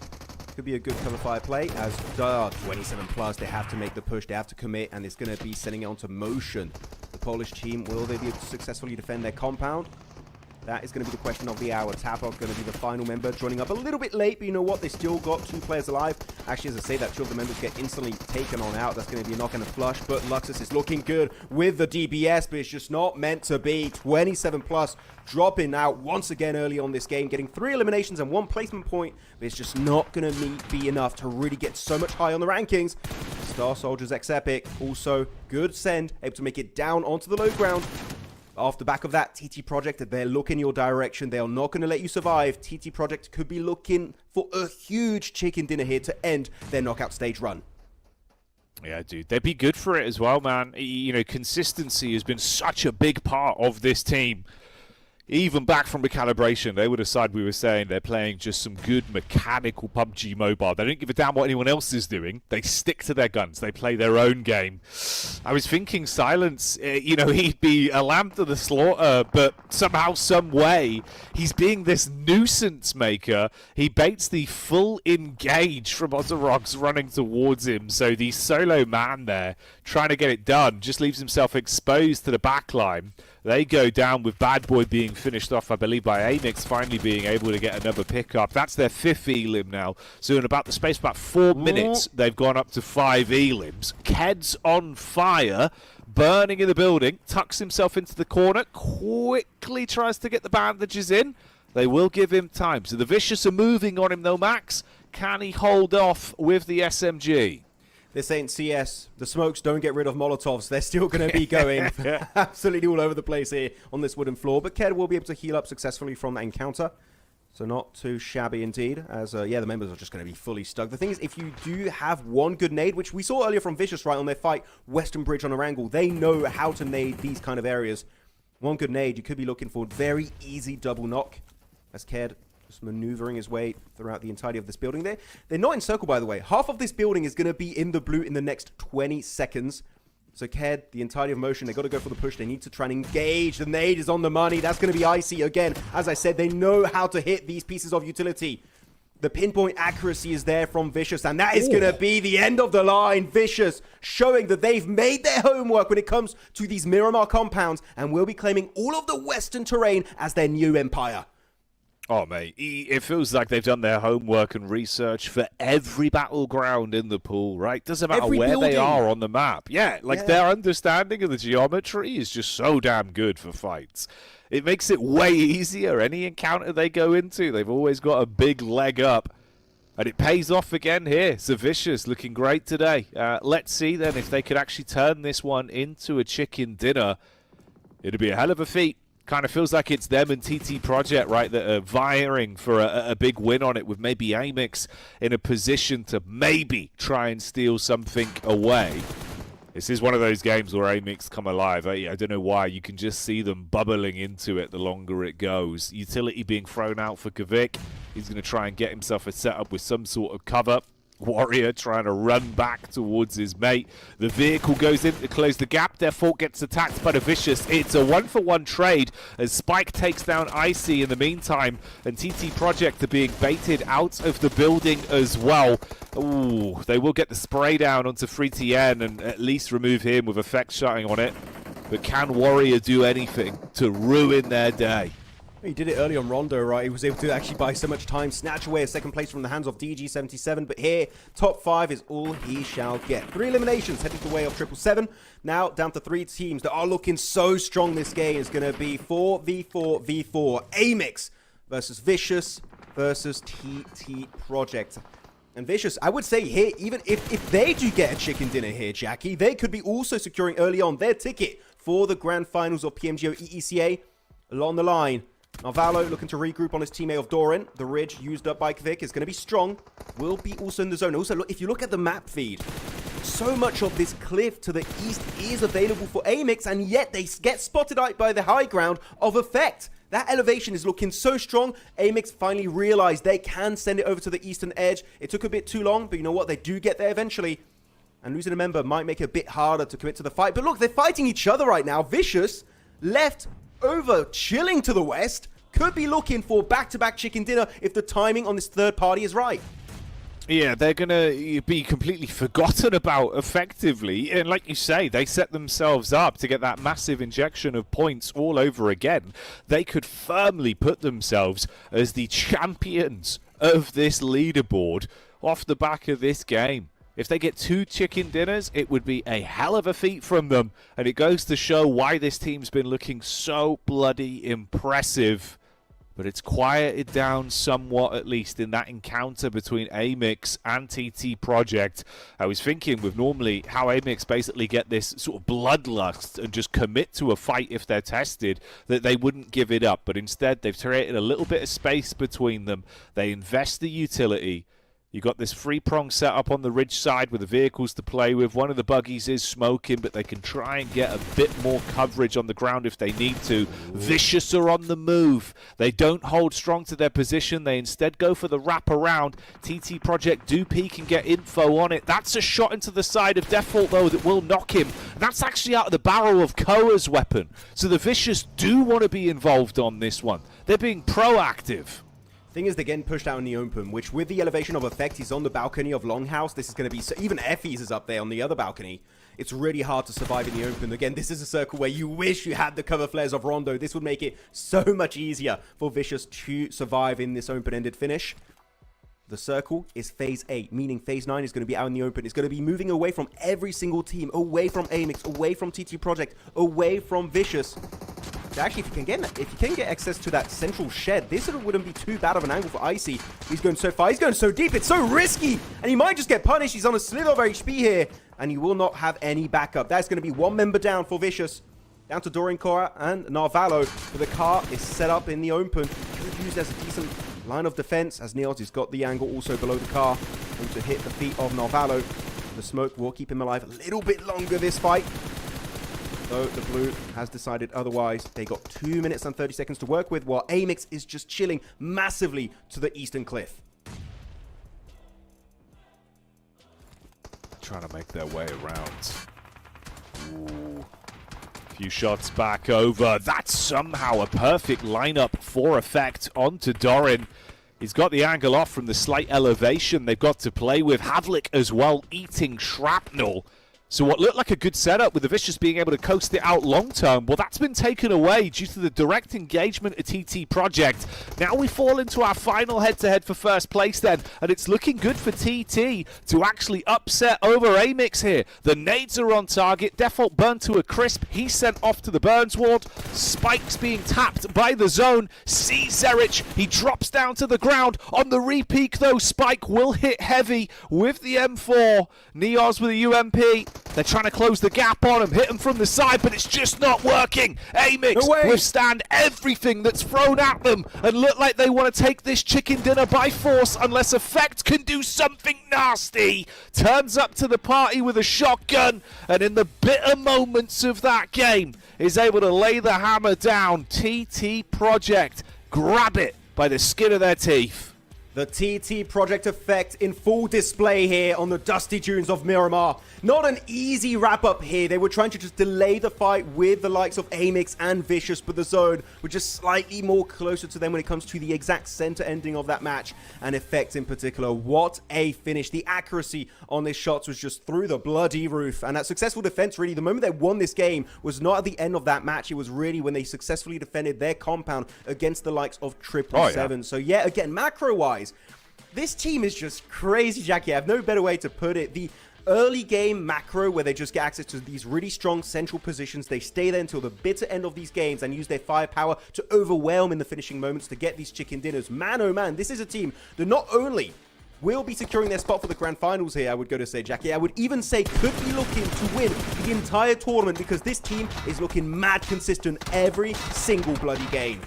Could be a good cover fire play as 27 plus, they have to make the push, they have to commit, and it's going to be sending it onto motion. The Polish team, will they be able to successfully defend their compound? That is going to be the question of the hour. Tapok going to be the final member, joining up a little bit late, but you know what? They still got 2 players alive. Actually, as I say that, 2 of the members get instantly taken on out. That's going to be a knock and a flush, but Luxus is looking good with the DBS, but it's just not meant to be. 27 plus, dropping out once again early on this game, getting 3 eliminations and 1 placement point, but it's just not going to be enough to really get so much high on the rankings. Star Soldiers X Epic, also good send, able to make it down onto the low ground. Off the back of that, TT Project, they're looking your direction. They are not going to let you survive. TT Project could be looking for a huge chicken dinner here to end their knockout stage run. Yeah, dude, they'd be good for it as well, man. You know, consistency has been such a big part of this team. Even back from the calibration, they would decide we were saying they're playing just some good mechanical PUBG Mobile. They don't give a damn what anyone else is doing. They stick to their guns. They play their own game. I was thinking Silence, he'd be a lamb to the slaughter, but somehow, some way, he's being this nuisance maker. He baits the full engage from Ozorogs running towards him, so the solo man there, trying to get it done, just leaves himself exposed to the backline. They go down with Bad Boy being finished off, I believe, by Amix finally being able to get another pickup. That's their 5th elim now. So in about the space of about 4 minutes, they've gone up to 5 elims. Ked's on fire, burning in the building, tucks himself into the corner, quickly tries to get the bandages in. They will give him time. So the Vicious are moving on him though, Max. Can he hold off with the SMG? This ain't CS. The smokes don't get rid of Molotovs. They're still going to be going absolutely all over the place here on this wooden floor. But Ked will be able to heal up successfully from that encounter. So not too shabby indeed. As, the members are just going to be fully stuck. The thing is, if you do have one good nade, which we saw earlier from Vicious, right, on their fight, Western Bridge on Erangel, they know how to nade these kind of areas. One good nade, you could be looking for very easy double knock. As Ked just maneuvering his way throughout the entirety of this building there. They're not in circle, by the way. Half of this building is going to be in the blue in the next 20 seconds. So Ked, the entirety of motion, they've got to go for the push. They need to try and engage. The nade is on the money. That's going to be icy again. As I said, they know how to hit these pieces of utility. The pinpoint accuracy is there from Vicious, and that is going to be the end of the line. Vicious showing that they've made their homework when it comes to these Miramar compounds and will be claiming all of the western terrain as their new empire. Oh, mate, it feels like they've done their homework and research for every battleground in the pool, right? Doesn't matter where they are on the map. Yeah, their understanding of the geometry is just so damn good for fights. It makes it way easier. Any encounter they go into, they've always got a big leg up. And it pays off again here. So Vicious looking great today. Let's see then if they could actually turn this one into a chicken dinner. It'd be a hell of a feat. Kind of feels like it's them and TT Project, right, that are vying for a big win on it, with maybe Amix in a position to maybe try and steal something away. This is one of those games where Amix come alive. I don't know why. You can just see them bubbling into it the longer it goes. Utility being thrown out for Kavik. He's going to try and get himself a setup with some sort of cover. Warrior trying to run back towards his mate. The vehicle goes in to close the gap, therefore gets attacked by the Vicious. It's a 1-for-1 trade as Spike takes down Icy in the meantime, and TT Project are being baited out of the building as well. Ooh, they will get the spray down onto 3TN and at least remove him with effect shutting on it. But can Warrior do anything to ruin their day? He did it early on Rondo, right? He was able to actually buy so much time, snatch away a second place from the hands of DG77. But here, top 5 is all he shall get. 3 eliminations heading the way of 777. Now down to 3 teams that are looking so strong this game. It's going to be 4v4v4. Amix versus Vicious versus TT Project. And Vicious, I would say here, even if they do get a chicken dinner here, Jackie, they could be also securing early on their ticket for the grand finals of PMGO EECA. Along the line, Narvalo looking to regroup on his teammate of Doran. The ridge used up by Kvik is going to be strong. Will be also in the zone. Also, look, if you look at the map feed, so much of this cliff to the east is available for Amix, and yet they get spotted out by the high ground of Effect. That elevation is looking so strong. Amix finally realized they can send it over to the eastern edge. It took a bit too long, but you know what? They do get there eventually. And losing a member might make it a bit harder to commit to the fight. But look, they're fighting each other right now. Vicious left over chilling to the west, could be looking for back-to-back chicken dinner if the timing on this third party is right. Yeah, they're going to be completely forgotten about effectively. And like you say, they set themselves up to get that massive injection of points all over again. They could firmly put themselves as the champions of this leaderboard off the back of this game. If they get 2 chicken dinners, it would be a hell of a feat from them. And it goes to show why this team's been looking so bloody impressive. But it's quieted down somewhat, at least, in that encounter between Amix and TT Project. I was thinking with normally how Amix basically get this sort of bloodlust and just commit to a fight if they're tested, that they wouldn't give it up. But instead, they've created a little bit of space between them. They invest the utility. You got this three-prong setup on the ridge side with the vehicles to play with. One of the buggies is smoking, but they can try and get a bit more coverage on the ground if they need to. Vicious are on the move. They don't hold strong to their position. They instead go for the wrap around. TT Project do peek and get info on it. That's a shot into the side of Default, though, that will knock him. That's actually out of the barrel of Koa's weapon. So the Vicious do want to be involved on this one. They're being proactive. Thing is, they're getting pushed out in the open, which with the elevation of effect, he's on the balcony of Longhouse. This is going to be, even Effie's is up there on the other balcony. It's really hard to survive in the open. Again, this is a circle where you wish you had the cover flares of Rondo. This would make it so much easier for Vicious to survive in this open-ended finish. The circle is phase 8, meaning phase 9 is going to be out in the open. It's going to be moving away from every single team, away from Amix, away from TT Project, away from Vicious. Actually, if you can get access to that central shed, this wouldn't be too bad of an angle for Icy. He's going so far. He's going so deep. It's so risky. And he might just get punished. He's on a slither of HP here. And he will not have any backup. That's going to be one member down for Vicious. Down to Dorian Cora and Narvalo. But the car is set up in the open. Could use as a decent line of defense. As Neos has got the angle also below the car. Going to hit the feet of Narvalo. The smoke will keep him alive a little bit longer this fight. Though the blue has decided otherwise. They got 2 minutes and 30 seconds to work with, while Amix is just chilling massively to the eastern cliff. Trying to make their way around. Ooh. Few shots back over. That's somehow a perfect lineup for effect onto Doran. He's got the angle off from the slight elevation they've got to play with. Havlik as well, eating shrapnel. So what looked like a good setup with the Vicious being able to coast it out long term, well, that's been taken away due to the direct engagement of TT Project. Now we fall into our final head-to-head for first place then, and it's looking good for TT to actually upset over Amix here. The nades are on target, Default burned to a crisp, he's sent off to the Burns ward. Spike's being tapped by the zone, sees Zerich, he drops down to the ground. On the re-peak though, Spike will hit heavy with the M4. Neos with a UMP. They're trying to close the gap on him, hit him from the side, but it's just not working. Amix withstand everything that's thrown at them and look like they want to take this chicken dinner by force unless Effect can do something nasty. Turns up to the party with a shotgun, and in the bitter moments of that game is able to lay the hammer down. TT Project grab it by the skin of their teeth. The TT Project effect in full display here on the dusty dunes of Miramar. Not an easy wrap-up here. They were trying to just delay the fight with the likes of Amix and Vicious, but the zone was just slightly more closer to them when it comes to the exact center ending of that match. And effect in particular, what a finish. The accuracy on his shots was just through the bloody roof. And that successful defense, really, the moment they won this game was not at the end of that match. It was really when they successfully defended their compound against the likes of 777. So yeah, again, macro-wise, this team is just crazy, Jackie. I have no better way to put it. The early game macro where they just get access to these really strong central positions. They stay there until the bitter end of these games and use their firepower to overwhelm in the finishing moments to get these chicken dinners. Man, oh man, this is a team that not only will be securing their spot for the grand finals here, I would go to say, Jackie. I would even say could be looking to win the entire tournament because this team is looking mad consistent every single bloody game.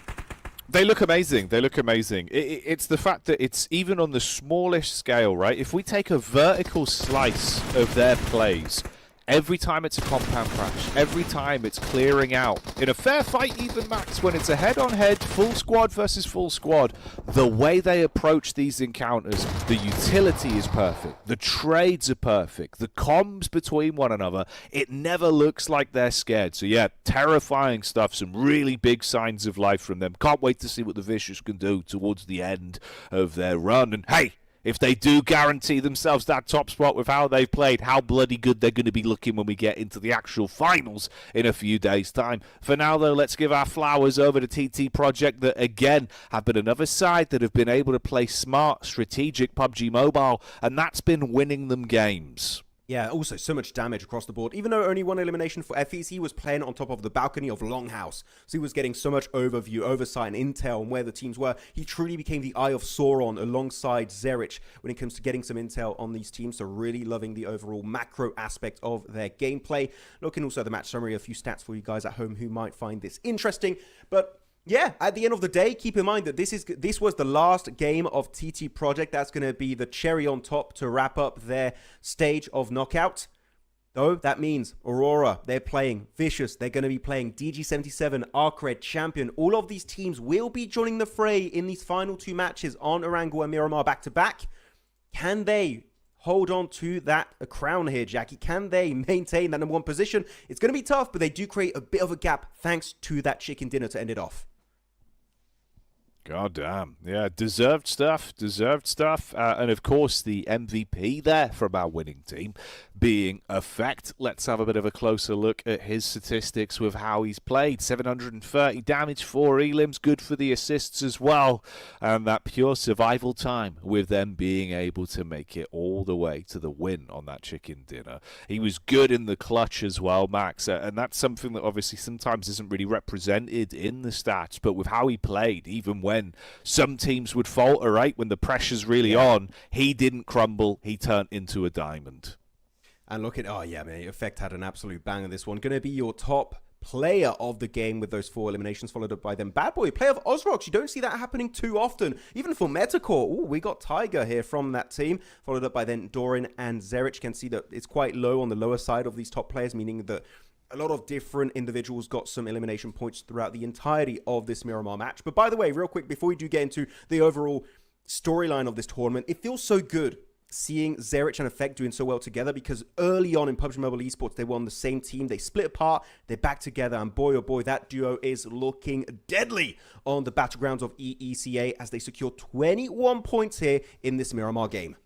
They look amazing. They look amazing. It's the fact that it's even on the smallest scale, right? If we take a vertical slice of their plays, every time it's a compound crash, every time it's clearing out, in a fair fight even, Max, when it's a head-on-head, full squad versus full squad, the way they approach these encounters, the utility is perfect, the trades are perfect, the comms between one another, it never looks like they're scared. So yeah, terrifying stuff, some really big signs of life from them. Can't wait to see what the Vicious can do towards the end of their run. And hey, if they do guarantee themselves that top spot with how they've played, how bloody good they're going to be looking when we get into the actual finals in a few days' time. For now, though, let's give our flowers over to TT Project that, again, have been another side that have been able to play smart, strategic PUBG Mobile, and that's been winning them games. Yeah, also so much damage across the board. Even though only one elimination for Effie's, he was playing on top of the balcony of Longhouse. So he was getting so much overview, oversight, and intel on where the teams were. He truly became the Eye of Sauron alongside Zerich when it comes to getting some intel on these teams. So really loving the overall macro aspect of their gameplay. Looking also at the match summary, a few stats for you guys at home who might find this interesting. But Yeah, at the end of the day, keep in mind that this was the last game of TT Project. That's going to be the cherry on top to wrap up their stage of knockout. Though that means Aurora, they're playing Vicious, they're going to be playing DG77, ARCRED, Champion. All of these teams will be joining the fray in these final 2 matches on Erangel and Miramar back-to-back. Can they hold on to that crown here, Jackie? Can they maintain that #1 position? It's going to be tough, but they do create a bit of a gap thanks to that chicken dinner to end it off. God damn. Yeah, deserved stuff. And of course, the MVP there from our winning team being Effect. Let's have a bit of a closer look at his statistics with how he's played. 730 damage, 4 elims, good for the assists as well. And that pure survival time with them being able to make it all the way to the win on that chicken dinner. He was good in the clutch as well, Max. And that's something that obviously sometimes isn't really represented in the stats. But with how he played, even when some teams would falter, right, when the pressure's really on, he didn't crumble. He turned into a diamond. And look at, oh yeah, man, Effect had an absolute banger this one. Going to be your top player of the game with those 4 eliminations, followed up by them Bad Boy, player of Ozrox. You don't see that happening too often. Even for Metacore, ooh, we got Tiger here from that team, followed up by then Doran and Zerich. You can see that it's quite low on the lower side of these top players, meaning that a lot of different individuals got some elimination points throughout the entirety of this Miramar match. But by the way, real quick, before we do get into the overall storyline of this tournament, it feels so good seeing Zerich and Effect doing so well together, because early on in PUBG Mobile Esports, they were on the same team. They split apart, they're back together, and boy, oh boy, that duo is looking deadly on the battlegrounds of EECA as they secure 21 points here in this Miramar game.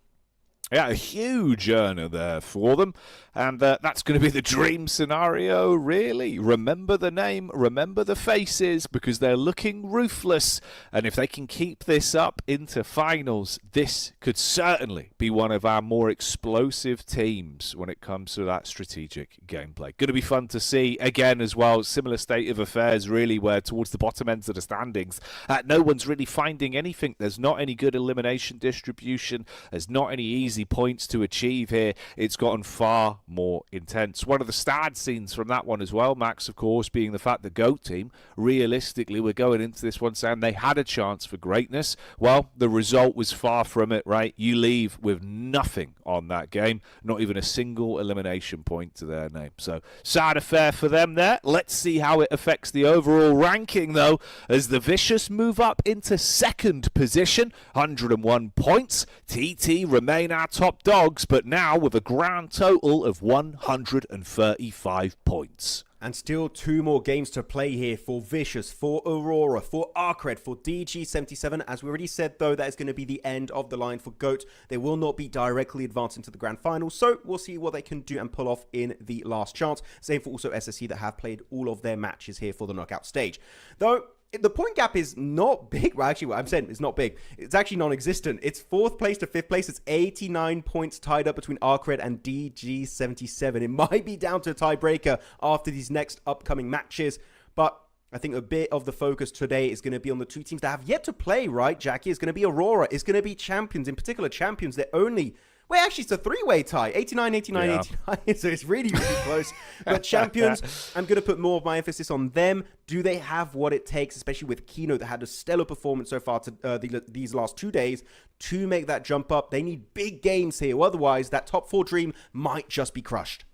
Yeah, a huge earner there for them. And that's going to be the dream scenario, really. Remember the name, remember the faces, because they're looking ruthless. And if they can keep this up into finals, this could certainly be one of our more explosive teams when it comes to that strategic gameplay. Going to be fun to see. Again, as well, similar state of affairs, really, where towards the bottom ends of the standings, no one's really finding anything. There's not any good elimination distribution. There's not any easy points to achieve here. It's gotten far more intense. One of the sad scenes from that one as well, Max, of course, being the fact the GOAT team, realistically, we're going into this one saying they had a chance for greatness. Well, the result was far from it, right? You leave with nothing on that game, not even a single elimination point to their name. So, sad affair for them there. Let's see how it affects the overall ranking, though, as the Vicious move up into 2nd position, 101 points. TT remain our top dogs, but now with a grand total of 135 points. And still 2 more games to play here for Vicious, for Aurora, for ARCRED, for DG77. As we already said, though, that is going to be the end of the line for GOAT. They will not be directly advancing to the grand final, so we'll see what they can do and pull off in the last chance. Same for also SSC that have played all of their matches here for the knockout stage. Though the point gap is not big. Well, actually, what I'm saying is not big. It's actually non-existent. It's 4th place to 5th place. It's 89 points tied up between ARCRED and DG77. It might be down to a tiebreaker after these next upcoming matches, but I think a bit of the focus today is going to be on the 2 teams that have yet to play, right, Jackie? It's going to be Aurora. It's going to be Champions. In particular, Champions, they're only... Wait, actually, it's a 3-way tie. 89, 89, yeah. 89. So it's really, really close. But Champions, I'm going to put more of my emphasis on them. Do they have what it takes, especially with Kino that had a stellar performance so far to these last 2 days, to make that jump up? They need big games here. Otherwise, that top 4 dream might just be crushed.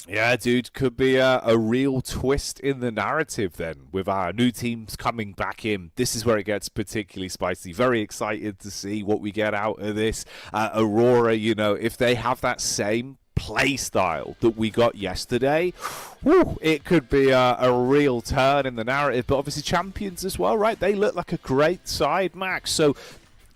Yeah, dude, could be a real twist in the narrative then, with our new teams coming back in. This is where it gets particularly spicy. Very excited to see what we get out of this. Aurora, you know, if they have that same play style that we got yesterday, whew, it could be a real turn in the narrative. But obviously Champions as well, right? They look like a great side, Max. So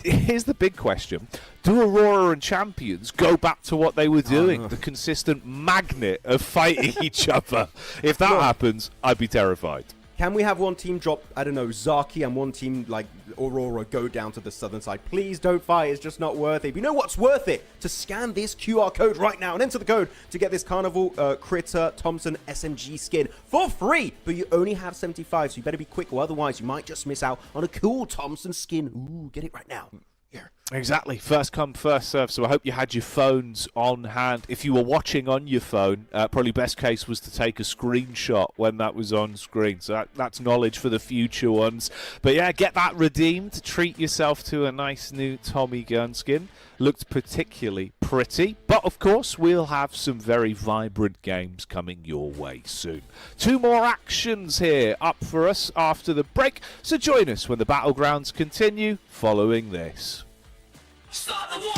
here's the big question. Do Aurora and Champions go back to what they were doing? The consistent magnet of fighting each other. If that happens, I'd be terrified. Can we have one team drop, I don't know, Zaki, and one team like Aurora go down to the southern side? Please don't fight. It's just not worth it. But you know what's worth it? To scan this QR code right now and enter the code to get this Carnival Critter Thompson SMG skin for free. But you only have 75, so you better be quick, or otherwise you might just miss out on a cool Thompson skin. Ooh, get it right now. Here. Exactly. First come, first serve. So I hope you had your phones on hand. If you were watching on your phone, probably best case was to take a screenshot when that was on screen. So that's knowledge for the future ones. But yeah, get that redeemed. Treat yourself to a nice new Tommy gun skin. Looked particularly pretty. But of course, we'll have some very vibrant games coming your way soon. 2 more actions here up for us after the break. So join us when the battlegrounds continue following this. Start the war!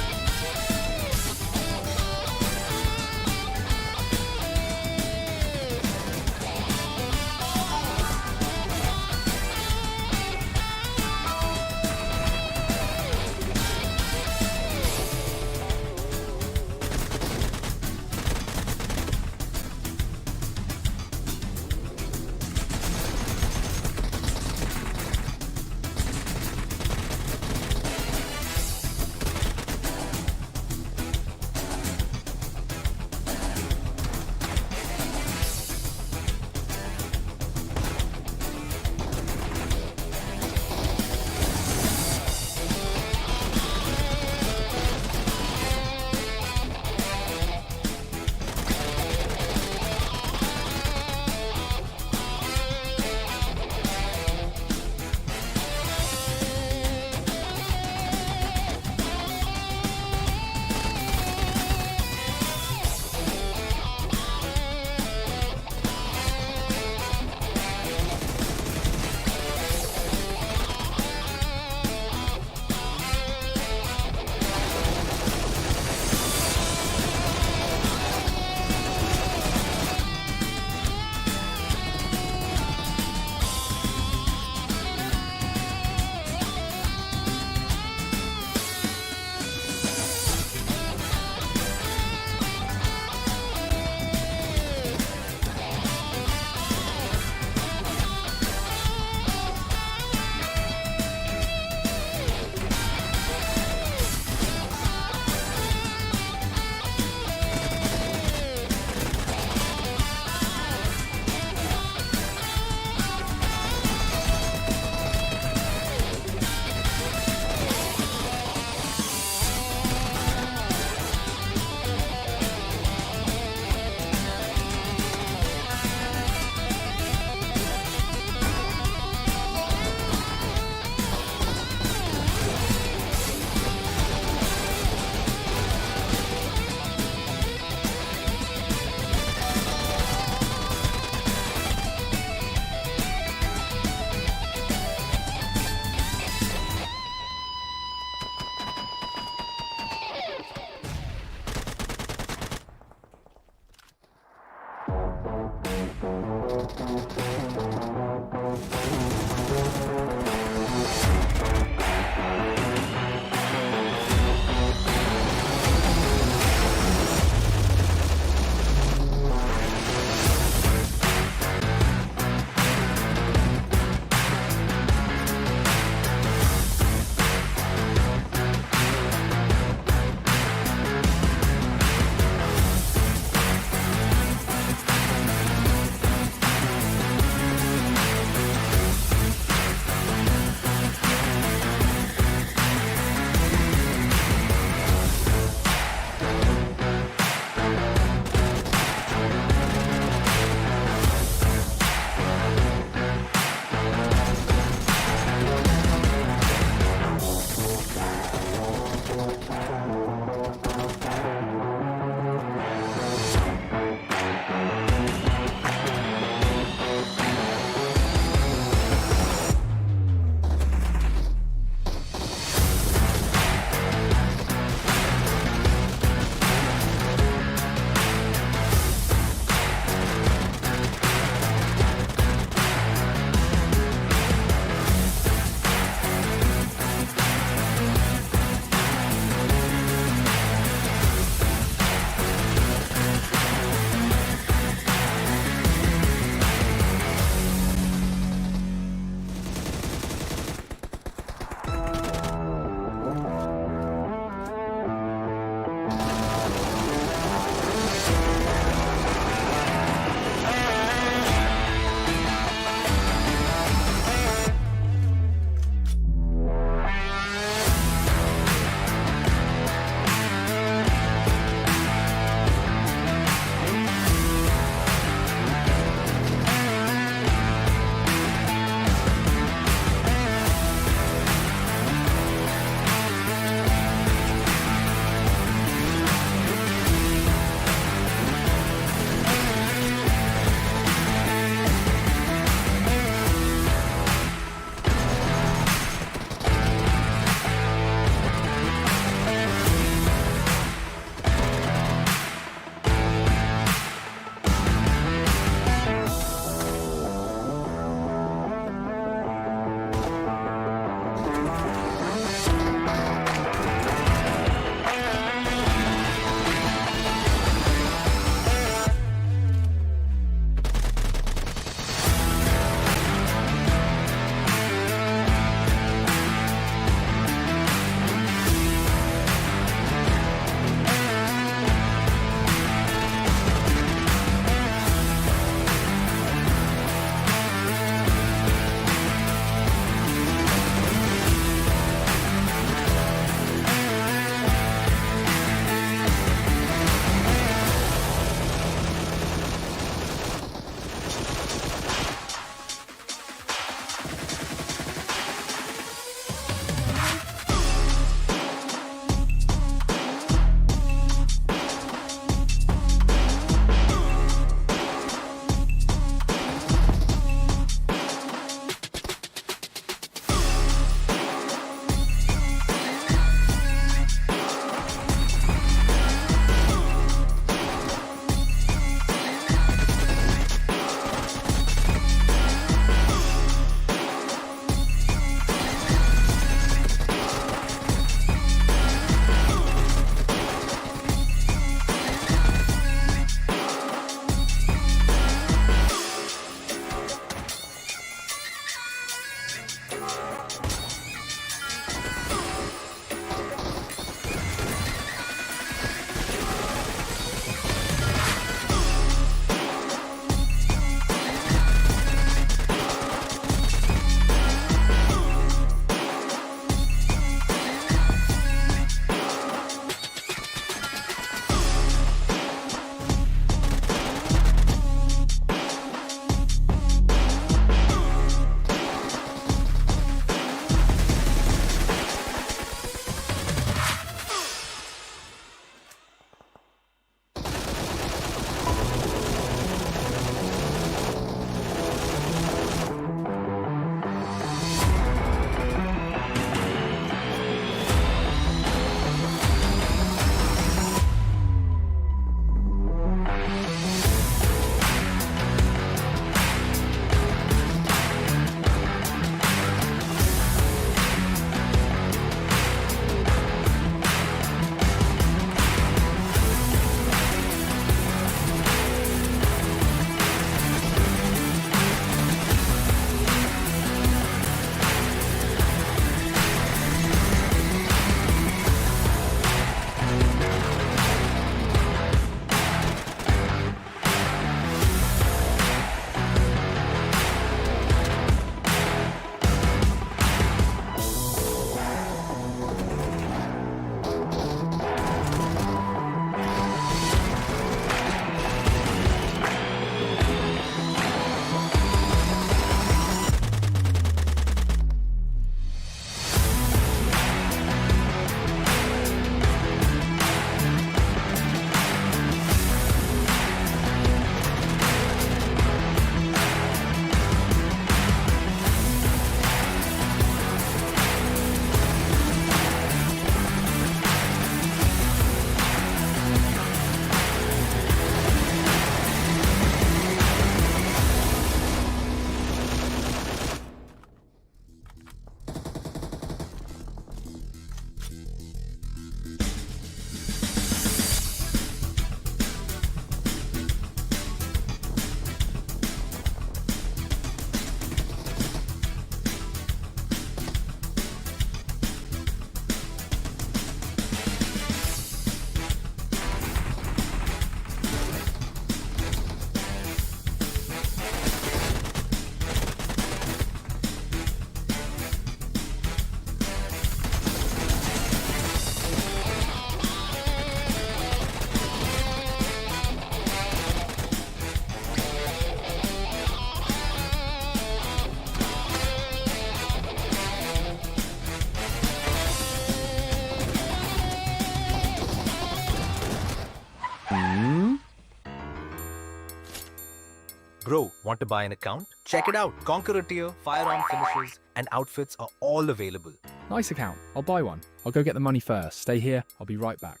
Bro, want to buy an account? Check it out. Conqueror tier, firearm finishes, and outfits are all available. Nice account. I'll buy one. I'll go get the money first. Stay here. I'll be right back.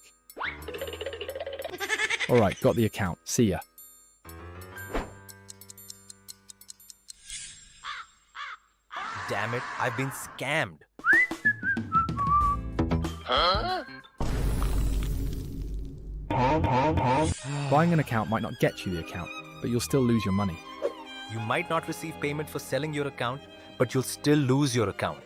Alright, got the account. See ya. Damn it, I've been scammed. Buying an account might not get you the account, but you'll still lose your money. You might not receive payment for selling your account, but you'll still lose your account.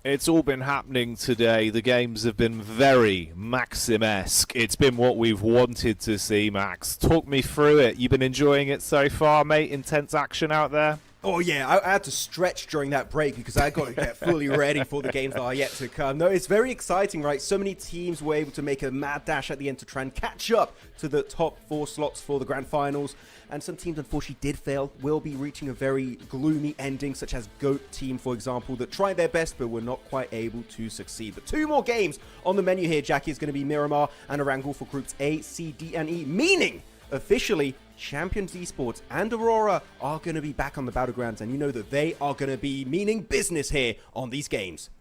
It's all been happening today. The games have been very Maxim-esque. It's been what we've wanted to see, Max. Talk me through it. You've been enjoying it so far, mate? Intense action out there? Oh yeah, I had to stretch during that break because I got to get fully ready for the games that are yet to come. No, it's very exciting, right? So many teams were able to make a mad dash at the end to try and catch up to the top 4 slots for the grand finals. And some teams unfortunately did fail, will be reaching a very gloomy ending, such as GOAT team, for example, that tried their best but were not quite able to succeed. But 2 more games on the menu here, Jackie, is going to be Miramar and Erangel for groups A, C, D, and E, meaning officially Champions Esports and Aurora are going to be back on the battlegrounds, and you know that they are going to be meaning business here on these games.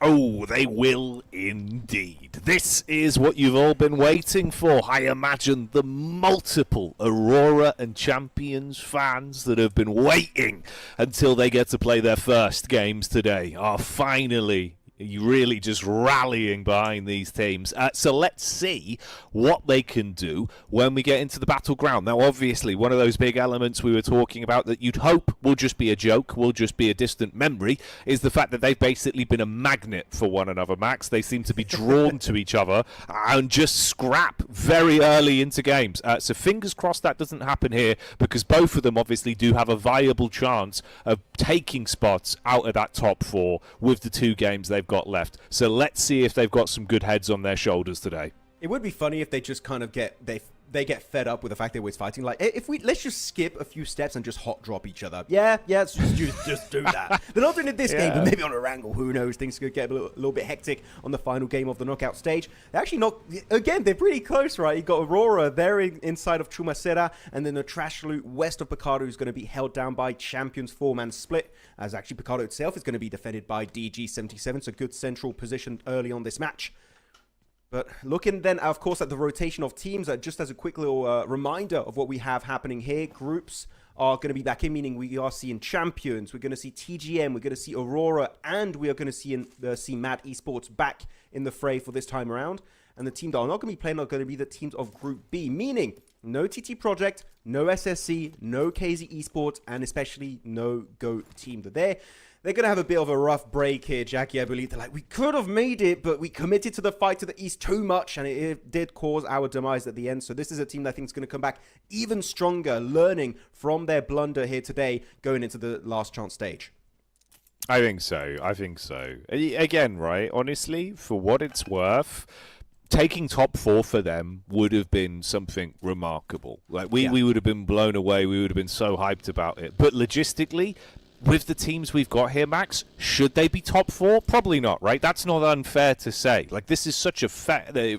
Oh, they will indeed. This is what you've all been waiting for. I imagine the multiple Aurora and Champions fans that have been waiting until they get to play their first games today are finally really just rallying behind these teams. So let's see what they can do when we get into the battleground. Now, obviously, one of those big elements we were talking about that you'd hope will just be a joke, will just be a distant memory, is the fact that they've basically been a magnet for one another, Max. They seem to be drawn to each other and just scrap very early into games. So fingers crossed that doesn't happen here, because both of them obviously do have a viable chance of taking spots out of that top 4 with the 2 games they've got left. So let's see if they've got some good heads on their shoulders today. It would be funny if they just kind of they get fed up with the fact they're always fighting. Like, let's just skip a few steps and just hot drop each other. Yeah, let's just do that. They're not doing it this game, but maybe on Erangel, who knows? Things could get a little bit hectic on the final game of the knockout stage. They're actually not, again, they're pretty close, right? You got Aurora there inside of Chumacera, and then the trash loot west of Picardo is going to be held down by Champions 4-man split, as actually Picardo itself is going to be defended by DG77, so good central position early on this match. But looking then, of course, at the rotation of teams, just as a quick little reminder of what we have happening here, groups are going to be back in, meaning we are seeing Champions, we're going to see TGM, we're going to see Aurora, and we are going to see Mad Esports back in the fray for this time around. And the team that are not going to be playing are going to be the teams of Group B, meaning no TT Project, no SSC, no KZ Esports, and especially no GOAT team. They're going to have a bit of a rough break here, Jackie, I believe. They're like, we could have made it, but we committed to the fight to the east too much, and it did cause our demise at the end. So this is a team that I think is going to come back even stronger, learning from their blunder here today, going into the last chance stage. I think so. Again, right, honestly, for what it's worth, taking top 4 for them would have been something remarkable. Like, we would have been blown away. We would have been so hyped about it. But logistically, with the teams we've got here, Max, should they be top 4? Probably not, right? That's not unfair to say. Like, this is such a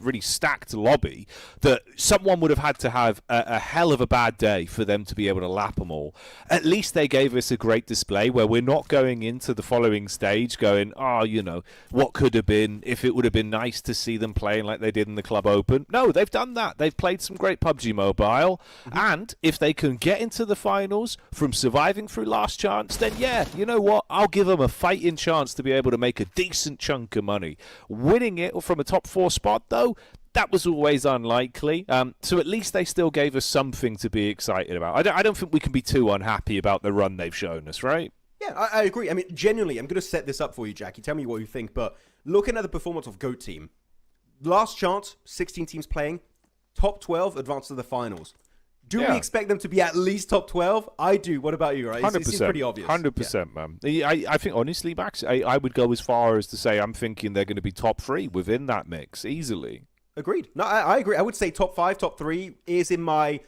really stacked lobby that someone would have had to have a hell of a bad day for them to be able to lap them all. At least they gave us a great display where we're not going into the following stage going, oh, you know, what could have been if it would have been nice to see them playing like they did in the Club Open. No, they've done that. They've played some great PUBG Mobile. And if they can get into the finals from surviving through Last Chance, then yeah, you know what? I'll give them a fighting chance to be able to make a decent chunk of money. Winning it from a top 4 spot, though, that was always unlikely. So at least they still gave us something to be excited about. I don't think we can be too unhappy about the run they've shown us, right? Yeah, I agree. I mean, genuinely, I'm going to set this up for you, Jackie. Tell me what you think. But looking at the performance of GOAT team, Last Chance, 16 teams playing, top 12 advance to the finals. Do we expect them to be at least top 12? I do. What about you, right? 100%. It seems pretty obvious. 100%, man. I think, honestly, Max, I would go as far as to say I'm thinking they're going to be top 3 within that mix, easily. Agreed. No, I agree. I would say top 5, top 3 is in my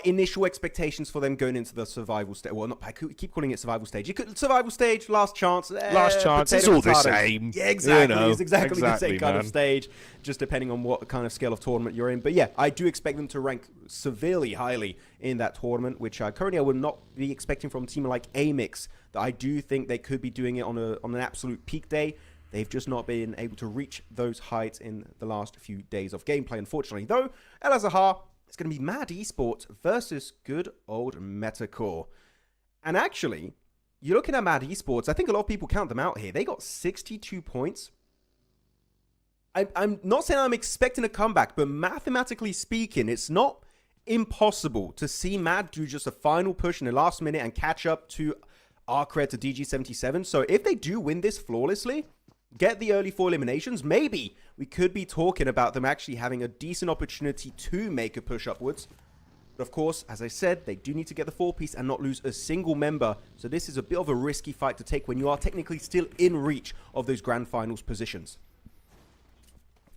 initial expectations for them going into the survival stage. Well, not, I keep calling it survival stage. You could survival stage, last chance. Last chance. It's all the same. Yeah, exactly. You know, it's exactly the same kind man. of stage, just depending on what kind of scale of tournament you're in. But yeah, I do expect them to rank severely highly in that tournament, which currently I would not be expecting from a team like Amix. That I do think they could be doing it on an absolute peak day. They've just not been able to reach those heights in the last few days of gameplay, unfortunately. Though, El Azahar, it's going to be Mad Esports versus good old MIRACL. And actually, you're looking at Mad Esports, I think a lot of people count them out here. They got 62 points. I'm not saying I'm expecting a comeback, but mathematically speaking, it's not impossible to see Mad do just a final push in the last minute and catch up to ARCRED to DG77. So if they do win this flawlessly, get the early 4 eliminations, maybe we could be talking about them actually having a decent opportunity to make a push upwards. But of course, as I said, they do need to get the 4-piece and not lose a single member. So this is a bit of a risky fight to take when you are technically still in reach of those grand finals positions.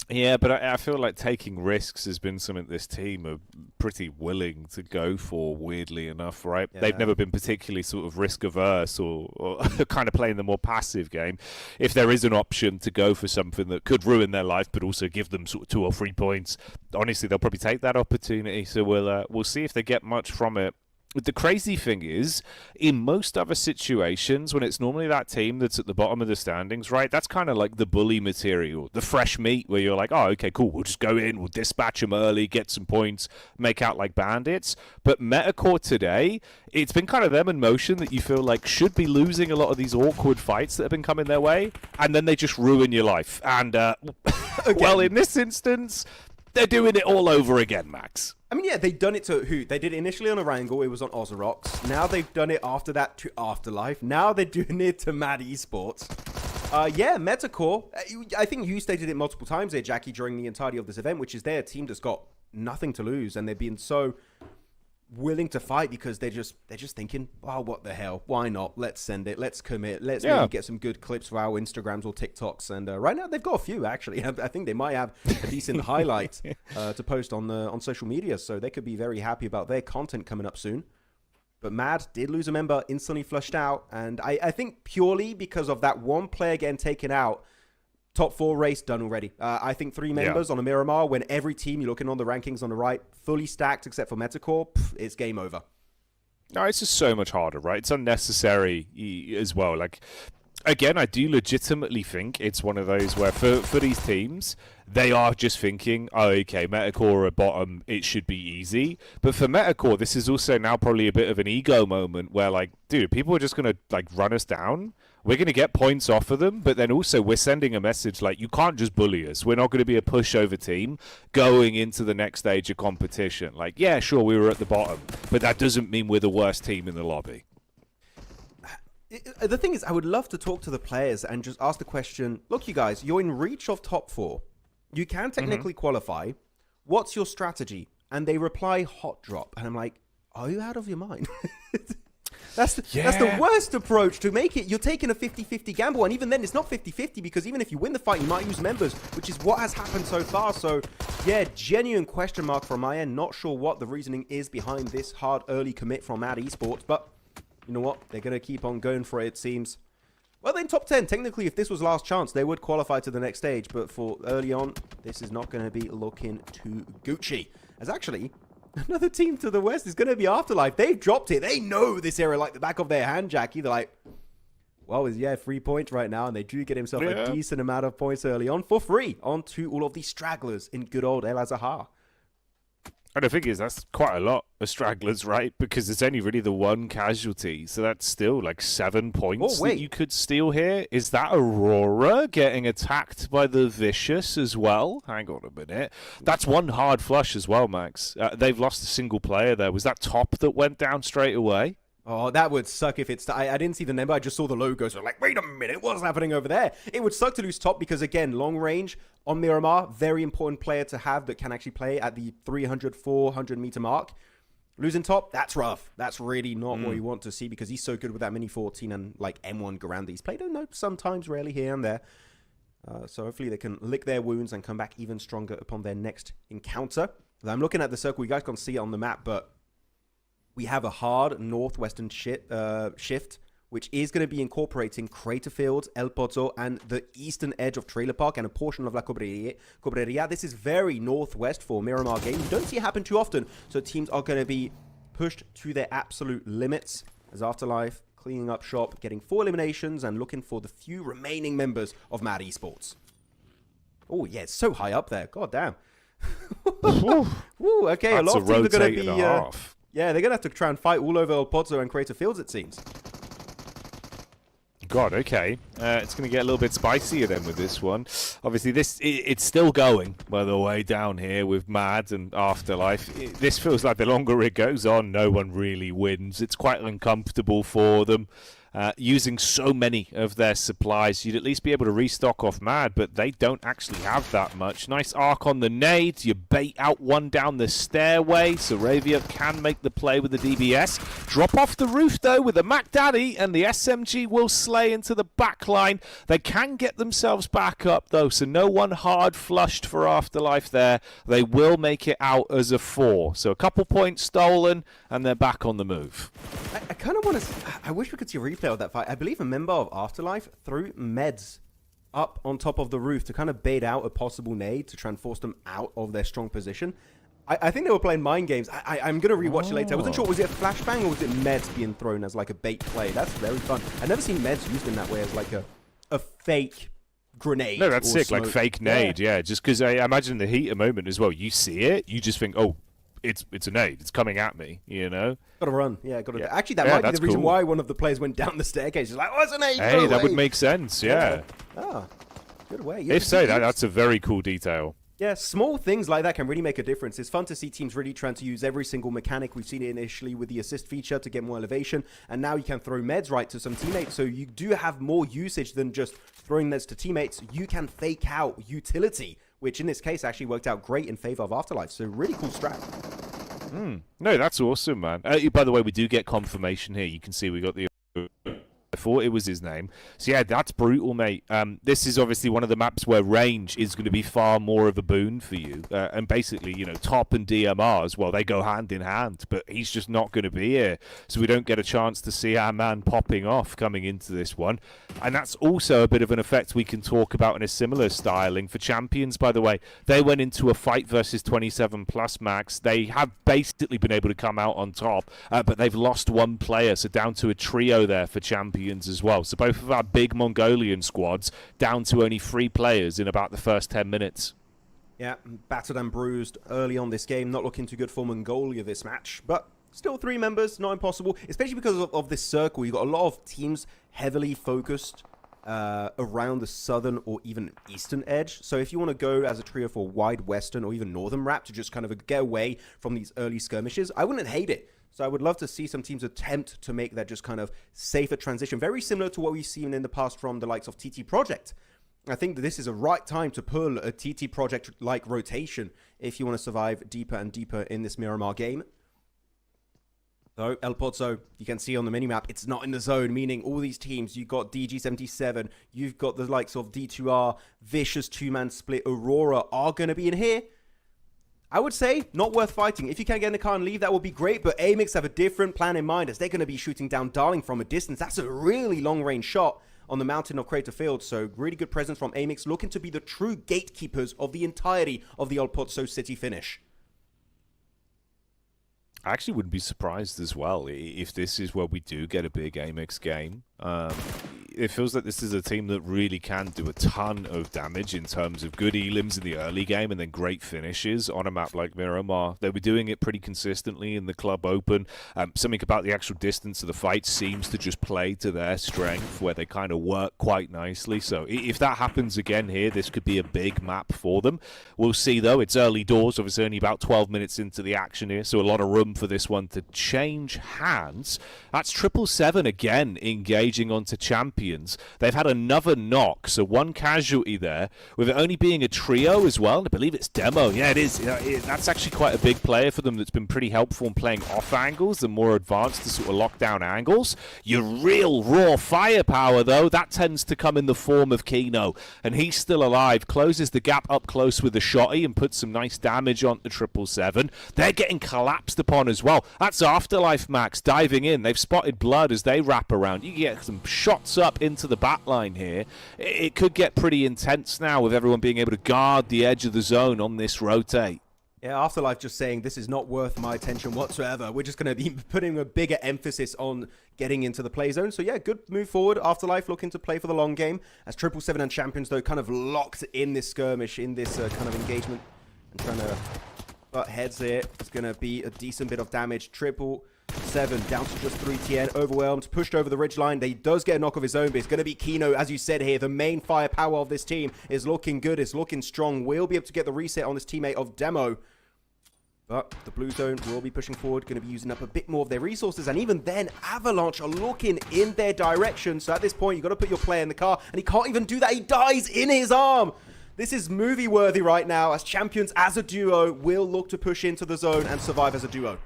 Yeah, but I feel like taking risks has been something this team are pretty willing to go for, weirdly enough, right? Yeah. They've never been particularly sort of risk-averse or kind of playing the more passive game. If there is an option to go for something that could ruin their life but also give them sort of 2 or 3 points, honestly, they'll probably take that opportunity. So we'll see if they get much from it. The crazy thing is, in most other situations, when it's normally that team that's at the bottom of the standings, right, that's kind of like the bully material, the fresh meat, where you're like, oh, okay, cool, we'll just go in, we'll dispatch them early, get some points, make out like bandits. But MIRACL today, it's been kind of them in motion that you feel like should be losing a lot of these awkward fights that have been coming their way, and then they just ruin your life. And, well, in this instance, they're doing it all over again, Max. I mean, yeah, they've done it to who? They did it initially on Erangel, it was on Ozorox. Now they've done it after that to Afterlife. Now they're doing it to Mad Esports. Yeah, MIRACL, I think you stated it multiple times there, Jackie, during the entirety of this event, which is their team that's got nothing to lose, and they've been so willing to fight because they're just thinking, oh, what the hell? Why not? Let's send it. Let's commit. Let's maybe get some good clips for our Instagrams or TikToks. And right now they've got a few, actually. I think they might have a decent highlight to post on social media. So they could be very happy about their content coming up soon. But Mad did lose a member, instantly flushed out. And I think purely because of that one player getting taken out, top 4 race done already. I think 3 members on a Miramar, when every team, you're looking on the rankings on the right, fully stacked except for MIRACL, it's game over. No, it's just so much harder, right? It's unnecessary as well. Like, again, I do legitimately think it's one of those where for these teams, they are just thinking, oh, okay, MIRACL are at bottom, it should be easy. But for MIRACL, this is also now probably a bit of an ego moment where, like, dude, people are just going to, like, run us down. We're going to get points off of them, but then also we're sending a message like, you can't just bully us. We're not going to be a pushover team going into the next stage of competition. Like, yeah, sure, we were at the bottom, but that doesn't mean we're the worst team in the lobby. The thing is, I would love to talk to the players and just ask the question, look, you guys, you're in reach of top 4. You can technically qualify. What's your strategy? And they reply, hot drop. And I'm like, are you out of your mind? That's the worst approach to make it. You're taking a 50-50 gamble, and even then it's not 50-50 because even if you win the fight, you might lose members, which is what has happened so far. So, yeah, genuine question mark from my end. Not sure what the reasoning is behind this hard early commit from Mad Esports, but you know what? They're going to keep on going for it seems. Well, then top 10. Technically, if this was last chance, they would qualify to the next stage, but for early on, this is not going to be looking too Gucci. As actually, another team to the west is going to be Afterlife. They've dropped it. They know this area like the back of their hand, Jackie. They're like, well, yeah, 3 points right now, and they do get himself a decent amount of points early on for free onto all of these stragglers in good old El Azahar. And the thing is, that's quite a lot of stragglers, right? Because it's only really the one casualty. So that's still like 7 points that you could steal here. Is that Aurora getting attacked by the Vicious as well? Hang on a minute. That's one hard flush as well, Max. They've lost a single player there. Was that Top that went down straight away? Oh, that would suck if it's... I didn't see the number. I just saw the logo. So like, wait a minute. What's happening over there? It would suck to lose Top because, again, long range on Miramar, very important player to have that can actually play at the 300, 400 meter mark. Losing top, that's rough. That's really not what you want to see because he's so good with that Mini 14 and like M1 Garand that he's played. I don't know, sometimes, rarely here and there. So hopefully they can lick their wounds and come back even stronger upon their next encounter. I'm looking at the circle. You guys can't see it on the map, but we have a hard northwestern shift, which is going to be incorporating Crater Fields, El Pozo, and the eastern edge of Trailer Park and a portion of La Cobreria. This is very northwest for Miramar Game. You don't see it happen too often, so teams are going to be pushed to their absolute limits as Afterlife cleaning up shop, getting 4 eliminations, and looking for the few remaining members of Mad Esports. Oh, yeah, it's so high up there. God damn. Woo, okay, That's a lot of teams are going to be... yeah, they're going to have to try and fight all over El Pozo and Crater Fields, it seems. God, okay. It's going to get a little bit spicier then with this one. Obviously, it's still going, by the way, down here with Mad and Afterlife. This feels like the longer it goes on, no one really wins. It's quite uncomfortable for them. Using so many of their supplies, you'd at least be able to restock off Mad, but they don't actually have that much. Nice arc on the nades. You bait out one down the stairway. Saravia can make the play with the DBS. Drop off the roof, though, with the Mac Daddy, and the SMG will slay into the back line. They can get themselves back up, though, so no one hard flushed for Afterlife there. They will make it out as a 4. So a couple points stolen, and they're back on the move. I kind of want to... I wish we could see a replay of that fight. I believe a member of Afterlife threw meds up on top of the roof to kind of bait out a possible nade to try and force them out of their strong position. I think they were playing mind games. I'm going to rewatch it later. I wasn't sure, was it a flashbang or was it meds being thrown as like a bait play? That's very fun. I've never seen meds used in that way as like a fake grenade. No, that's sick, smoke. like fake nade, yeah. Just because I imagine the heat of moment as well. You see it, you just think, oh, it's a nade. It's coming at me, you know? Gotta run. Yeah, gotta... Yeah. Actually, that might be the reason why one of the players went down the staircase. He's like, oh, it's an nade. Hey, that would make sense, yeah. Ah, good way. If so, that's a very cool detail. Yeah, small things like that can really make a difference. It's fun to see teams really trying to use every single mechanic. We've seen it initially with the assist feature to get more elevation, and now you can throw meds right to some teammates, so you do have more usage than just throwing meds to teammates. You can fake out utility, which in this case actually worked out great in favor of Afterlife, so really cool strat. No, that's awesome, man. By the way, we do get confirmation here. You can see we got the... I thought it was his name. So yeah, that's brutal, mate. This is obviously one of the maps where range is going to be far more of a boon for you. And basically, you know, top and DMRs, well, they go hand in hand, but he's just not going to be here. So we don't get a chance to see our man popping off coming into this one. And that's also a bit of an effect we can talk about in a similar styling. For Champions, by the way, they went into a fight versus 27 plus max. They have basically been able to come out on top, but they've lost one player, so down to a trio there for Champions as well. So both of our big Mongolian squads down to only 3 players in about the first 10 minutes. Yeah, battered and bruised early on this game. Not looking too good for Mongolia this match, but still 3 members, not impossible, especially because of this circle. You've got a lot of teams heavily focused around the southern or even eastern edge. So if you want to go as a trio for wide western or even northern map to just kind of get away from these early skirmishes, I wouldn't hate it. So I would love to see some teams attempt to make that just kind of safer transition. Very similar to what we've seen in the past from the likes of TT Project. I think that this is a right time to pull a TT Project-like rotation if you want to survive deeper and deeper in this Miramar game. So El Pozo, you can see on the minimap, it's not in the zone, meaning all these teams, you've got DG77, you've got the likes of D2R, Vicious 2-man split, Aurora are going to be in here. I would say not worth fighting. If you can get in the car and leave, that would be great, but AMIX have a different plan in mind as they're going to be shooting down Darling from a distance. That's a really long-range shot on the mountain of Crater Field, so really good presence from AMIX, looking to be the true gatekeepers of the entirety of the El Pozo city finish. I actually wouldn't be surprised as well if this is where we do get a big AMIX game. It feels like this is a team that really can do a ton of damage in terms of good elims in the early game and then great finishes on a map like Miramar. They were doing it pretty consistently in the Club Open. Something about the actual distance of the fight seems to just play to their strength, where they kind of work quite nicely. So if that happens again here, this could be a big map for them. We'll see, though. It's early doors. Obviously, only about 12 minutes into the action here, so a lot of room for this one to change hands. That's 777 again engaging onto Champion. champions. They've had another knock, so one casualty there, with it only being a trio as well. And I believe it's Demo. Yeah, it is. That's actually quite a big player for them that's been pretty helpful in playing off angles and more advanced to sort of lock down angles. Your real raw firepower, though, that tends to come in the form of Kino. And he's still alive, closes the gap up close with the shotty and puts some nice damage on the 777. They're getting collapsed upon as well. That's Afterlife Max diving in. They've spotted blood as they wrap around. You get some shots up into the back line here. It could get pretty intense now with everyone being able to guard the edge of the zone on this rotate. Yeah, Afterlife just saying, this is not worth my attention whatsoever. We're just going to be putting a bigger emphasis on getting into the play zone. So yeah, good move forward. Afterlife looking to play for the long game. As 777 and Champions, though, kind of locked in this skirmish, in this kind of engagement. And trying to butt heads here. It's going to be a decent bit of damage. 777 down to just 3TN. Overwhelmed, pushed over the ridgeline. They does get a knock of his own, but it's going to be Kino, as you said here. The main firepower of this team is looking good, is looking strong. We'll be able to get the reset on this teammate of Demo. But the blue zone will be pushing forward, going to be using up a bit more of their resources. And even then, Avalanche are looking in their direction. So at this point, you've got to put your player in the car. And he can't even do that. He dies in his arm. This is movie-worthy right now, as Champions as a duo will look to push into the zone and survive as a duo.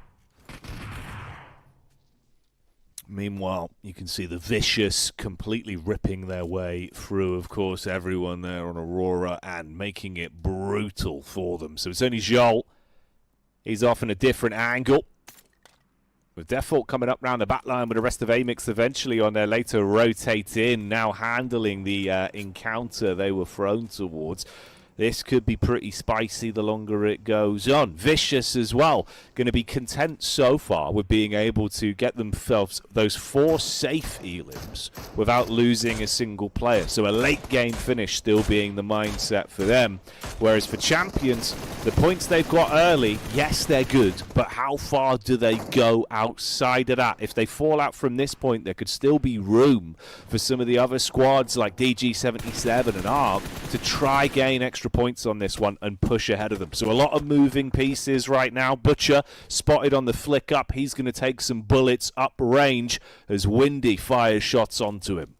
Meanwhile, you can see the Vicious completely ripping their way through, of course, everyone there on Aurora and making it brutal for them. So it's only Joel. He's off in a different angle. With Default coming up round the back line with the rest of Amix eventually on their later rotate in, now handling the encounter they were thrown towards. This could be pretty spicy the longer it goes on. Vicious as well, going to be content so far with being able to get themselves those 4 safe elims without losing a single player. So a late game finish still being the mindset for them. Whereas for Champions, the points they've got early, yes, they're good, but how far do they go outside of that? If they fall out from this point, there could still be room for some of the other squads like DG77 and ARC to try gain extra points on this one and push ahead of them. So a lot of moving pieces right now. Butcher spotted on the flick up. He's going to take some bullets up range as Windy fires shots onto him.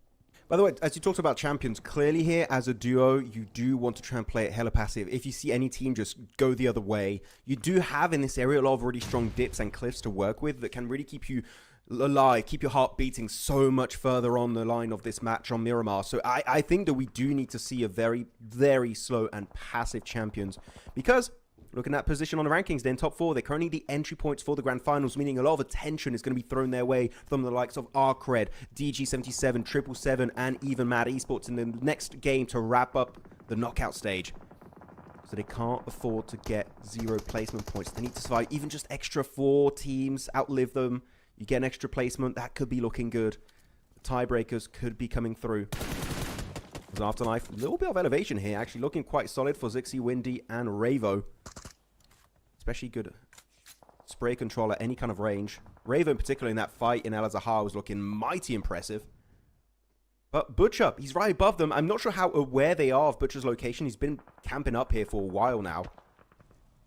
By the way, as you talked about Champions, clearly here as a duo, you do want to try and play it hella passive. If you see any team just go the other way, you do have in this area a lot of really strong dips and cliffs to work with that can really keep you alive, keep your heart beating so much further on the line of this match on Miramar. So I think that we do need to see a very, very slow and passive Champions, because looking at position on the rankings, they're in top 4. They're currently the entry points for the grand finals, meaning a lot of attention is going to be thrown their way from the likes of ARCRED, DG77, 777, and even Mad Esports in the next game to wrap up the knockout stage. So they can't afford to get 0 placement points. They need to survive. Even just extra 4 teams outlive them. You get an extra placement. That could be looking good. The tiebreakers could be coming through. As Afterlife, a little bit of elevation here. Actually looking quite solid for Zixi, Windy, and Ravo. Especially good spray control at any kind of range. Ravo, in particular, in that fight in El Azahar, was looking mighty impressive. But Butcher, he's right above them. I'm not sure how aware they are of Butcher's location. He's been camping up here for a while now.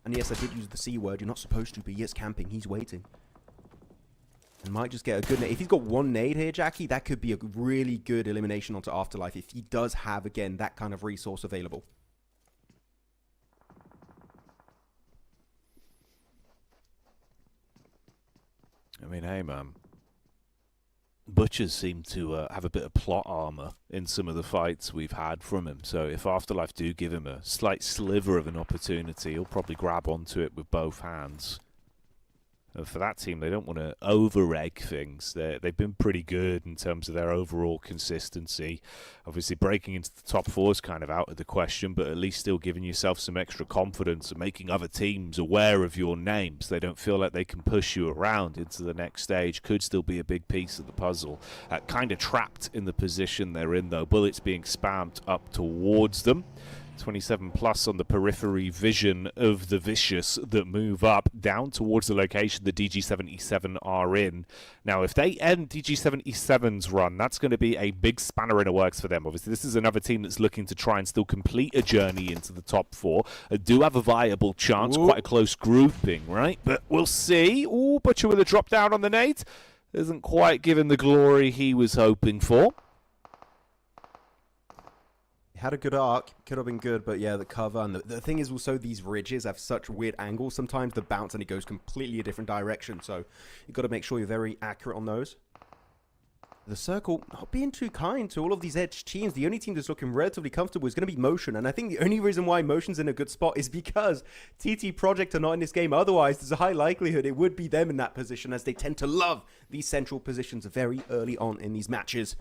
And yes, I did use the C word. You're not supposed to, but he is camping. He's waiting. And might just get a good nade. If he's got 1 nade here, Jackie, that could be a really good elimination onto Afterlife if he does have, again, that kind of resource available. I mean, hey, man. Butchers seem to have a bit of plot armor in some of the fights we've had from him. So if Afterlife do give him a slight sliver of an opportunity, he'll probably grab onto it with both hands. For that team, they don't want to over-egg things. They've been pretty good in terms of their overall consistency. Obviously, breaking into the top 4 is kind of out of the question, but at least still giving yourself some extra confidence and making other teams aware of your names. They don't feel like they can push you around into the next stage. Could still be a big piece of the puzzle. Kind of trapped in the position they're in, though. Bullets being spammed up towards them. 27 plus on the periphery vision of the Vicious that move up down towards the location the DG77 are in. Now, if they end DG77's run, that's going to be a big spanner in the works for them. Obviously, this is another team that's looking to try and still complete a journey into the top 4. Do have a viable chance, quite a close grouping, right? But we'll see. Ooh, Butcher with a drop down on the nade. Isn't quite given the glory he was hoping for. Had a good arc, could have been good, but yeah, the cover, and the thing is also these ridges have such weird angles sometimes, the bounce, and it goes completely a different direction, so you've got to make sure you're very accurate on those. The circle not being too kind to all of these edge teams. The only team that's looking relatively comfortable is going to be Motion, and I think the only reason why Motion's in a good spot is because TT Project are not in this game. Otherwise, there's a high likelihood it would be them in that position, as they tend to love these central positions very early on in these matches.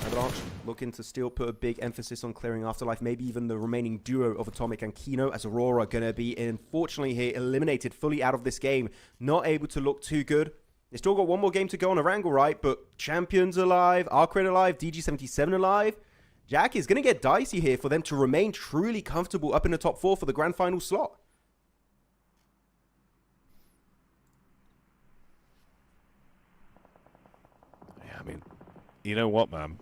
Avalanche looking to still put a big emphasis on clearing Afterlife, maybe even the remaining duo of Atomic and Kino, as Aurora going to be, unfortunately, here eliminated fully out of this game. Not able to look too good. They still got one more game to go on Erangel, right? But Champions alive, ARCRED alive, DG77 alive. Jack is going to get dicey here for them to remain truly comfortable up in the top 4 for the grand final slot. Yeah, I mean, you know what, man?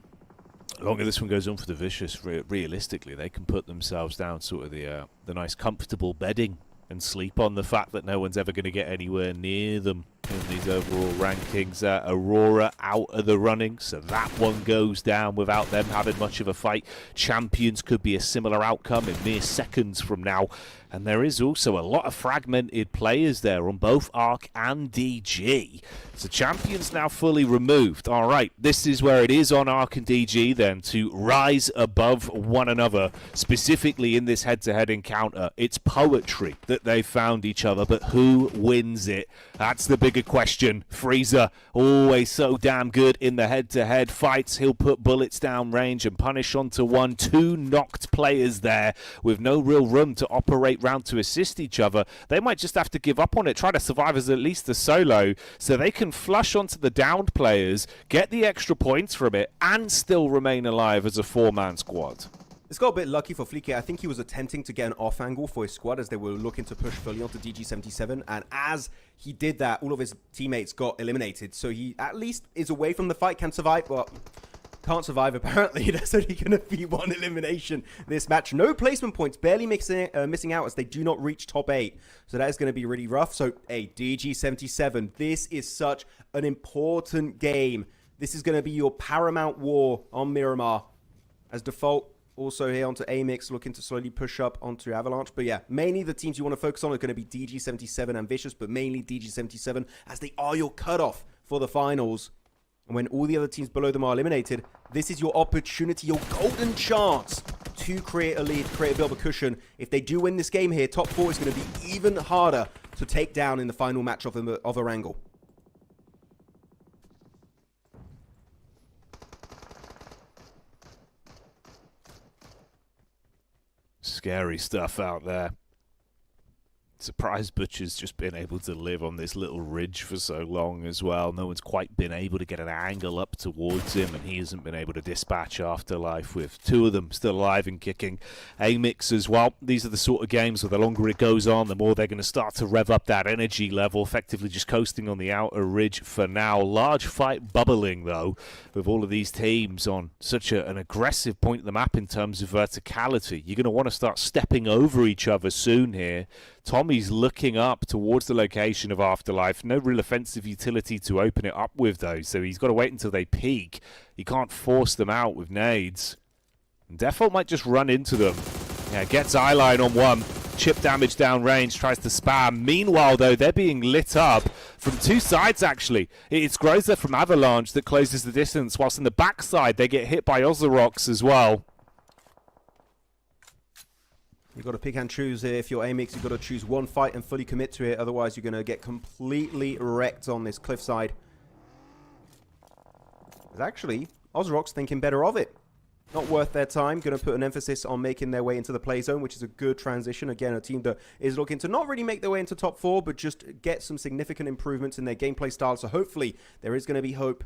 The longer this one goes on for the Vicious, realistically, they can put themselves down sort of the nice comfortable bedding and sleep on the fact that no one's ever going to get anywhere near them in these overall rankings. Aurora out of the running, so that one goes down without them having much of a fight. Champions could be a similar outcome in mere seconds from now. And there is also a lot of fragmented players there on both ARC and DG. So Champions now fully removed. All right, this is where it is on ARC and DG then to rise above one another, specifically in this head-to-head encounter. It's poetry that they found each other, but who wins it? That's the bigger question. Freezer, always so damn good in the head-to-head fights. He'll put bullets down range and punish onto 2 knocked players there with no real room to operate round to assist each other. They might just have to give up on it, try to survive as at least a solo, so they can flush onto the downed players, get the extra points from it, and still remain alive as a 4-man squad. It's got a bit lucky for Fleeky. I think he was attempting to get an off angle for his squad as they were looking to push fully onto DG77, and as he did that, all of his teammates got eliminated, so he at least is away from the fight, can survive, but can't survive apparently. That's only going to be 1 elimination this match. No placement points, barely missing out as they do not reach top 8, so that is going to be really rough. So, hey, DG77, this is such an important game. This is going to be your paramount war on Miramar. As default, also here onto Amix, looking to slowly push up onto Avalanche. But yeah, mainly the teams you want to focus on are going to be DG77 and Vicious, but mainly DG77 as they are your cutoff for the finals. And when all the other teams below them are eliminated, this is your opportunity, your golden chance to create a lead, create a bit of a cushion. If they do win this game here, top 4 is going to be even harder to take down in the final match of Erangel. Scary stuff out there. Surprised Butcher's just been able to live on this little ridge for so long as well. No one's quite been able to get an angle up towards him, and he hasn't been able to dispatch Afterlife with 2 of them still alive and kicking. Amix as well. These are the sort of games where the longer it goes on, the more they're going to start to rev up that energy level, effectively just coasting on the outer ridge for now. Large fight bubbling, though, with all of these teams on such an aggressive point of the map in terms of verticality. You're going to want to start stepping over each other soon here. Tommy's looking up towards the location of Afterlife. No real offensive utility to open it up with, though, so he's got to wait until they peak. He can't force them out with nades. And Default might just run into them. Yeah, gets eyeline on 1. Chip damage down range, tries to spam. Meanwhile, though, they're being lit up from 2 sides, actually. It's Groza from Avalanche that closes the distance, whilst in the backside they get hit by Ozarox as well. You've got to pick and choose here. If you're Amix, you've got to choose one fight and fully commit to it. Otherwise, you're going to get completely wrecked on this cliffside. There's actually Ozrox thinking better of it. Not worth their time. Going to put an emphasis on making their way into the play zone, which is a good transition. Again, a team that is looking to not really make their way into top 4, but just get some significant improvements in their gameplay style. So hopefully, there is going to be hope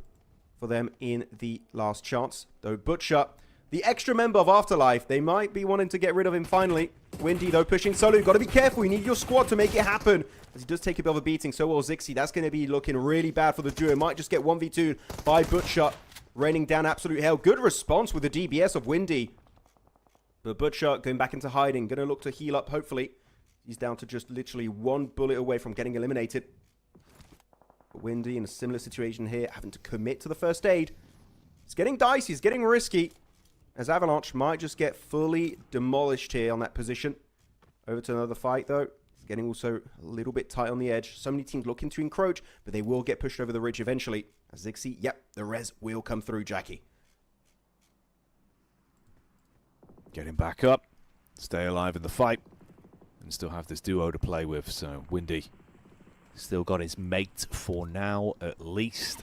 for them in the last chance. Though Butcher, the extra member of Afterlife, they might be wanting to get rid of him finally. Windy, though, pushing solo. You've got to be careful. You need your squad to make it happen. As he does take a bit of a beating, so will Zixi. That's going to be looking really bad for the duo. Might just get 1v2 by Butcher, raining down absolute hell. Good response with the DBS of Windy. But Butcher going back into hiding. Going to look to heal up, hopefully. He's down to just literally 1 bullet away from getting eliminated. But Windy in a similar situation here, having to commit to the first aid. It's getting dicey. It's getting risky. as Avalanche might just get fully demolished here on that position. Over to another fight, though. It's getting also a little bit tight on the edge. So many teams looking to encroach, but they will get pushed over the ridge eventually. As Zixi, yep, the res will come through, Jackie. Getting back up, stay alive in the fight, and still have this duo to play with. So Windy still got his mate for now, at least.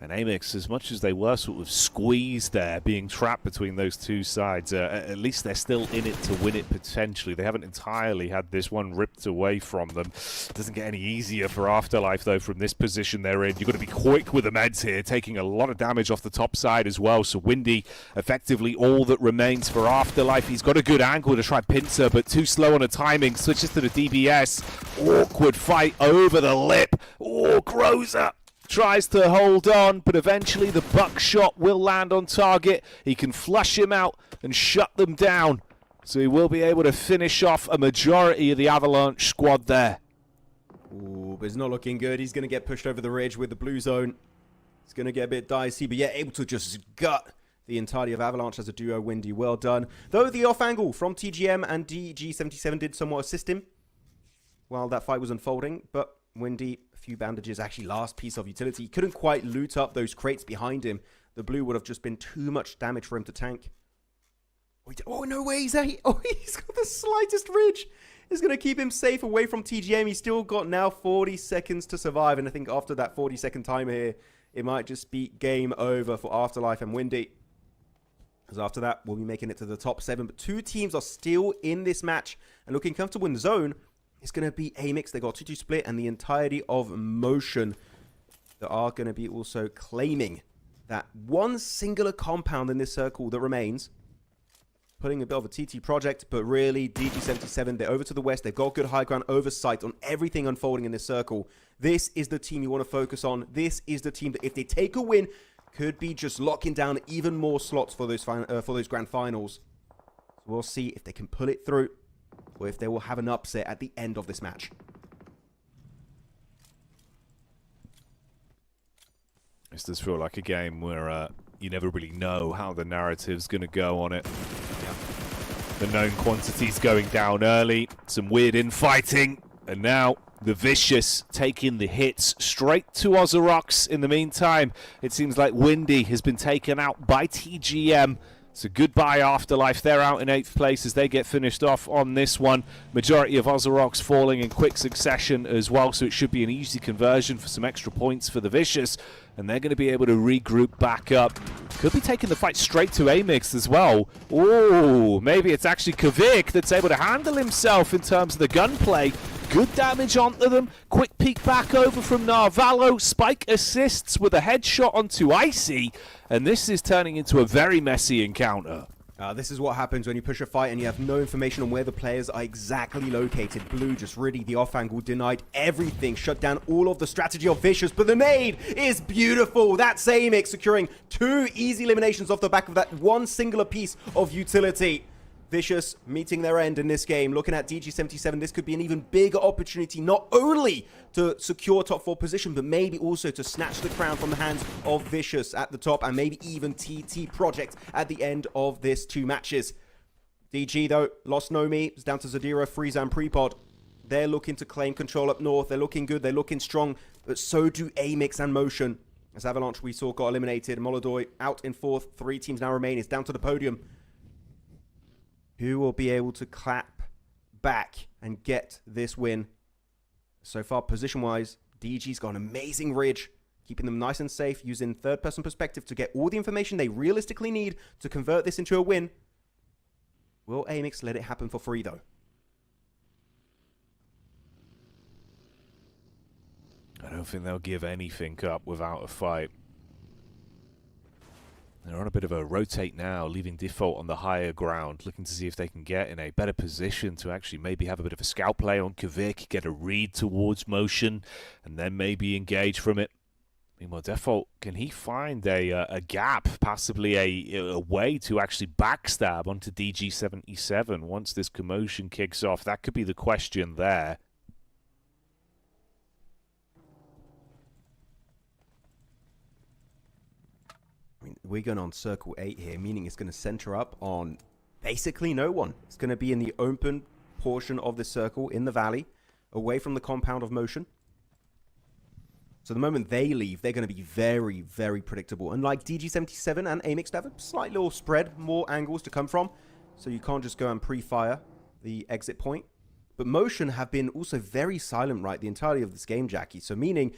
And Amix, as much as they were sort of squeezed there, being trapped between those two sides, at least they're still in it to win it potentially. They haven't entirely had this one ripped away from them. Doesn't get any easier for Afterlife, though, from this position they're in. You've got to be quick with the meds here, taking a lot of damage off the top side as well. So Windy, effectively all that remains for Afterlife. He's got a good angle to try pincer, but too slow on the timing. Switches to the DBS. Awkward fight over the lip. Oh, Groza tries to hold on, but eventually the buckshot will land on target. He can flush him out and shut them down. So he will be able to finish off a majority of the Avalanche squad there. Ooh, but it's not looking good. He's going to get pushed over the ridge with the blue zone. It's going to get a bit dicey, but yeah, able to just gut the entirety of Avalanche as a duo. Windy, well done. Though the off angle from TGM and DG77 did somewhat assist him while that fight was unfolding, but Windy, a few bandages, actually last piece of utility. He couldn't quite loot up those crates behind him. The blue would have just been too much damage for him to tank. Oh, no way, he's got the slightest ridge. It's going to keep him safe away from TGM. He's still got now 40 seconds to survive, and I think after that 40-second timer here, it might just be game over for Afterlife and Windy. Because after that, we'll be making it to the top 7. But two teams are still in this match and looking comfortable in the zone. It's going to be Amix. They got 2-2 split and the entirety of Motion. They are going to be also claiming that one singular compound in this circle that remains. Putting a bit of a TT project, but really DG77, they're over to the west. They've got good high ground oversight on everything unfolding in this circle. This is the team you want to focus on. This is the team that if they take a win, could be just locking down even more slots for those grand finals. So we'll see if they can pull it through, or if they will have an upset at the end of this match. This does feel like a game where you never really know how the narrative's going to go on it. Yeah. The known quantities going down early, some weird infighting, and now the Vicious taking the hits straight to Ozorox. In the meantime, it seems like Windy has been taken out by TGM. So goodbye Afterlife. They're out in 8th place as they get finished off on this one. Majority of Ozorox falling in quick succession as well, so it should be an easy conversion for some extra points for the Vicious. And they're going to be able to regroup back up. Could be taking the fight straight to Amix as well. Ooh, maybe it's actually Kavik that's able to handle himself in terms of the gunplay. Good damage onto them. Quick peek back over from Narvalo. Spike assists with a headshot onto Icy. And this is turning into a very messy encounter. This is what happens when you push a fight and you have no information on where the players are exactly located. Blue just really, the off angle, denied everything, shut down all of the strategy of Vicious, but the nade is beautiful. That's Amix securing 2 easy eliminations off the back of that one singular piece of utility. Vicious meeting their end in this game. Looking at DG77, this could be an even bigger opportunity, not only to secure top 4 position, but maybe also to snatch the crown from the hands of Vicious at the top, and maybe even TT Project at the end of this 2 matches. DG, though, lost Nomi. It's down to Zadira, Frieza, and Prepod. They're looking to claim control up north. They're looking good. They're looking strong, but so do Amix and Motion. As Avalanche, we saw, got eliminated. Molodoy out in 4th. 3 teams now remain. It's down to the podium. Who will be able to clap back and get this win? So far, position-wise, DG's got an amazing ridge, keeping them nice and safe, using third-person perspective to get all the information they realistically need to convert this into a win. Will Amix let it happen for free, though? I don't think they'll give anything up without a fight. They're on a bit of a rotate now, leaving Default on the higher ground, looking to see if they can get in a better position to actually maybe have a bit of a scout play on Kavik, get a read towards Motion, and then maybe engage from it. Meanwhile, Default, can he find a gap, possibly a way to actually backstab onto DG77 once this commotion kicks off? That could be the question there. I mean, we're going on circle 8 here, meaning it's going to center up on basically no one. It's going to be in the open portion of the circle in the valley, away from the compound of motion. So the moment they leave, they're going to be very, very predictable. Unlike DG77 and Amix, they have a slight little spread, more angles to come from. So you can't just go and pre-fire the exit point. But Motion have been also very silent, right, the entirety of this game, Jackie. So meaning,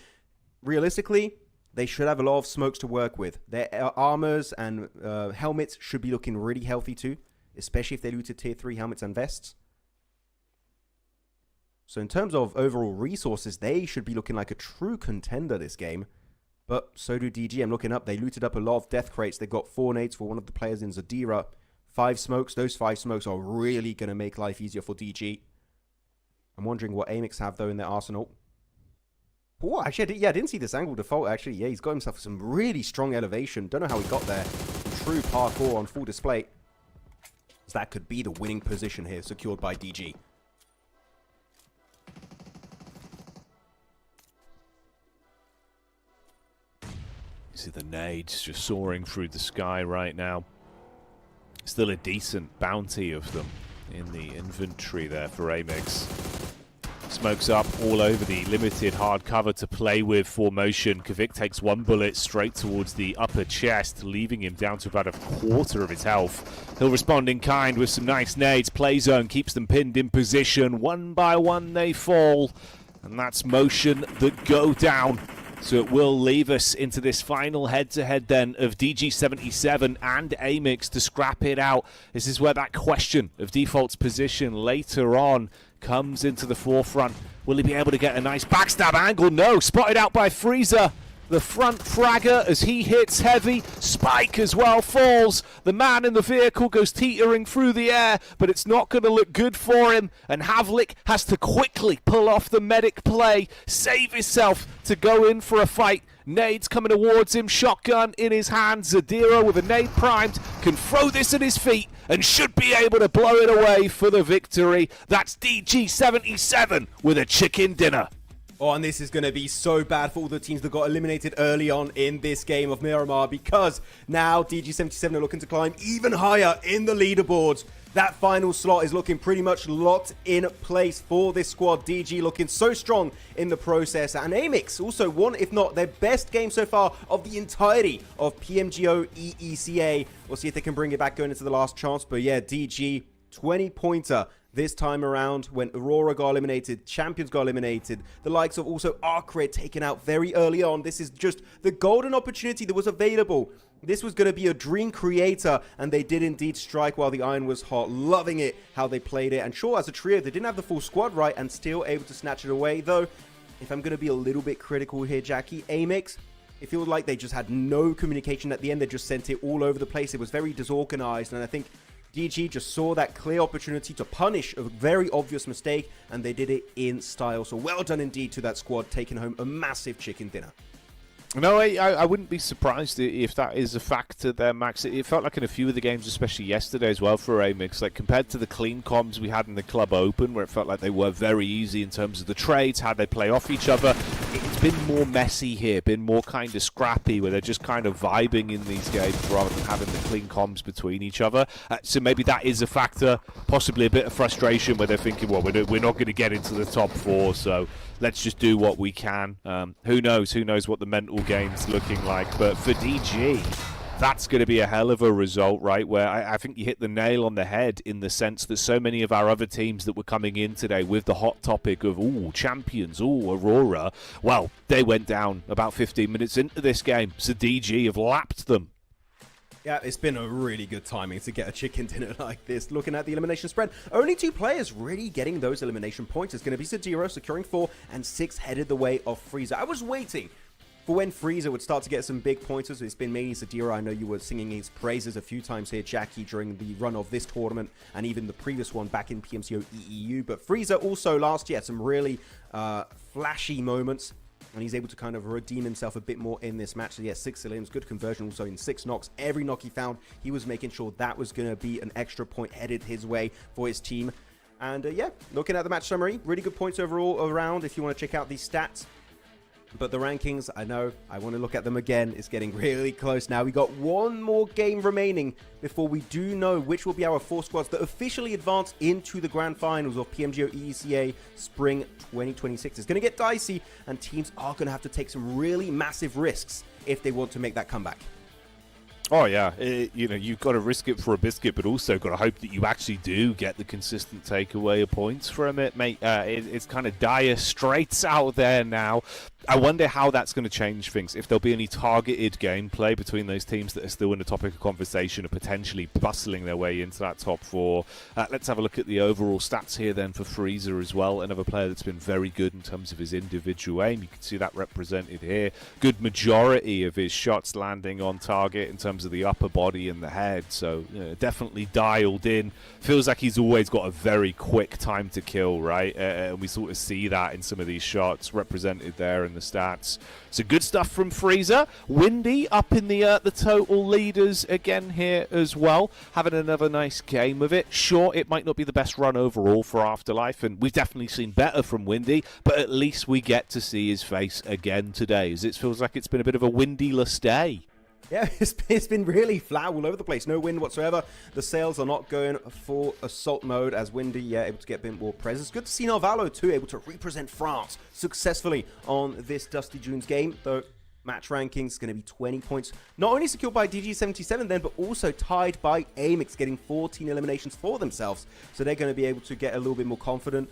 realistically, they should have a lot of smokes to work with. Their armors and helmets should be looking really healthy too, especially if they looted tier 3 helmets and vests. So in terms of overall resources, they should be looking like a true contender this game. But so do DG. I'm looking up. They looted up a lot of death crates. They got 4 nades for one of the players in Zadira. 5 smokes. Those 5 smokes are really going to make life easier for DG. I'm wondering what Amix have, though, in their arsenal. Oh, actually, I didn't see this angle default, actually. Yeah, he's got himself some really strong elevation. Don't know how he got there. True parkour on full display. So that could be the winning position here, secured by DG. You see the nades just soaring through the sky right now. Still a decent bounty of them in the inventory there for Amix. Smokes up all over the limited hard cover to play with for Motion. Kvik takes 1 bullet straight towards the upper chest, leaving him down to about a quarter of his health. He'll respond in kind with some nice nades. Play zone keeps them pinned in position. 1 by 1 they fall. And that's Motion that go down. So it will leave us into this final head-to-head then of DG77 and Amix to scrap it out. This is where that question of default's position later on comes into the forefront. Will he be able to get a nice backstab angle? No, spotted out by Freezer. The front fragger as he hits heavy. Spike as well falls. The man in the vehicle goes teetering through the air, but it's not going to look good for him. And Havlik has to quickly pull off the medic play, save himself to go in for a fight. Nades coming towards him, shotgun in his hand. Zadira with a nade primed can throw this at his feet and should be able to blow it away for the victory. That's DG77 with a chicken dinner. Oh, and this is going to be so bad for all the teams that got eliminated early on in this game of Miramar, because now DG77 are looking to climb even higher in the leaderboards. That final slot is looking pretty much locked in place for this squad. DG looking so strong in the process. And Amix also won, if not their best game so far of the entirety of PMGO EECA. We'll see if they can bring it back going into the last chance. But yeah, DG, 20-pointer. This time around, when Aurora got eliminated, Champions got eliminated, the likes of also ARCRED taken out very early on. This is just the golden opportunity that was available. This was going to be a dream creator, and they did indeed strike while the iron was hot. Loving it, how they played it. And sure, as a trio, they didn't have the full squad right and still able to snatch it away. Though, if I'm going to be a little bit critical here, Jackie, Amix, it feels like they just had no communication at the end. They just sent it all over the place. It was very disorganized, and I think DG just saw that clear opportunity to punish a very obvious mistake, and they did it in style. So well done indeed to that squad, taking home a massive chicken dinner. No, I wouldn't be surprised if that is a factor there, Max. It felt like in a few of the games, especially yesterday as well for Amix, like compared to the clean comms we had in the Club Open, where it felt like they were very easy in terms of the trades, how they play off each other. It's been more messy here, been more kind of scrappy, where they're just kind of vibing in these games rather than having the clean comms between each other. So maybe that is a factor, possibly a bit of frustration where they're thinking, well, we're not going to get into the top 4, so let's just do what we can. Who knows what the mental game's looking like. But for DG, that's going to be a hell of a result, right? Where I think you hit the nail on the head in the sense that so many of our other teams that were coming in today with the hot topic of, ooh, champions, ooh, Aurora, well, they went down about 15 minutes into this game. So DG have lapped them. Yeah, it's been a really good timing to get a chicken dinner like this. Looking at the elimination spread, only 2 players really getting those elimination points. It's going to be Zadira securing 4 and 6 headed the way of Freezer. I was waiting for when Freezer would start to get some big pointers. It's been mainly Zadira. I know you were singing his praises a few times here, Jackie, during the run of this tournament and even the previous one back in PMGO EEU. But Freezer also last year had some really flashy moments, and he's able to kind of redeem himself a bit more in this match. So yeah, 6 elims, good conversion also in 6 knocks. Every knock he found, he was making sure that was going to be an extra point headed his way for his team. And yeah, looking at the match summary, really good points overall around if you want to check out these stats. But the rankings, I know, I want to look at them again. It's getting really close now. We got one more game remaining before we do know which will be our 4 squads that officially advance into the grand finals of PMGO ECA Spring 2026. It's going to get dicey, and teams are going to have to take some really massive risks if they want to make that comeback. Oh yeah, you've got to risk it for a biscuit, but also got to hope that you actually do get the consistent takeaway of points from it, mate. It's kind of dire straits out there now. I wonder how that's going to change things, if there'll be any targeted gameplay between those teams that are still in the topic of conversation and potentially bustling their way into that top 4. Let's have a look at the overall stats here then for Freezer as well, another player that's been very good in terms of his individual aim. You can see that represented here. Good majority of his shots landing on target in terms of the upper body and the head, so definitely dialed in. Feels like he's always got a very quick time to kill, right? And we sort of see that in some of these shots represented there in the stats. So good stuff from Freezer. Windy up in the total leaders again here as well, having another nice game of it. Sure, it might not be the best run overall for Afterlife, and we've definitely seen better from Windy, but at least we get to see his face again today, as it feels like it's been a bit of a windyless day. Yeah, it's been really flat all over the place. No wind whatsoever. The sails are not going for assault mode as Windy, able to get a bit more presence. Good to see Narvalo too, able to represent France successfully on this Dusty Junes game. Though match rankings going to be 20 points. Not only secured by DG77 then, but also tied by Amix, getting 14 eliminations for themselves. So they're going to be able to get a little bit more confident.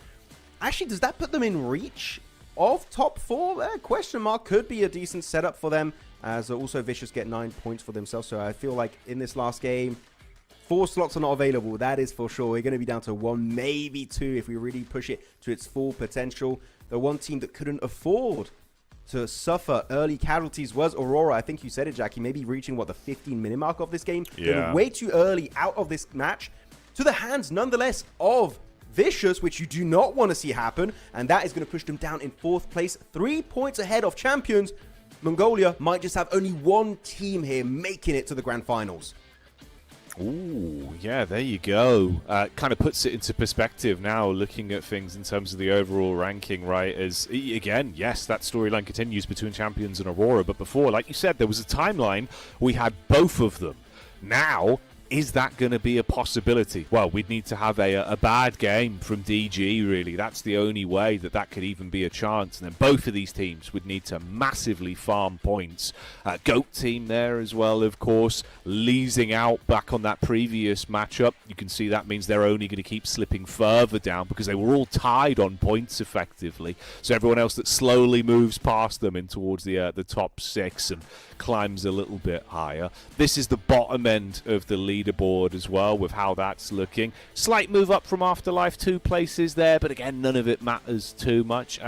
Actually, does that put them in reach of top 4? Question mark. Could be a decent setup for them, as also Vicious get 9 points for themselves. So I feel like in this last game, 4 slots are not available. That is for sure. We're going to be down to 1, maybe 2 if we really push it to its full potential. The one team that couldn't afford to suffer early casualties was Aurora. I think you said it, Jackie. Maybe reaching, what, the 15-minute mark of this game? Yeah. They're way too early out of this match. To the hands, nonetheless, of Vicious, which you do not want to see happen. And that is going to push them down in 4th place. 3 points ahead of champions. Mongolia might just have only one team here making it to the grand finals. Ooh, yeah, there you go. Kind of puts it into perspective now, looking at things in terms of the overall ranking, right? As, again, yes, that storyline continues between champions and Aurora, but before, like you said, there was a timeline, we had both of them. Now, is that going to be a possibility? Well, we'd need to have a bad game from DG, really. That's the only way that that could even be a chance. And then both of these teams would need to massively farm points. GOAT team there as well, of course, leasing out back on that previous matchup. You can see that means they're only going to keep slipping further down because they were all tied on points effectively. So everyone else that slowly moves past them in towards the top 6 and climbs a little bit higher. This is the bottom end of the leaderboard as well, with how that's looking. Slight move up from Afterlife, 2 places there, but again, none of it matters too much.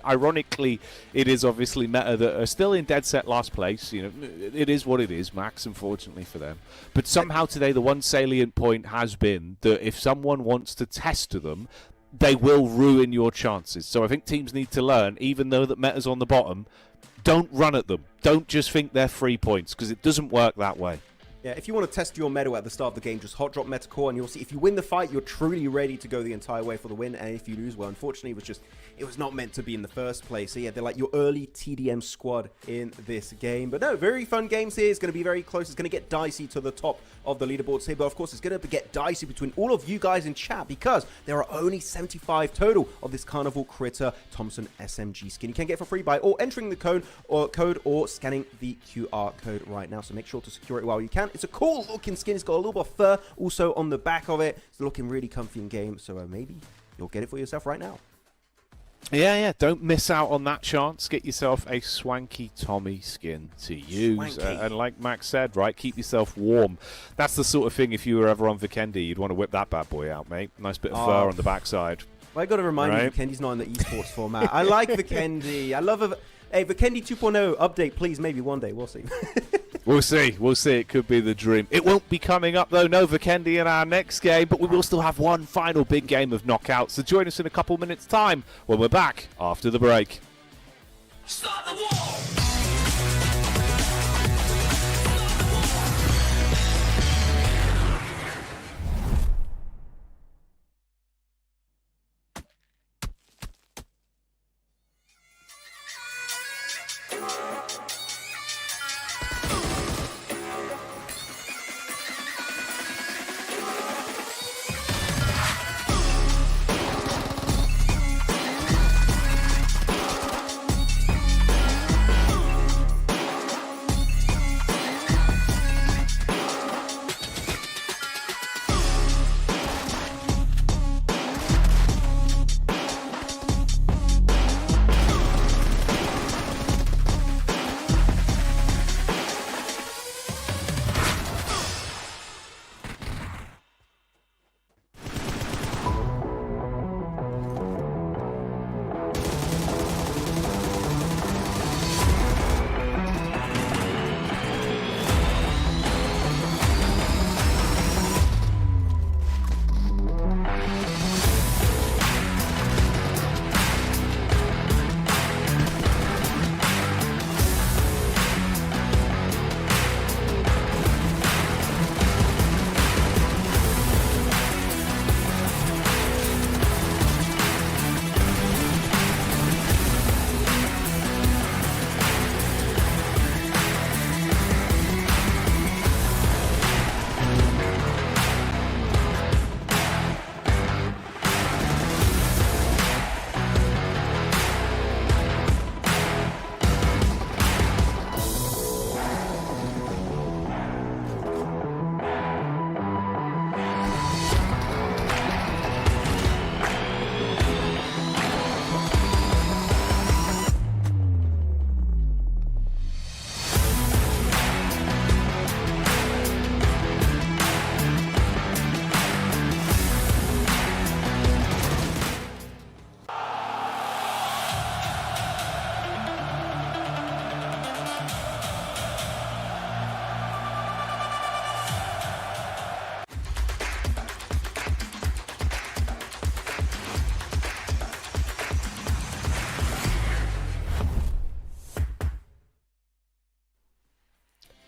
Ironically, it is obviously Meta that are still in dead set last place. You know, it is what it is, Max, unfortunately for them. But somehow today, the one salient point has been that if someone wants to test them, they will ruin your chances. So I think teams need to learn, even though that Meta's on the bottom, don't run at them. Don't just think they're 3 points, because it doesn't work that way. Yeah, if you want to test your meta at the start of the game, just hot drop Metacore, and you'll see if you win the fight, you're truly ready to go the entire way for the win. And if you lose, well, unfortunately, it was not meant to be in the first place. So yeah, they're like your early TDM squad in this game. But no, very fun games here. It's going to be very close. It's going to get dicey to the top of the leaderboards here. But of course, it's going to get dicey between all of you guys in chat, because there are only 75 total of this Carnival Critter Thompson SMG skin. You can get for free by or entering the code or scanning the QR code right now. So make sure to secure it while you can. It's a cool looking skin. It's got a little bit of fur also on the back of it. It's looking really comfy in game. So maybe you'll get it for yourself right now. Yeah, don't miss out on that chance. Get yourself a swanky Tommy skin to use. And like Max said, right, keep yourself warm. That's the sort of thing, if you were ever on Vikendi, you'd want to whip that bad boy out, mate. Nice bit of fur on the backside. Well, I got to remind you, Vikendi's not in the esports format. I like Vikendi. I love it. Hey, Vikendi 2.0 update, please. Maybe one day. We'll see. We'll see. We'll see. It could be the dream. It won't be coming up, though. No Vikendi in our next game, but we will still have one final big game of knockouts. So join us in a couple minutes' time when we're back after the break. Start the wall!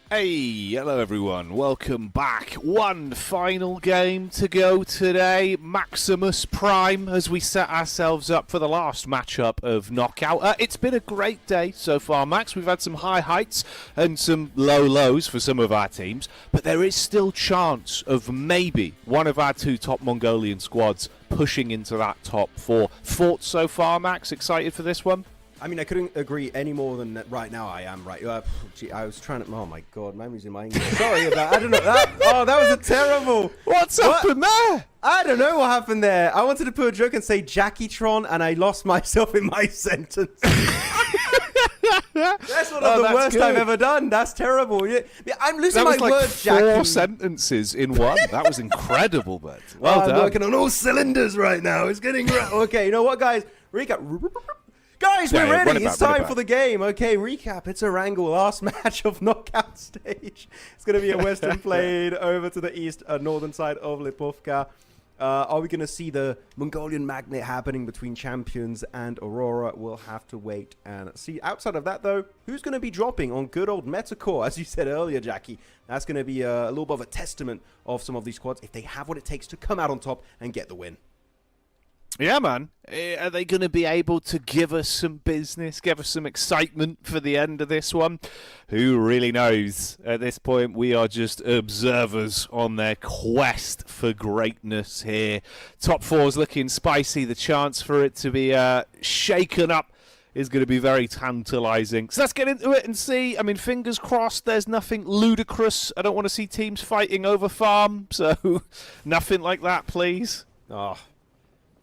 Hey, hello everyone, welcome back. One final game to go today, Maximus Prime, as we set ourselves up for the last matchup of Knockout. It's been a great day so far, Max. We've had some high heights and some low lows for some of our teams, but there is still chance of maybe one of our two top Mongolian squads pushing into that top 4. Thoughts so far, Max? Excited for this one? I mean, I couldn't agree any more than that. Right now I am, right? Gee, I was trying to... Oh, my God. Man, losing my English. Sorry about... I don't know. That was a terrible... What's happened there? I don't know what happened there. I wanted to put a joke and say Jackie Tron, and I lost myself in my sentence. That's one of the worst I've ever done. That's terrible. Yeah, I'm losing my words, Jackie. That was like 4 sentences in one. That was incredible, but well done. I'm working on all cylinders right now. It's getting... Okay, you know what, guys? Recap. Guys, we're ready. It's time for the game. Okay, recap. It's Erangel, last match of knockout stage. It's going to be a Western played over to the east, northern side of Lipovka. Are we going to see the Mongolian magnet happening between Champions and Aurora? We'll have to wait and see. Outside of that, though, who's going to be dropping on good old Metacore? As you said earlier, Jackie, that's going to be a little bit of a testament of some of these squads if they have what it takes to come out on top and get the win. Yeah, man. Are they going to be able to give us some business, give us some excitement for the end of this one? Who really knows? At this point, we are just observers on their quest for greatness here. Top 4's looking spicy. The chance for it to be shaken up is going to be very tantalizing. So let's get into it and see. I mean, fingers crossed there's nothing ludicrous. I don't want to see teams fighting over farm, so nothing like that, please. Oh.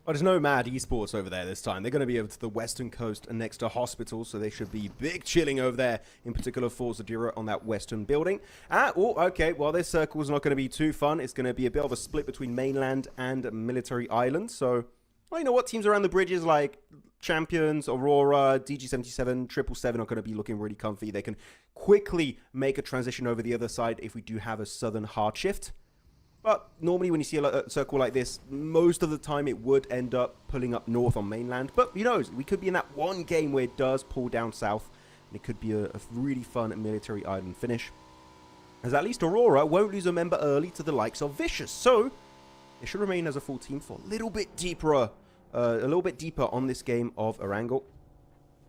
Well, there's no mad esports over there this time. They're going to be over to the western coast and next to hospitals, so they should be big chilling over there, in particular for Zadira on that western building. Okay, well, this circle is not going to be too fun. It's going to be a bit of a split between mainland and military islands. So, well, you know what? Teams around the bridges like Champions, Aurora, DG77, 777 are going to be looking really comfy. They can quickly make a transition over the other side if we do have a southern hard shift. But normally when you see a circle like this, most of the time it would end up pulling up north on mainland. But who knows? We could be in that one game where it does pull down south. And it could be a really fun military island finish. As at least Aurora won't lose a member early to the likes of Vicious. So it should remain as a full team for a little bit deeper on this game of Erangel,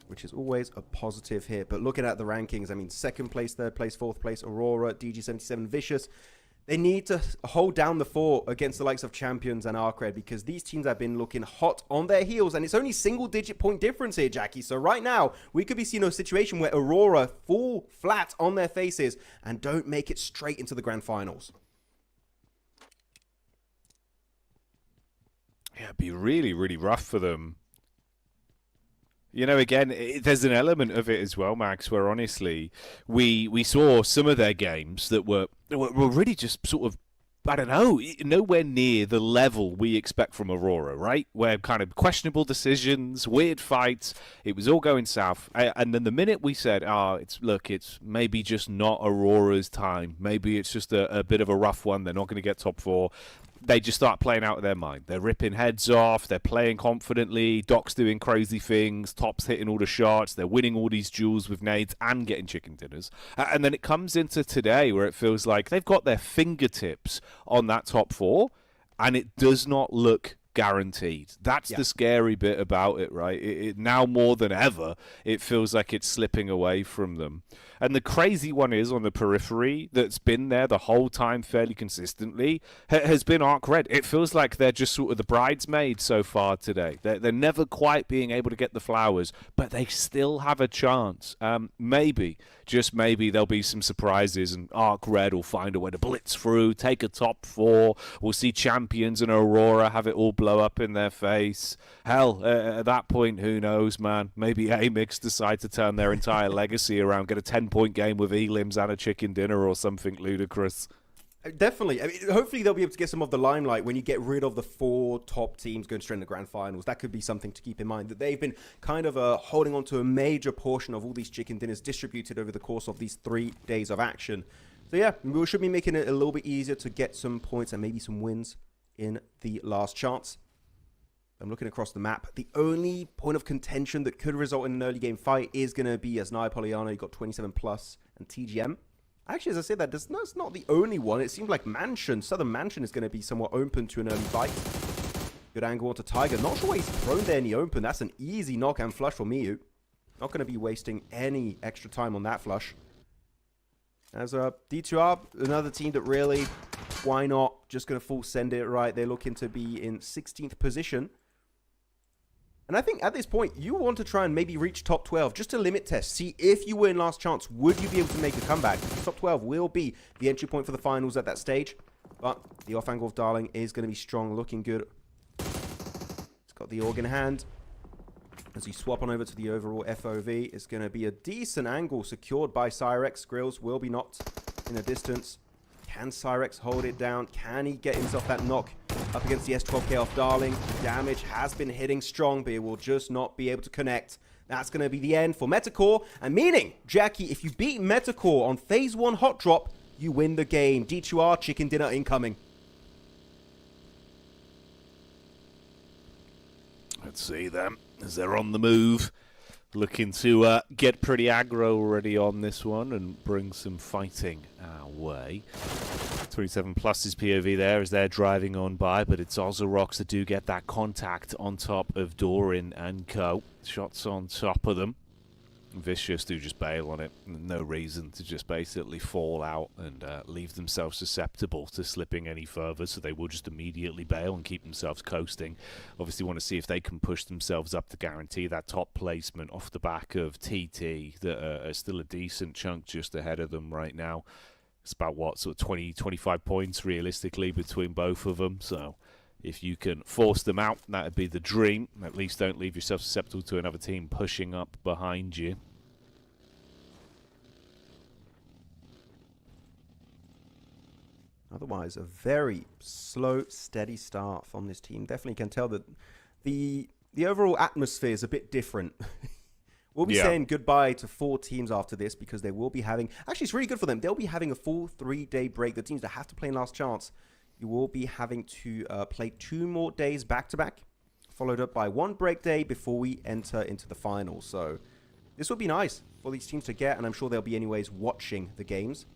which is always a positive here. But looking at the rankings, I mean, 2nd place, 3rd place, 4th place, Aurora, DG77, Vicious. They need to hold down the fort against the likes of Champions and ARCRED because these teams have been looking hot on their heels. And it's only single-digit point difference here, Jackie. So right now, we could be seeing a situation where Aurora fall flat on their faces and don't make it straight into the grand finals. Yeah, it'd be really, really rough for them. You know, again, there's an element of it as well, Max, where honestly, we saw some of their games that were really just sort of, I don't know, nowhere near the level we expect from Aurora, right? Where kind of questionable decisions, weird fights, it was all going south. And then the minute we said, it's maybe just not Aurora's time. Maybe it's just a bit of a rough one. They're not going to get top 4. They just start playing out of their mind. They're ripping heads off. They're playing confidently. Doc's doing crazy things. Top's hitting all the shots. They're winning all these duels with nades and getting chicken dinners. And then it comes into today where it feels like they've got their fingertips on that top 4, and it does not look guaranteed. That's the scary bit about it, right? It now more than ever, it feels like it's slipping away from them. And the crazy one is on the periphery that's been there the whole time fairly consistently has been ARCRED. It feels like they're just sort of the bridesmaids so far today. They're never quite being able to get the flowers, but they still have a chance. Maybe, just maybe, there'll be some surprises and ARCRED will find a way to blitz through, take a top 4. We'll see Champions and Aurora have it all blow up in their face. Hell, at that point, who knows, man? Maybe Amix decide to turn their entire legacy around, get a 10-point game with elims and a chicken dinner or something ludicrous. Definitely. I mean, hopefully they'll be able to get some of the limelight when you get rid of the 4 top teams going straight in the grand finals. That could be something to keep in mind, that they've been kind of holding on to a major portion of all these chicken dinners distributed over the course of these 3 days of action. So yeah, we should be making it a little bit easier to get some points and maybe some wins in the last chance. I'm looking across the map. The only point of contention that could result in an early game fight is going to be as Nia Poliano. You've got 27 plus and TGM. Actually, as I said that, that's not the only one. It seems like Mansion, Southern Mansion is going to be somewhat open to an early fight. Good angle onto Tiger. Not sure why he's thrown there in the open. That's an easy knock and flush for Miyu. Not going to be wasting any extra time on that flush. As D2R, another team that really, why not? Just going to full send it right. They're looking to be in 16th position. And I think at this point, you want to try and maybe reach top 12 just to limit test. See if you were in last chance, would you be able to make a comeback? Top 12 will be the entry point for the finals at that stage. But the off angle of Darling is going to be strong, looking good. It's got the organ hand. As you swap on over to the overall FOV, it's going to be a decent angle secured by Cyrex. Grills will be knocked in the distance. Can Cyrex hold it down? Can he get himself that knock up against the S12K off Darling? The damage has been hitting strong, but it will just not be able to connect. That's going to be the end for Metacore. And meaning, Jackie, if you beat Metacore on Phase 1 Hot Drop, you win the game. D2R, chicken dinner incoming. Let's see them as they're on the move, looking to get pretty aggro already on this one and bring some fighting our way. 27 plus is POV there as they're driving on by, but it's Ozorox that do get that contact on top of Doran and co. Shots on top of them. Vicious do just bail on it. No reason to just basically fall out and leave themselves susceptible to slipping any further, so they will just immediately bail and keep themselves coasting. Obviously want to see if they can push themselves up to guarantee that top placement off the back of TT that are still a decent chunk just ahead of them right now. It's about, what, sort of 20, 25 points realistically between both of them, so if you can force them out, that would be the dream. At least don't leave yourself susceptible to another team pushing up behind you. Otherwise, a very slow, steady start from this team. Definitely can tell that the overall atmosphere is a bit different. We'll be saying goodbye to 4 teams after this because they will be having... Actually, it's really good for them. They'll be having a full 3-day break. The teams that have to play in Last Chance, you will be having to play 2 more days back-to-back, followed up by 1 break day before we enter into the finals. So this will be nice for these teams to get, and I'm sure they'll be anyways watching the games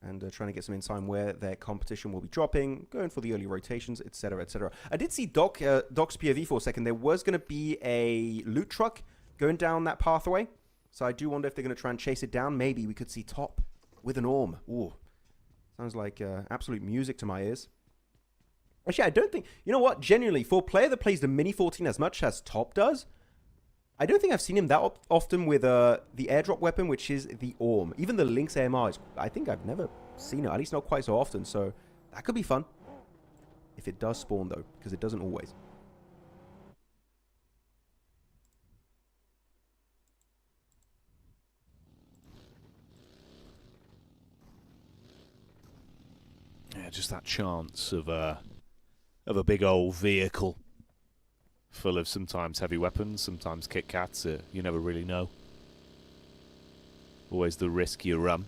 and trying to get some insight on where their competition will be dropping, going for the early rotations, etc., etc. I did see Doc's POV for a second. There was going to be a loot truck going down that pathway, so I do wonder if they're going to try and chase it down. Maybe we could see Top with an Orm. Ooh, sounds like absolute music to my ears. Actually, I don't think... You know what? Genuinely, for a player that plays the Mini 14 as much as Top does, I don't think I've seen him that often with the airdrop weapon, which is the Orm. Even the Lynx AMR, I think I've never seen it, at least not quite so often, so that could be fun. If it does spawn, though, because it doesn't always. Yeah, just that chance of a big old vehicle full of sometimes heavy weapons, sometimes Kit Kats. You never really know. Always the risk you run.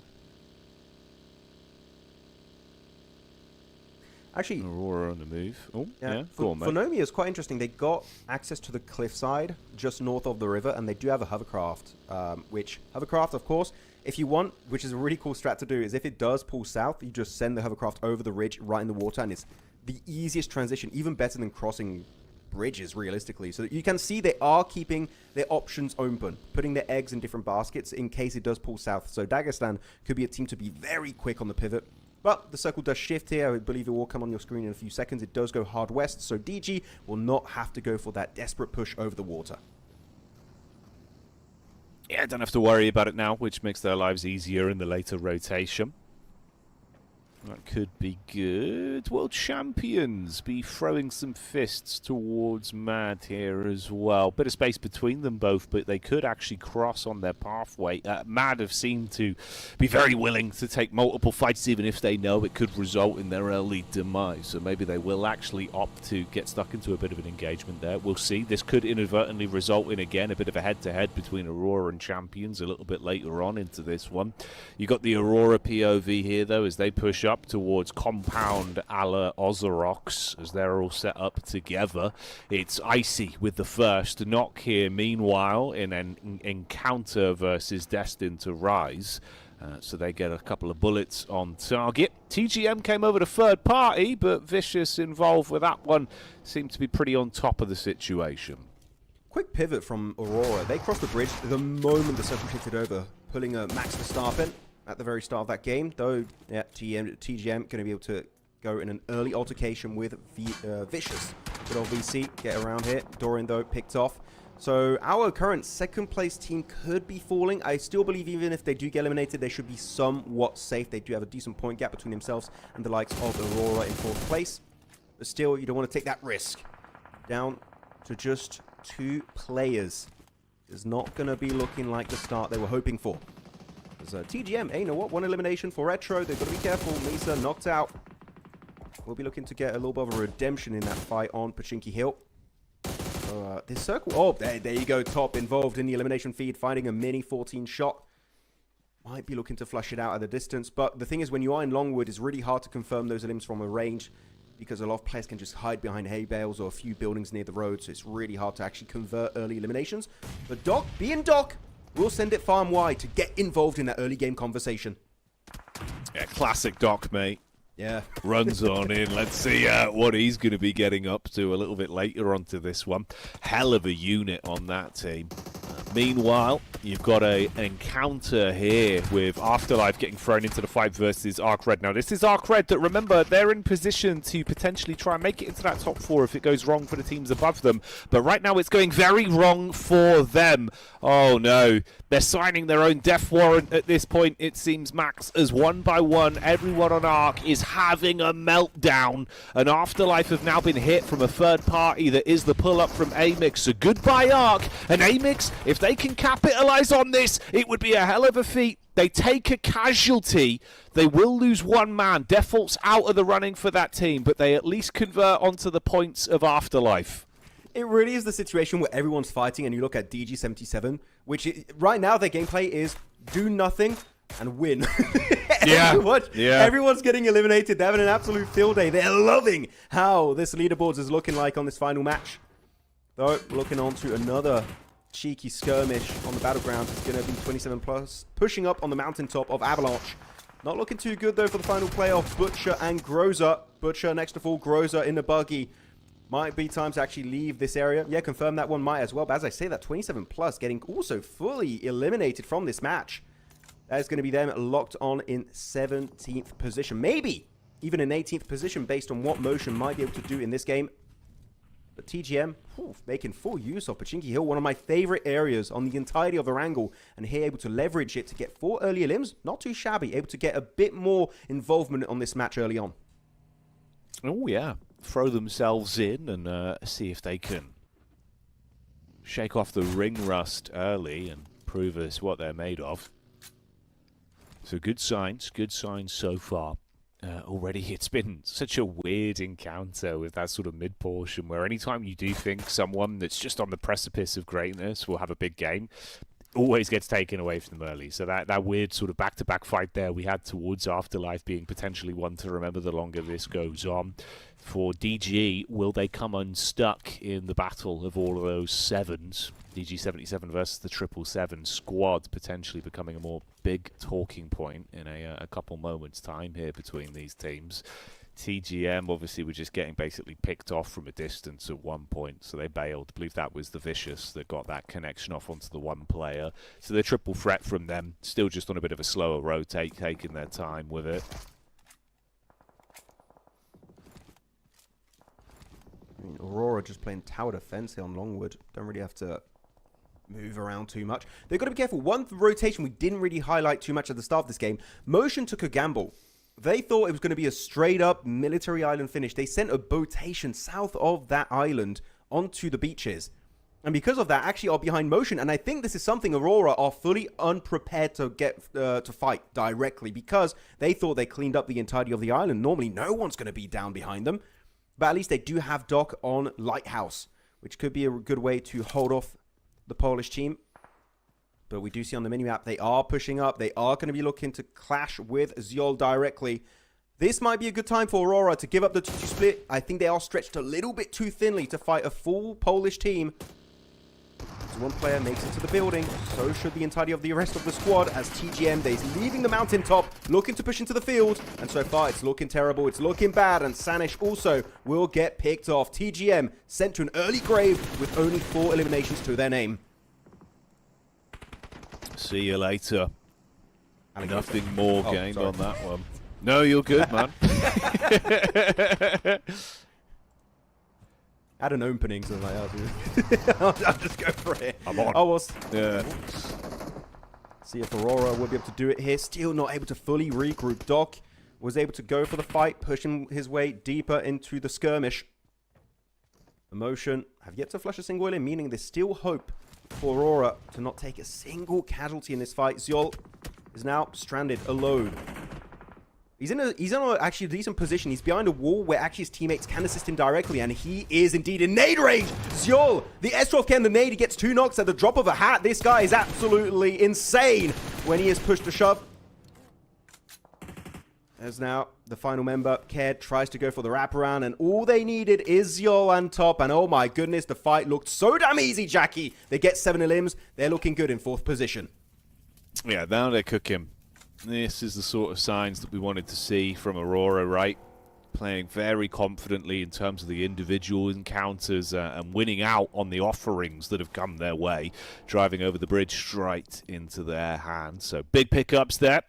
Actually, Aurora on the move. Oh, yeah. Go on, mate. For Nomi, it's quite interesting. They got access to the cliffside just north of the river, and they do have a hovercraft. Which hovercraft, of course, if you want, which is a really cool strat to do, is if it does pull south, you just send the hovercraft over the ridge right in the water, and it's the easiest transition, even better than crossing bridges, realistically. So you can see they are keeping their options open, putting their eggs in different baskets in case it does pull south. So Dagestan could be a team to be very quick on the pivot. But the circle does shift here. I believe it will come on your screen in a few seconds. It does go hard west, so DG will not have to go for that desperate push over the water. Yeah, don't have to worry about it now, which makes their lives easier in the later rotation. That could be good. World champions be throwing some fists towards Mad here as well. Bit of space between them both, but they could actually cross on their pathway. Mad have seemed to be very willing to take multiple fights, even if they know it could result in their early demise. So maybe they will actually opt to get stuck into a bit of an engagement there. We'll see. This could inadvertently result in, again, a bit of a head-to-head between Aurora and champions a little bit later on into this one. You got the Aurora POV here, though, as they push up towards compound a la Ozorox as they're all set up together. It's Icy with the first knock here, meanwhile, in an encounter versus Destined to Rise. So they get a couple of bullets on target. TGM came over to third party, but Vicious involved with that one seemed to be pretty on top of the situation. Quick pivot from Aurora. They crossed the bridge the moment the circle shifted over, pulling a Max Verstappen at the very start of that game. Though, yeah, TGM going to be able to go in an early altercation with Vicious. Good old VC, get around here. Dorian, though, picked off. So our current second place team could be falling. I still believe even if they do get eliminated, they should be somewhat safe. They do have a decent point gap between themselves and the likes of Aurora in fourth place. But still, you don't want to take that risk. Down to just 2 players. Is not going to be looking like the start they were hoping for. There's TGM, hey, you know what? 1 elimination for Retro. They've got to be careful. Misa knocked out. We'll be looking to get a little bit of a redemption in that fight on Pachinki Hill. This circle, oh, there you go, Top involved in the elimination feed, finding a mini 14 shot. Might be looking to flush it out at a distance, but the thing is, when you are in Longwood, it's really hard to confirm those elims from a range, because a lot of players can just hide behind hay bales or a few buildings near the road, so it's really hard to actually convert early eliminations. But Doc, being Doc, will send it farm wide to get involved in that early game conversation. Yeah, classic Doc, mate. Yeah. Runs on in. Let's see what he's going to be getting up to a little bit later onto this one. Hell of a unit on that team. Meanwhile, you've got an encounter here with Afterlife getting thrown into the fight versus ARCRED. Now, this is ARCRED that, remember, they're in position to potentially try and make it into that top 4 if it goes wrong for the teams above them. But right now, it's going very wrong for them. Oh, no. They're signing their own death warrant at this point, it seems, Max, as one by one, everyone on ARC is having a meltdown. And Afterlife have now been hit from a third party that is the pull-up from Amix. So goodbye, ARC. And Amix, if they can capitalize on this, it would be a hell of a feat. They take a casualty. They will lose 1 man. Default's out of the running for that team, but they at least convert onto the points of Afterlife. It really is the situation where everyone's fighting, and you look at DG77, which right now their gameplay is do nothing and win. Everyone's getting eliminated. They're having an absolute field day. They're loving how this leaderboard is looking like on this final match. Though, looking on to another cheeky skirmish on the battleground. It's going to be 27 plus, pushing up on the mountaintop of Avalanche. Not looking too good, though, for the final playoff. Butcher and Groza. Butcher next to full, Groza in the buggy. Might be time to actually leave this area. Yeah, confirm that one might as well. But as I say, that 27 plus getting also fully eliminated from this match. That is going to be them locked on in 17th position. Maybe even in 18th position based on what Motion might be able to do in this game. But TGM, making full use of Pachinki Hill, one of my favorite areas on the entirety of Erangel, and here able to leverage it to get 4 early elims. Not too shabby, able to get a bit more involvement on this match early on. Oh, yeah. Throw themselves in and see if they can shake off the ring rust early and prove us what they're made of. So good signs so far. Already it's been such a weird encounter with that sort of mid portion where anytime you do think someone that's just on the precipice of greatness will have a big game, always gets taken away from them early. So that weird sort of back-to-back fight there we had towards Afterlife being potentially one to remember the longer this goes on. For DG, will they come unstuck in the battle of all of those 7s? DG77 versus the 777 squad potentially becoming a more big talking point in a couple moments time here between these teams. TGM obviously were just getting basically picked off from a distance at one point, so they bailed. I believe that was the Vicious that got that connection off onto the one player. So the triple threat from them, still just on a bit of a slower rotate, taking their time with it. I mean, Aurora just playing tower defense here on Longwood. Don't really have to move around too much. They've got to be careful. One rotation we didn't really highlight too much at the start of this game. Motion took a gamble. They thought it was going to be a straight-up military island finish. They sent a botation south of that island onto the beaches. And because of that, actually are behind Motion. And I think this is something Aurora are fully unprepared to get to fight directly because they thought they cleaned up the entirety of the island. Normally, no one's going to be down behind them. But at least they do have Doc on Lighthouse, which could be a good way to hold off the Polish team. But we do see on the minimap, they are pushing up. They are going to be looking to clash with Ziol directly. This might be a good time for Aurora to give up the 2-2 split. I think they are stretched a little bit too thinly to fight a full Polish team. As one player makes it to the building, so should the entirety of the rest of the squad, as TGM, they're leaving the mountaintop, looking to push into the field, and so far it's looking terrible, it's looking bad, and Sanish also will get picked off. TGM sent to an early grave with only 4 eliminations to their name. See you later. Nothing more gained sorry. on that one. No, you're good, man. I had an opening, so I was like, oh, dude. I'll just go for it. I'm on. I was. Yeah. See if Aurora will be able to do it here. Still not able to fully regroup. Doc was able to go for the fight, pushing his way deeper into the skirmish. Emotion have yet to flush a single in, meaning there's still hope for Aurora to not take a single casualty in this fight. Zyol is now stranded alone. He's in a actually decent position. He's behind a wall where actually his teammates can assist him directly, and he is indeed in nade range. Zyol, the S12 can the nade, he gets 2 knocks at the drop of a hat. This guy is absolutely insane when he is pushed to shove. As now the final member, Ked, tries to go for the wraparound, and all they needed is Zyol on top, and oh my goodness, the fight looked so damn easy, Jackie. They get 7 elims. They're looking good in 4th position. Yeah, now they're cooking. This is the sort of signs that we wanted to see from Aurora, right? Playing very confidently in terms of the individual encounters and winning out on the offerings that have come their way, driving over the bridge straight into their hands. So big pickups there,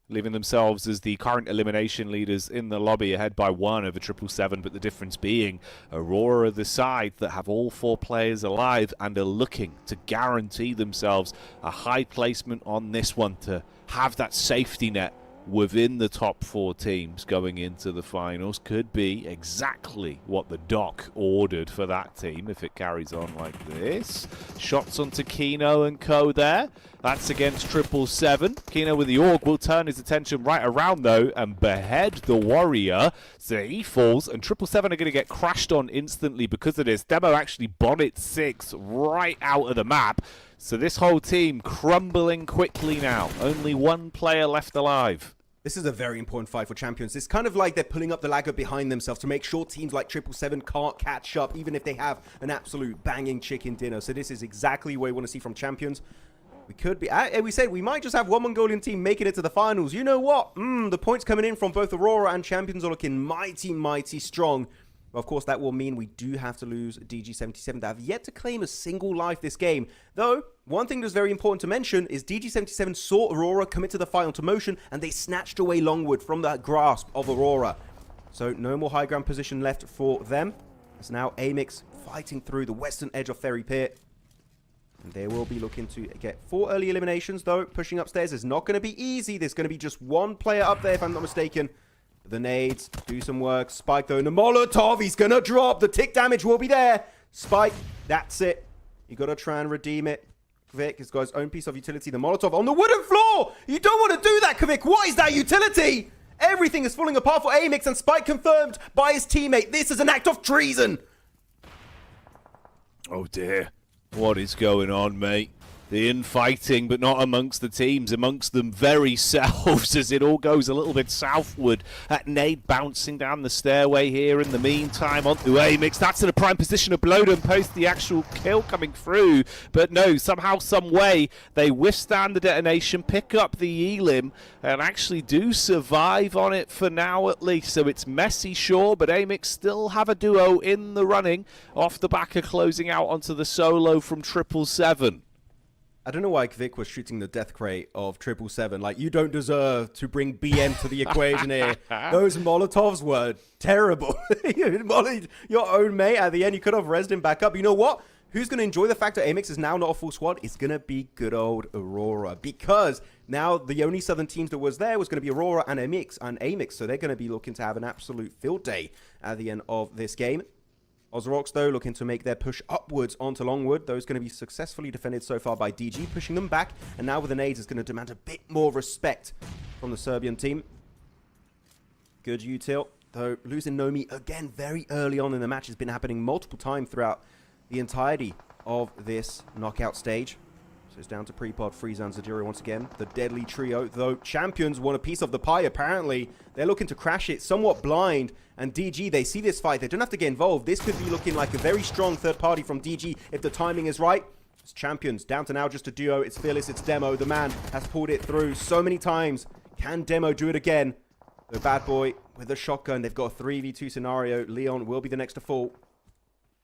leaving themselves as the current elimination leaders in the lobby, ahead by 1 over 777, but the difference being Aurora are the side that have all 4 players alive and are looking to guarantee themselves a high placement on this one to have that safety net within the top 4 teams going into the finals. Could be exactly what the doc ordered for that team if it carries on like this. Shots onto Kino and co there. That's against 777. Kino with the AUG will turn his attention right around though and behead the warrior. So he falls, and 777 are going to get crashed on instantly because of this. Demo actually bonnet 6 right out of the map. So this whole team crumbling quickly now. Only 1 player left alive. This is a very important fight for Champions. It's kind of like they're pulling up the ladder behind themselves to make sure teams like 777 can't catch up, even if they have an absolute banging chicken dinner. So this is exactly what we want to see from Champions. We could be, we said we might just have 1 Mongolian team making it to the finals. You know what? The points coming in from both Aurora and Champions are looking mighty, mighty strong. Of course, that will mean we do have to lose DG77 that have yet to claim a single life this game. Though, one thing that's very important to mention is DG77 saw Aurora commit to the final to motion, and they snatched away Longwood from the grasp of Aurora. So, no more high ground position left for them. It's now Amix fighting through the western edge of Ferry Pit. And they will be looking to get 4 early eliminations, though. Pushing upstairs is not going to be easy. There's going to be just 1 player up there, if I'm not mistaken. The nades do some work. Spike, though, and the Molotov, he's going to drop. The tick damage will be there. Spike, that's it. You got to try and redeem it. Kvik has got his own piece of utility. The Molotov on the wooden floor. You don't want to do that, Kvik. What is that utility? Everything is falling apart for Amix, and Spike confirmed by his teammate. This is an act of treason. Oh dear. What is going on, mate? The infighting, but not amongst the teams, amongst them very selves, as it all goes a little bit southward. That nade bouncing down the stairway here in the meantime onto Amix. That's in a prime position of Blowden post the actual kill coming through. But no, somehow, some way, they withstand the detonation, pick up the elim, and actually do survive on it for now at least. So it's messy, sure, but Amix still have a duo in the running off the back of closing out onto the solo from 777. I don't know why Kvik was shooting the death crate of 777. Like, you don't deserve to bring BM to the equation here. Those Molotovs were terrible. Your own mate at the end, you could have rezzed him back up. You know what? Who's going to enjoy the fact that Amix is now not a full squad? It's going to be good old Aurora. Because now the only southern teams that was there was going to be Aurora and Amix. So they're going to be looking to have an absolute field day at the end of this game. Ozrox, though, looking to make their push upwards onto Longwood. Those going to be successfully defended so far by DG, pushing them back. And now with the nades, is going to demand a bit more respect from the Serbian team. Good util, though losing Nomi again very early on in the match has been happening multiple times throughout the entirety of this knockout stage. So it's down to Prepod, Frieza, and Zadira once again. The deadly trio, though Champions want a piece of the pie, apparently. They're looking to crash it, somewhat blind. And DG, they see this fight. They don't have to get involved. This could be looking like a very strong third party from DG if the timing is right. It's Champions down to now just a duo. It's Fearless, it's Demo. The man has pulled it through so many times. Can Demo do it again? The bad boy with a shotgun. They've got a 3v2 scenario. Leon will be the next to fall.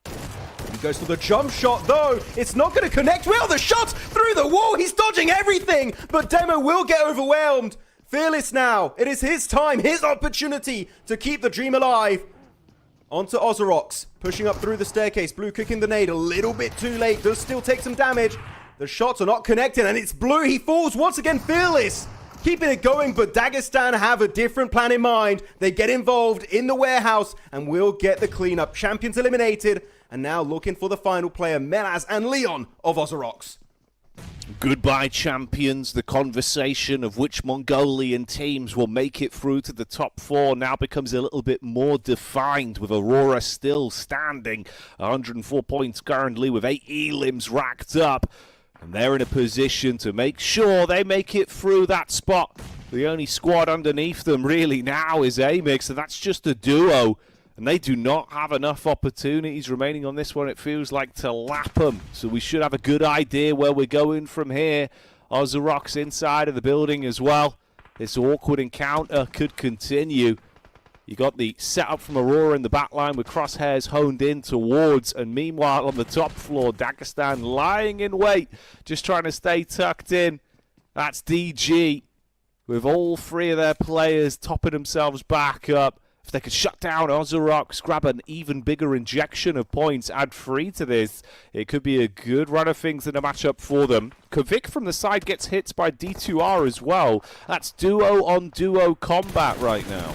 He goes for the jump shot, though. It's not going to connect. Well, the shot through the wall. He's dodging everything, but Demo will get overwhelmed. Fearless now. It is his time, his opportunity to keep the dream alive. Onto Ozorox, pushing up through the staircase. Blue cooking the nade a little bit too late. Does still take some damage. The shots are not connected, and it's Blue. He falls once again. Fearless keeping it going, but Dagestan have a different plan in mind. They get involved in the warehouse and will get the cleanup. Champions eliminated, and now looking for the final player, Melaz and Leon of Ozorox. Goodbye, Champions. The conversation of which Mongolian teams will make it through to the top 4 now becomes a little bit more defined, with Aurora still standing 104 points currently with 8 elims racked up. And they're in a position to make sure they make it through that spot. The only squad underneath them really now is Amix, and that's just a duo. And they do not have enough opportunities remaining on this one, it feels like, to lap them. So we should have a good idea where we're going from here. Ozorox inside of the building as well. This awkward encounter could continue. You got the setup from Aurora in the back line with crosshairs honed in towards. And meanwhile, on the top floor, Dagestan lying in wait, just trying to stay tucked in. That's DG, with all 3 of their players topping themselves back up. If they could shut down Ozorox, grab an even bigger injection of points, add 3 to this, it could be a good run of things in a matchup for them. Kvik from the side gets hit by D2R as well. That's duo-on-duo combat right now.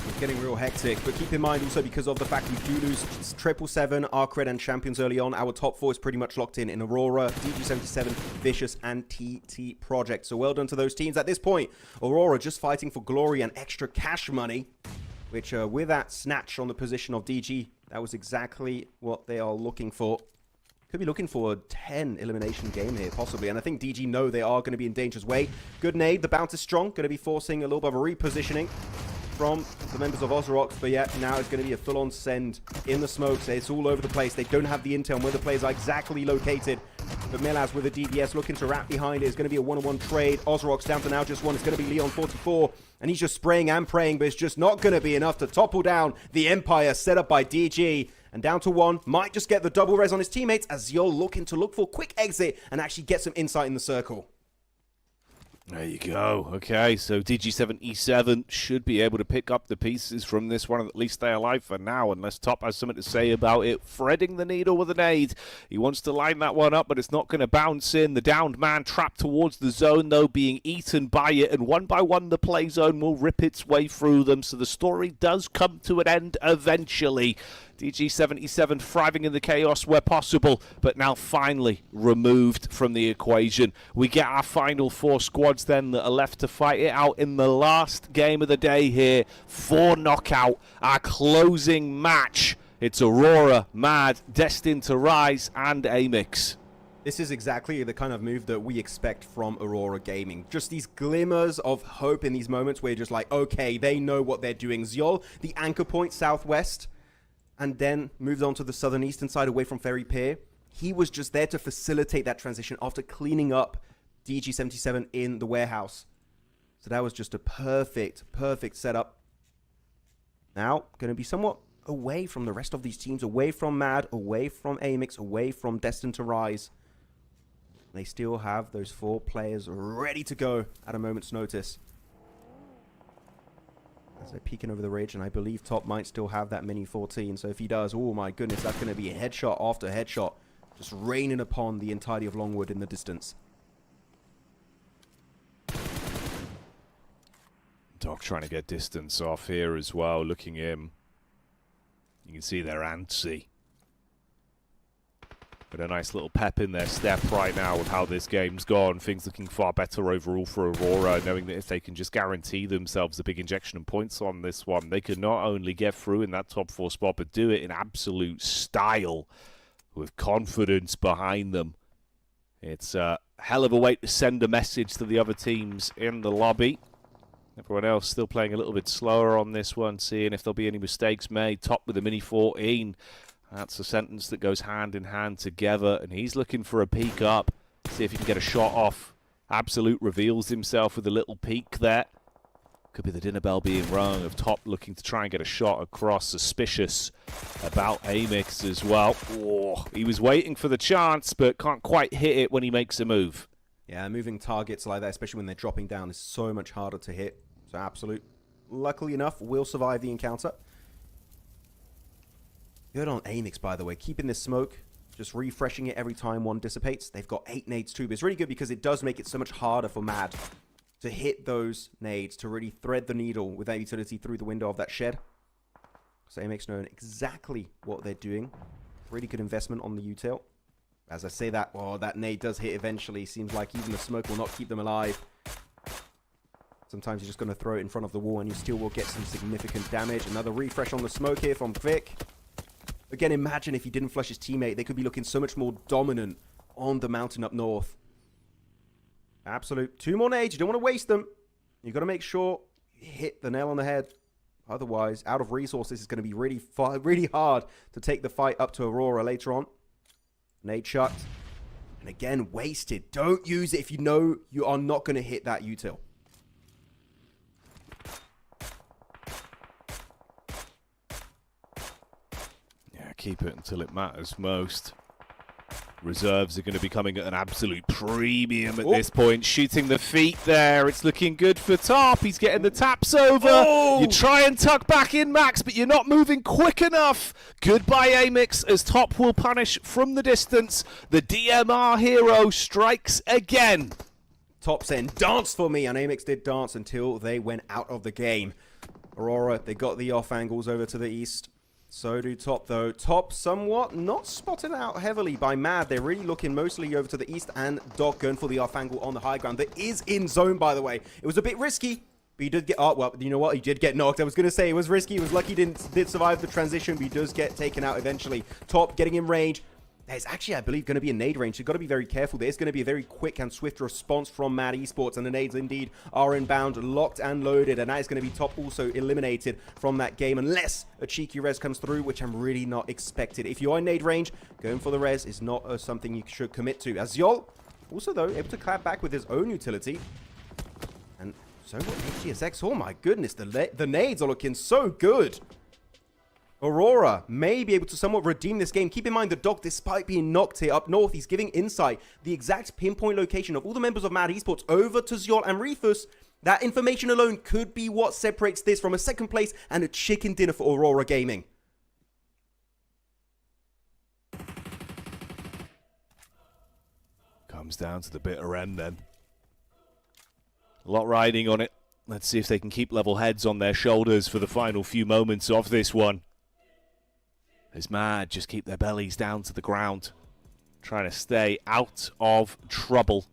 It's getting real hectic, but keep in mind also, because of the fact we do lose 777, ARCRED and Champions early on, our top 4 is pretty much locked in Aurora, DG77, Vicious, and TT Project. So well done to those teams. At this point, Aurora just fighting for glory and extra cash money, which with that snatch on the position of DG, that was exactly what they are looking for. Could be looking for a 10 elimination game here, possibly. And I think DG know they are going to be in danger's way. Good nade, the bounce is strong. Going to be forcing a little bit of a repositioning from the members of Ozorox. But yeah, now it's going to be a full-on send in the smokes. It's all over the place. They don't have the intel on where the players are exactly located. But Melaz with a DBS looking to wrap behind it. It's going to be a one-on-one trade. Ozorox down to now just 1. It's going to be Leon 44. And he's just spraying and praying, but it's just not going to be enough to topple down the Empire set up by DG. And down to 1. Might just get the double res on his teammates as Yol looking to look for a quick exit and actually get some insight in the circle. There you go. Okay, so DG77 should be able to pick up the pieces from this one and at least stay alive for now, unless Top has something to say about it. Threading the needle with an aid. He wants to line that one up, but it's not going to bounce in. The downed man trapped towards the zone, though, being eaten by it, and one by one the play zone will rip its way through them, so the story does come to an end eventually. DG77 thriving in the chaos where possible, but now finally removed from the equation. We get our final 4 squads then that are left to fight it out in the last game of the day here for knockout, our closing match. It's Aurora, Mad, Destined to Rise, and Amix. This is exactly the kind of move that we expect from Aurora Gaming. Just these glimmers of hope in these moments where you're just like, okay, they know what they're doing. Zyol, the anchor point southwest, and then moved on to the southern eastern side away from Ferry Pier. He was just there to facilitate that transition after cleaning up DG77 in the warehouse. So that was just a perfect setup. Now, going to be somewhat away from the rest of these teams, away from Mad, away from Amix, away from Destined to Rise. They still have those 4 players ready to go at a moment's notice. As they're peeking over the ridge, and I believe Top might still have that mini 14. So if he does, oh my goodness, that's going to be a headshot after headshot, just raining upon the entirety of Longwood in the distance. Doc trying to get distance off here as well, looking in. You can see they're antsy. But a nice little pep in their step right now with how this game's gone. Things looking far better overall for Aurora, knowing that if they can just guarantee themselves a big injection of points on this one, they can not only get through in that top 4 spot, but do it in absolute style with confidence behind them. It's a hell of a way to send a message to the other teams in the lobby. Everyone else still playing a little bit slower on this one, seeing if there'll be any mistakes made. Top with a mini 14. That's a sentence that goes hand in hand together, and he's looking for a peek up. See if he can get a shot off. Absolute reveals himself with a little peek there. Could be the dinner bell being rung of Top looking to try and get a shot across. Suspicious about Amix as well. Oh, he was waiting for the chance, but can't quite hit it when he makes a move. Yeah, moving targets like that, especially when they're dropping down, is so much harder to hit. So Absolute, luckily enough, will survive the encounter. Good on Amix, by the way, keeping this smoke, just refreshing it every time one dissipates. They've got 8 nades too, but it's really good because it does make it so much harder for Mad to hit those nades, to really thread the needle with that utility through the window of that shed. So Amix knowing exactly what they're doing. Really good investment on the util. As I say that, well, that nade does hit eventually. Seems like even the smoke will not keep them alive. Sometimes you're just going to throw it in front of the wall and you still will get some significant damage. Another refresh on the smoke here from Vic. Again, imagine if he didn't flush his teammate. They could be looking so much more dominant on the mountain up north. Absolute. 2 more nades. You don't want to waste them. You've got to make sure you hit the nail on the head. Otherwise, out of resources, it's going to be really hard to take the fight up to Aurora later on. Nade chucked. And again, wasted. Don't use it if you know you are not going to hit that util. Yeah, keep it until it matters most. Reserves are going to be coming at an absolute premium at this point. Shooting the feet there. It's looking good for Top. He's getting the taps over. You try and tuck back in, Max, but you're not moving quick enough. Goodbye, Amix, as Top will punish from the distance. The DMR hero strikes again. Top saying, dance for me, and Amix did dance until they went out of the game. Aurora, they got the off angles over to the east. So do Top, though. Top somewhat not spotted out heavily by Mad. They're really looking mostly over to the east, and Doc going for the off angle on the high ground. That is in zone, by the way. It was a bit risky, but he did get... Oh, well, you know what? He did get knocked. I was going to say it was risky. It was lucky he did survive the transition, but he does get taken out eventually. Top getting in range. There's actually, I believe, going to be a nade range. So you've got to be very careful. There's going to be a very quick and swift response from Mad Esports. And the nades indeed are inbound, locked and loaded. And that is going to be Top also eliminated from that game. Unless a cheeky res comes through, which I'm really not expected. If you are in nade range, going for the res is not something you should commit to. As Yol, also though, able to clap back with his own utility. And so what HGSX, oh my goodness, the nades are looking so good. Aurora may be able to somewhat redeem this game. Keep in mind that Doc, despite being knocked here up north, he's giving Insight the exact pinpoint location of all the members of Mad Esports over to Zyol and Refus. That information alone could be what separates this from a second place and a chicken dinner for Aurora Gaming. Comes down to the bitter end then. A lot riding on it. Let's see if they can keep level heads on their shoulders for the final few moments of this one. As Mad just keep their bellies down to the ground, trying to stay out of trouble.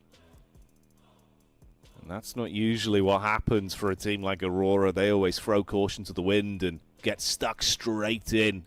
And that's not usually what happens for a team like Aurora. They always throw caution to the wind and get stuck straight in.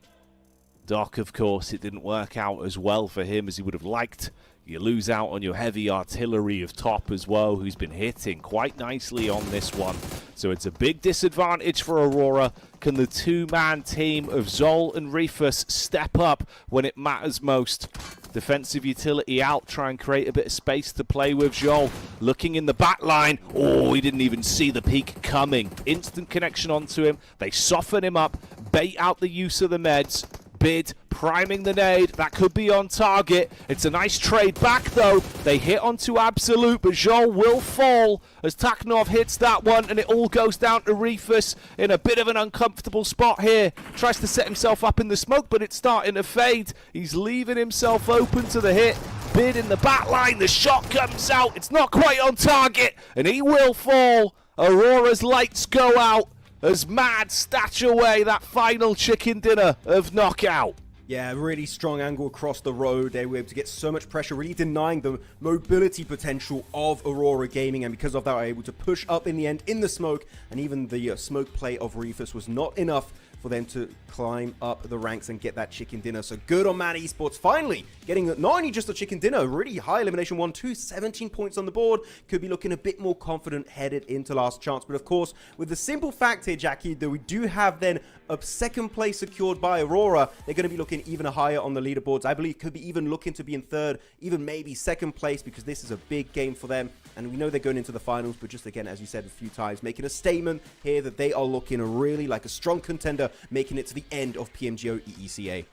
Doc, of course, it didn't work out as well for him as he would have liked. You lose out on your heavy artillery of Top as well, who's been hitting quite nicely on this one. So it's a big disadvantage for Aurora. Can the two-man team of Zol and Refus step up when it matters most? Defensive utility out, try and create a bit of space to play with. Zol looking in the back line. Oh, he didn't even see the peak coming. Instant connection onto him. They soften him up, bait out the use of the meds. Bid priming the nade. That could be on target. It's a nice trade back, though. They hit onto Absolute, but Joel will fall as Taknov hits that one, and it all goes down to Refus in a bit of an uncomfortable spot here. Tries to set himself up in the smoke, but it's starting to fade. He's leaving himself open to the hit. Bid in the back line. The shot comes out. It's not quite on target, and he will fall. Aurora's lights go out as Mad statue away that final chicken dinner of knockout. Yeah, really strong angle across the road. They were able to get so much pressure, really denying the mobility potential of Aurora Gaming, and because of that, were able to push up in the end in the smoke, and even the smoke play of Refus was not enough for them to climb up the ranks and get that chicken dinner. So good on Mad Esports, finally getting not only just a chicken dinner, really high elimination 1-2, 17 points on the board. Could be looking a bit more confident headed into last chance. But of course, with the simple fact here, Jackie, that we do have then a second place secured by Aurora, they're going to be looking even higher on the leaderboards. I believe could be even looking to be in third, even maybe second place, because this is a big game for them. And we know they're going into the finals, but just again, as you said a few times, making a statement here that they are looking really like a strong contender, making it to the end of PMGO EECA.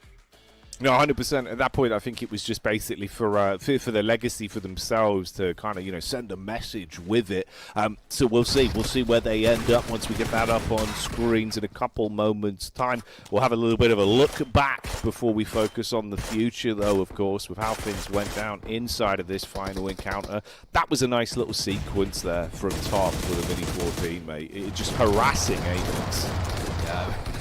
No, 100%. At that point, I think it was just basically for the legacy for themselves to kind of, you know, send a message with it. So we'll see. We'll see where they end up once we get that up on screens in a couple moments' time. We'll have a little bit of a look back before we focus on the future, though, of course, with how things went down inside of this final encounter. That was a nice little sequence there from top with a Mini 14, mate. It just harassing Apex.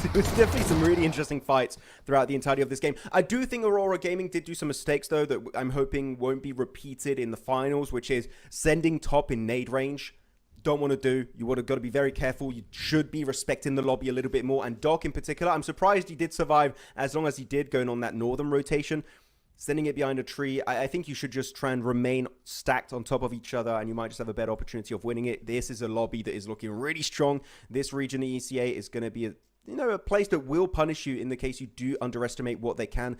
It was definitely some really interesting fights throughout the entirety of this game. I do think Aurora Gaming did do some mistakes, though, that I'm hoping won't be repeated in the finals, which is sending top in nade range. Don't want to do. You would have got to be very careful. You should be respecting the lobby a little bit more. And Doc in particular, I'm surprised he did survive as long as he did going on that northern rotation. Sending it behind a tree, I think you should just try and remain stacked on top of each other, and you might just have a better opportunity of winning it. This is a lobby that is looking really strong. This region ECA is going to be a place that will punish you in the case you do underestimate what they can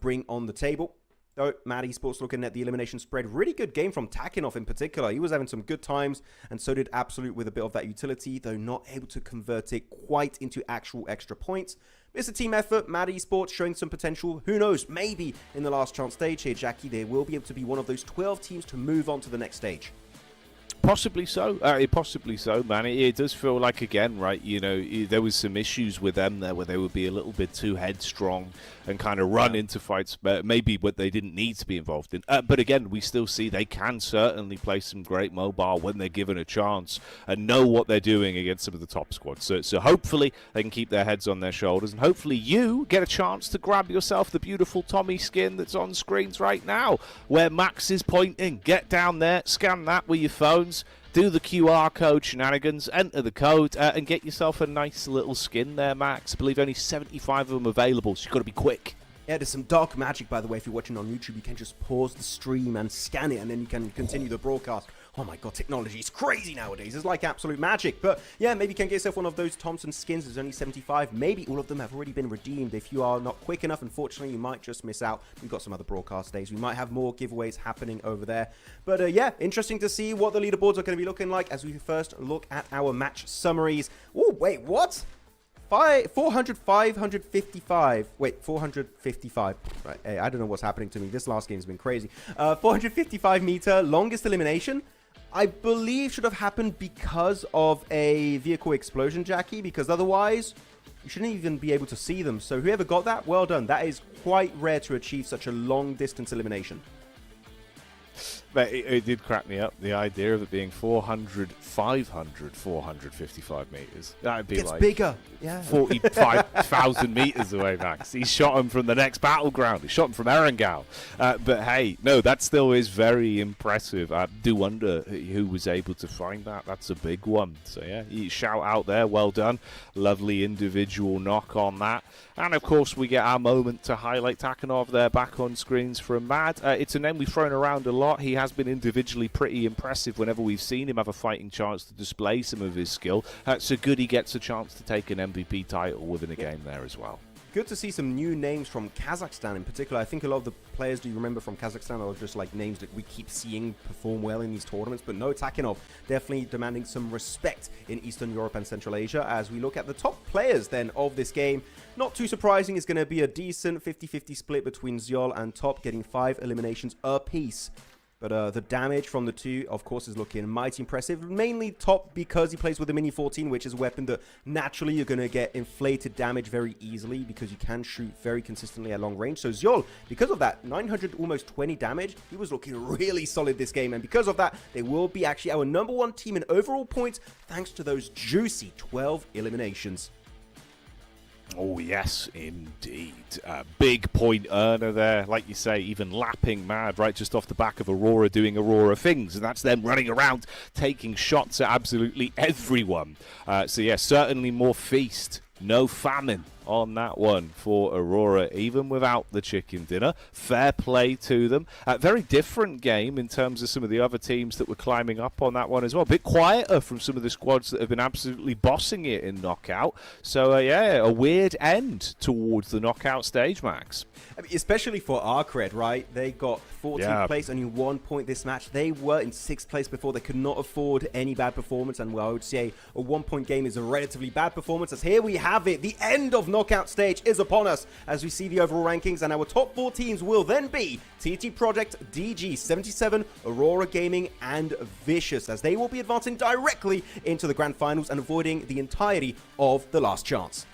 bring on the table. Though, Mad Esports looking at the elimination spread. Really good game from Takinov in particular. He was having some good times, and so did Absolute with a bit of that utility, though not able to convert it quite into actual extra points. It's a team effort. Mad Esports showing some potential. Who knows? Maybe in the last chance stage here, Jackie, they will be able to be one of those 12 teams to move on to the next stage. Possibly so. Possibly so, man. It does feel like, again, right, you know, there was some issues with them there where they would be a little bit too headstrong and kind of run into fights, maybe what they didn't need to be involved in. But again, we still see they can certainly play some great mobile when they're given a chance and know what they're doing against some of the top squads. So hopefully they can keep their heads on their shoulders, and hopefully you get a chance to grab yourself the beautiful Tommy skin that's on screens right now, where Max is pointing. Get down there, scan that with your phones, do the QR code shenanigans, enter the code, and get yourself a nice little skin there, Max. I believe only 75 of them available, so you've got to be quick. Yeah, there's some dark magic, by the way. If you're watching on YouTube, you can just pause the stream and scan it, and then you can continue the broadcast. Oh my god, technology is crazy nowadays. It's like absolute magic. But yeah, maybe you can get yourself one of those Thompson skins. There's only 75. Maybe all of them have already been redeemed. If you are not quick enough, unfortunately, you might just miss out. We've got some other broadcast days. We might have more giveaways happening over there. But yeah, interesting to see what the leaderboards are going to be looking like as we first look at our match summaries. Oh, wait, what? 400, 555. Wait, 455. Right, hey, I don't know what's happening to me. This last game's been crazy. 455 meter longest elimination. I believe should have happened because of a vehicle explosion, Jackie, because otherwise you shouldn't even be able to see them. So whoever got that, well done. That is quite rare to achieve such a long distance elimination. But it did crack me up, the idea of it being 400, 500, 455 meters. That'd be Gets like bigger. Yeah. 45,000 meters away, Max. He shot him from the next battleground. He shot him from Erangel. But hey, no, that still is very impressive. I do wonder who was able to find that. That's a big one. So yeah, shout out there. Well done. Lovely individual knock on that. And of course, we get our moment to highlight Takinov there back on screens from Mad. It's a name we've thrown around a lot. He has been individually pretty impressive whenever we've seen him have a fighting chance to display some of his skill. So good he gets a chance to take an MVP title within a game there as well. Good to see some new names from Kazakhstan in particular. I think a lot of the players do you remember from Kazakhstan are just like names that we keep seeing perform well in these tournaments. But no, Takinov definitely demanding some respect in Eastern Europe and Central Asia. As we look at the top players then of this game, not too surprising, it's going to be a decent 50-50 split between Zyol and Top, getting 5 eliminations apiece. But the damage from the two, of course, is looking mighty impressive. Mainly Top because he plays with a Mini 14, which is a weapon that naturally you're going to get inflated damage very easily because you can shoot very consistently at long range. So Zyol, because of that, 900, almost 20 damage, he was looking really solid this game. And because of that, they will be actually our #1 team in overall points thanks to those juicy 12 eliminations. Oh, yes, indeed. Big point earner there. Like you say, even lapping Mad right just off the back of Aurora doing Aurora things. And that's them running around taking shots at absolutely everyone. So, yeah, certainly more feast No famine on that one for Aurora, even without the chicken dinner. Fair play to them. Very different game in terms of some of the other teams that were climbing up on that one as well. A bit quieter from some of the squads that have been absolutely bossing it in knockout. So, yeah, a weird end towards the knockout stage, Max. I mean, especially for ARCRED, right? They got 14th place, only 1 point this match. They were in 6th place before. They could not afford any bad performance. And, well, I would say a 1 point game is a relatively bad performance. As here we have it. The end of knockout stage is upon us as we see the overall rankings. And our top 4 teams will then be TT Project, DG77, Aurora Gaming, and Vicious, as they will be advancing directly into the grand finals and avoiding the entirety of the last chance.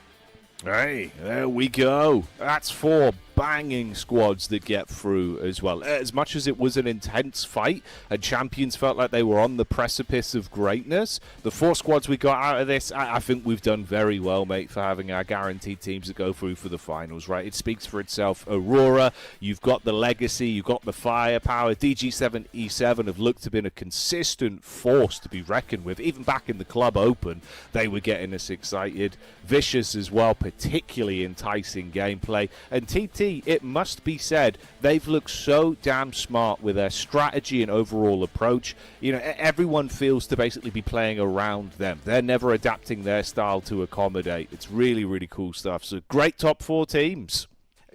Hey, there we go. That's 4 banging squads that get through as well. As much as it was an intense fight and champions felt like they were on the precipice of greatness, the 4 squads we got out of this, I think we've done very well, mate, for having our guaranteed teams that go through for the finals, right? It speaks for itself. Aurora, you've got the legacy, you've got the firepower. DG7E7 have looked to have been a consistent force to be reckoned with. Even back in the Club Open, they were getting us excited. Vicious as well, particularly enticing gameplay. And TT, it must be said, they've looked so damn smart with their strategy and overall approach. You know, everyone feels to basically be playing around them. They're never adapting their style to accommodate. It's really, really cool stuff. So great top 4 teams.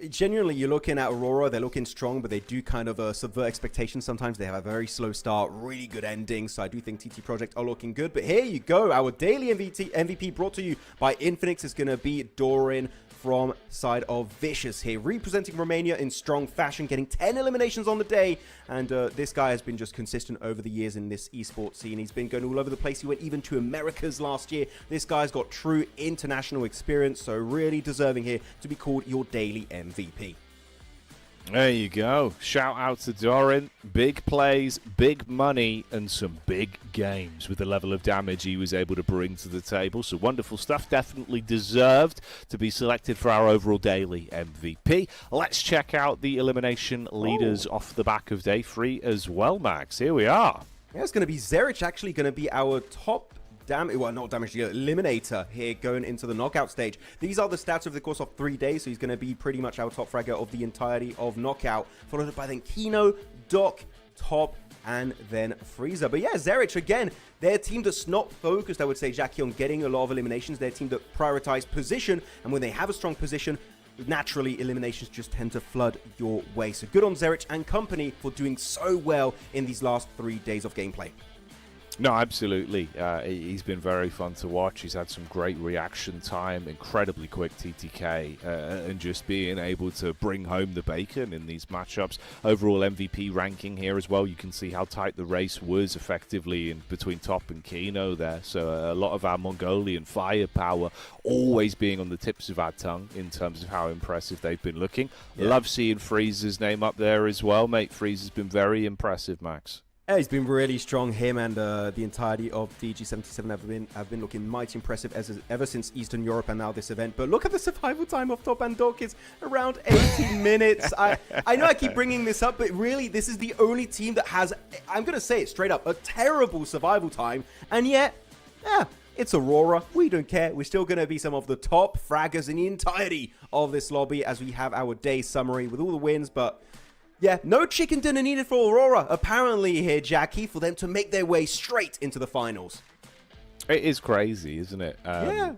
Generally, you're looking at Aurora, they're looking strong, but they do kind of subvert expectations sometimes. They have a very slow start, really good ending, so I do think TT Project are looking good. But here you go, our daily MVP brought to you by Infinix is going to be Doran from side of Vicious here, representing Romania in strong fashion, getting 10 eliminations on the day. And this guy has been just consistent over the years in this esports scene. He's been going all over the place. He went even to Americas last year. This guy's got true international experience, so really deserving here to be called your daily MVP. There you go. Shout out to Doran. Big plays, big money, and some big games with the level of damage he was able to bring to the table. So wonderful stuff. Definitely deserved to be selected for our overall daily MVP. Let's check out the elimination leaders off the back of day 3 as well, Max. Here we are. Yeah, it's going to be Zerich actually going to be our top eliminator here going into the knockout stage. These are the stats over the course of 3 days, so he's going to be pretty much our top fragger of the entirety of knockout, followed by then Kino, Doc, Top, and then Freezer. But yeah, Zerich, again, their team that's not focused, I would say, Jackie, on getting a lot of eliminations. Their team that prioritize position, and when they have a strong position, naturally eliminations just tend to flood your way. So good on Zerich and company for doing so well in these last 3 days of gameplay. No, absolutely. He's been very fun to watch. He's had some great reaction time, incredibly quick TTK, and just being able to bring home the bacon in these matchups. Overall MVP ranking here as well. You can see how tight the race was effectively in between Top and Kino there. So a lot of our Mongolian firepower always being on the tips of our tongue in terms of how impressive they've been looking. Yeah. Love seeing Freezer's name up there as well, mate. Freezer's been very impressive, Max. Yeah, he's been really strong. Him and the entirety of DG77 have been looking mighty impressive ever since Eastern Europe and now this event. But look at the survival time of Top and Doc. It's around 18 minutes. I know I keep bringing this up, but really, this is the only team that has, I'm going to say it straight up, a terrible survival time. And yet, yeah, it's Aurora. We don't care. We're still going to be some of the top fraggers in the entirety of this lobby as we have our day summary with all the wins, but yeah, no chicken dinner needed for Aurora, apparently here, Jackie, for them to make their way straight into the finals. It is crazy, isn't it? Yeah.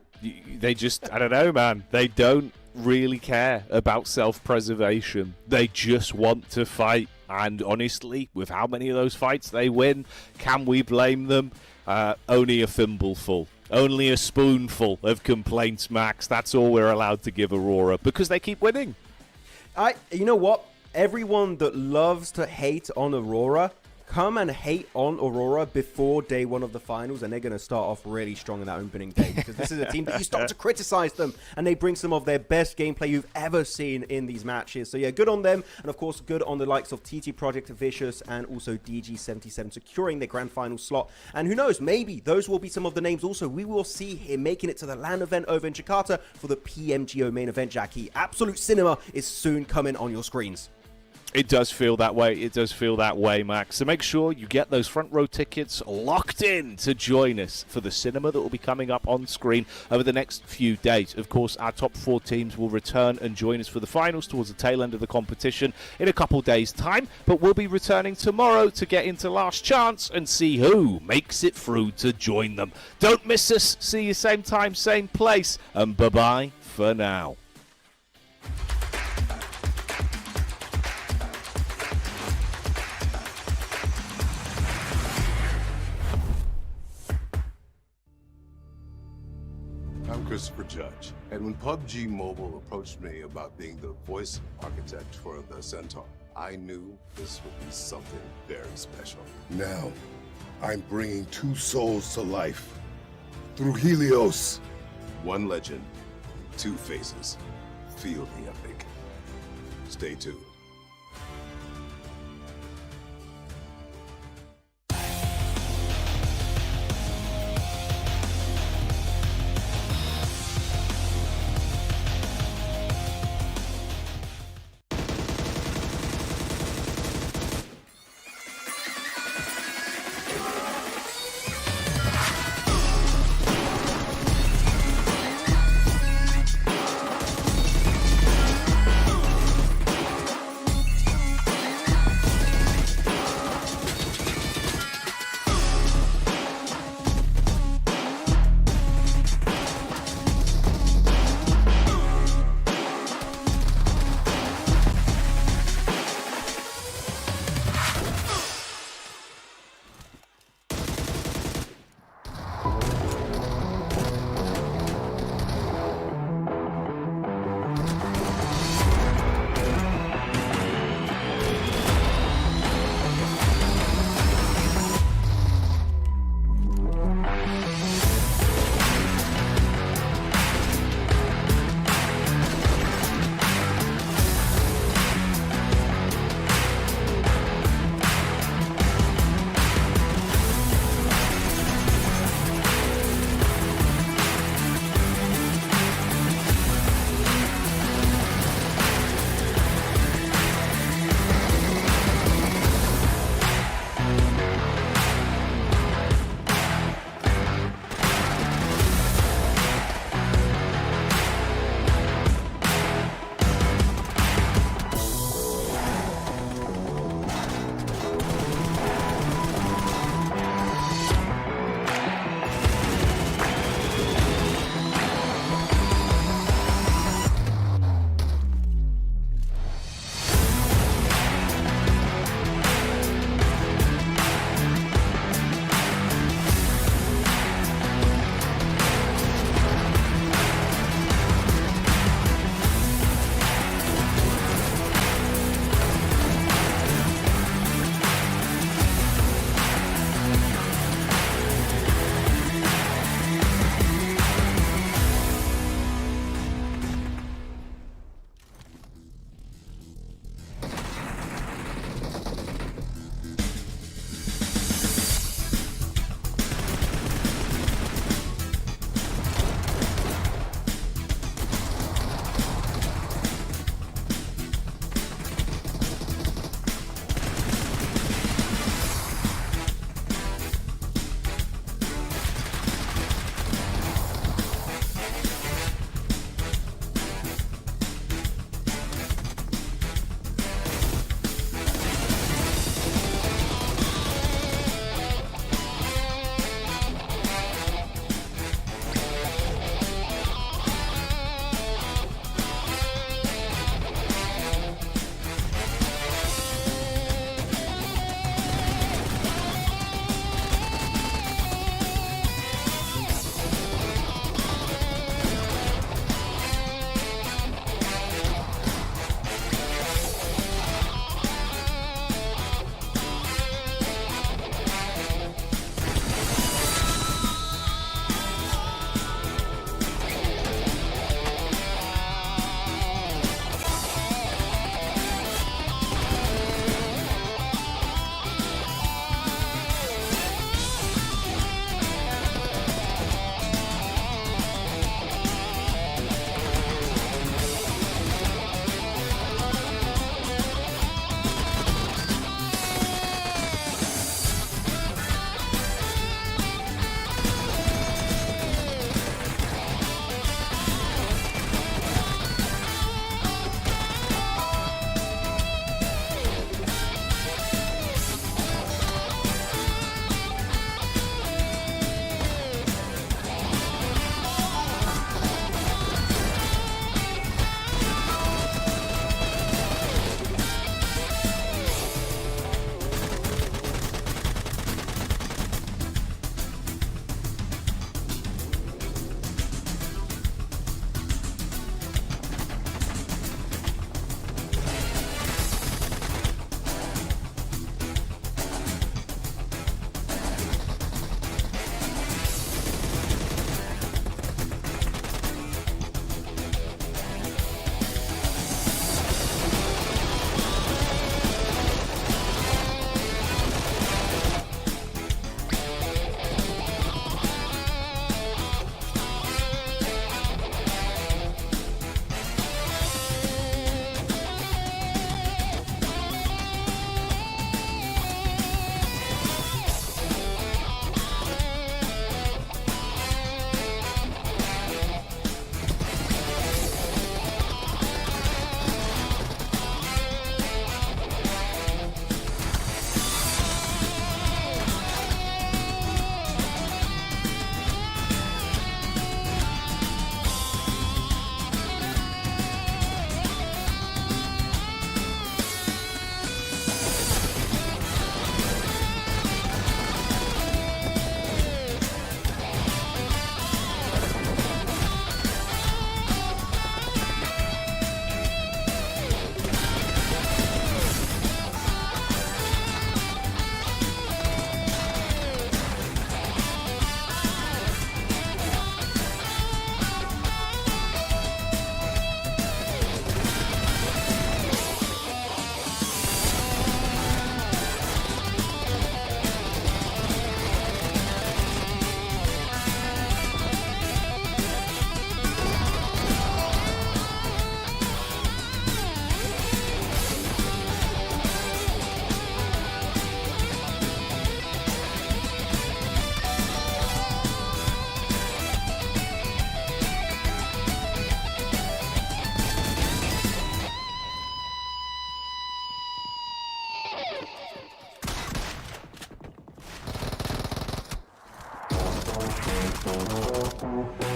They just, I don't know, man. They don't really care about self-preservation. They just want to fight. And honestly, with how many of those fights they win, can we blame them? Only a thimbleful. Only a spoonful of complaints, Max. That's all we're allowed to give Aurora because they keep winning. You know what? Everyone that loves to hate on Aurora, come and hate on Aurora before day 1 of the finals, and they're going to start off really strong in that opening day, because this is a team that you start to criticize them, and they bring some of their best gameplay you've ever seen in these matches. So yeah, good on them, and of course, good on the likes of TT Project, Vicious, and also DG77 securing their grand final slot. And who knows, maybe those will be some of the names also we will see here making it to the LAN event over in Jakarta for the PMGO main event, Jackie. Absolute cinema is soon coming on your screens. It does feel that way. It does feel that way, Max. So make sure you get those front row tickets locked in to join us for the cinema that will be coming up on screen over the next few days. Of course, our top 4 teams will return and join us for the finals towards the tail end of the competition in a couple days' time. But we'll be returning tomorrow to get into Last Chance and see who makes it through to join them. Don't miss us. See you same time, same place. And bye-bye for now. I'm Christopher Judge, and when PUBG Mobile approached me about being the voice architect for the Centaur, I knew this would be something very special. Now, I'm bringing 2 souls to life through Helios. One legend, 2 faces. Feel the epic. Stay tuned. Bye.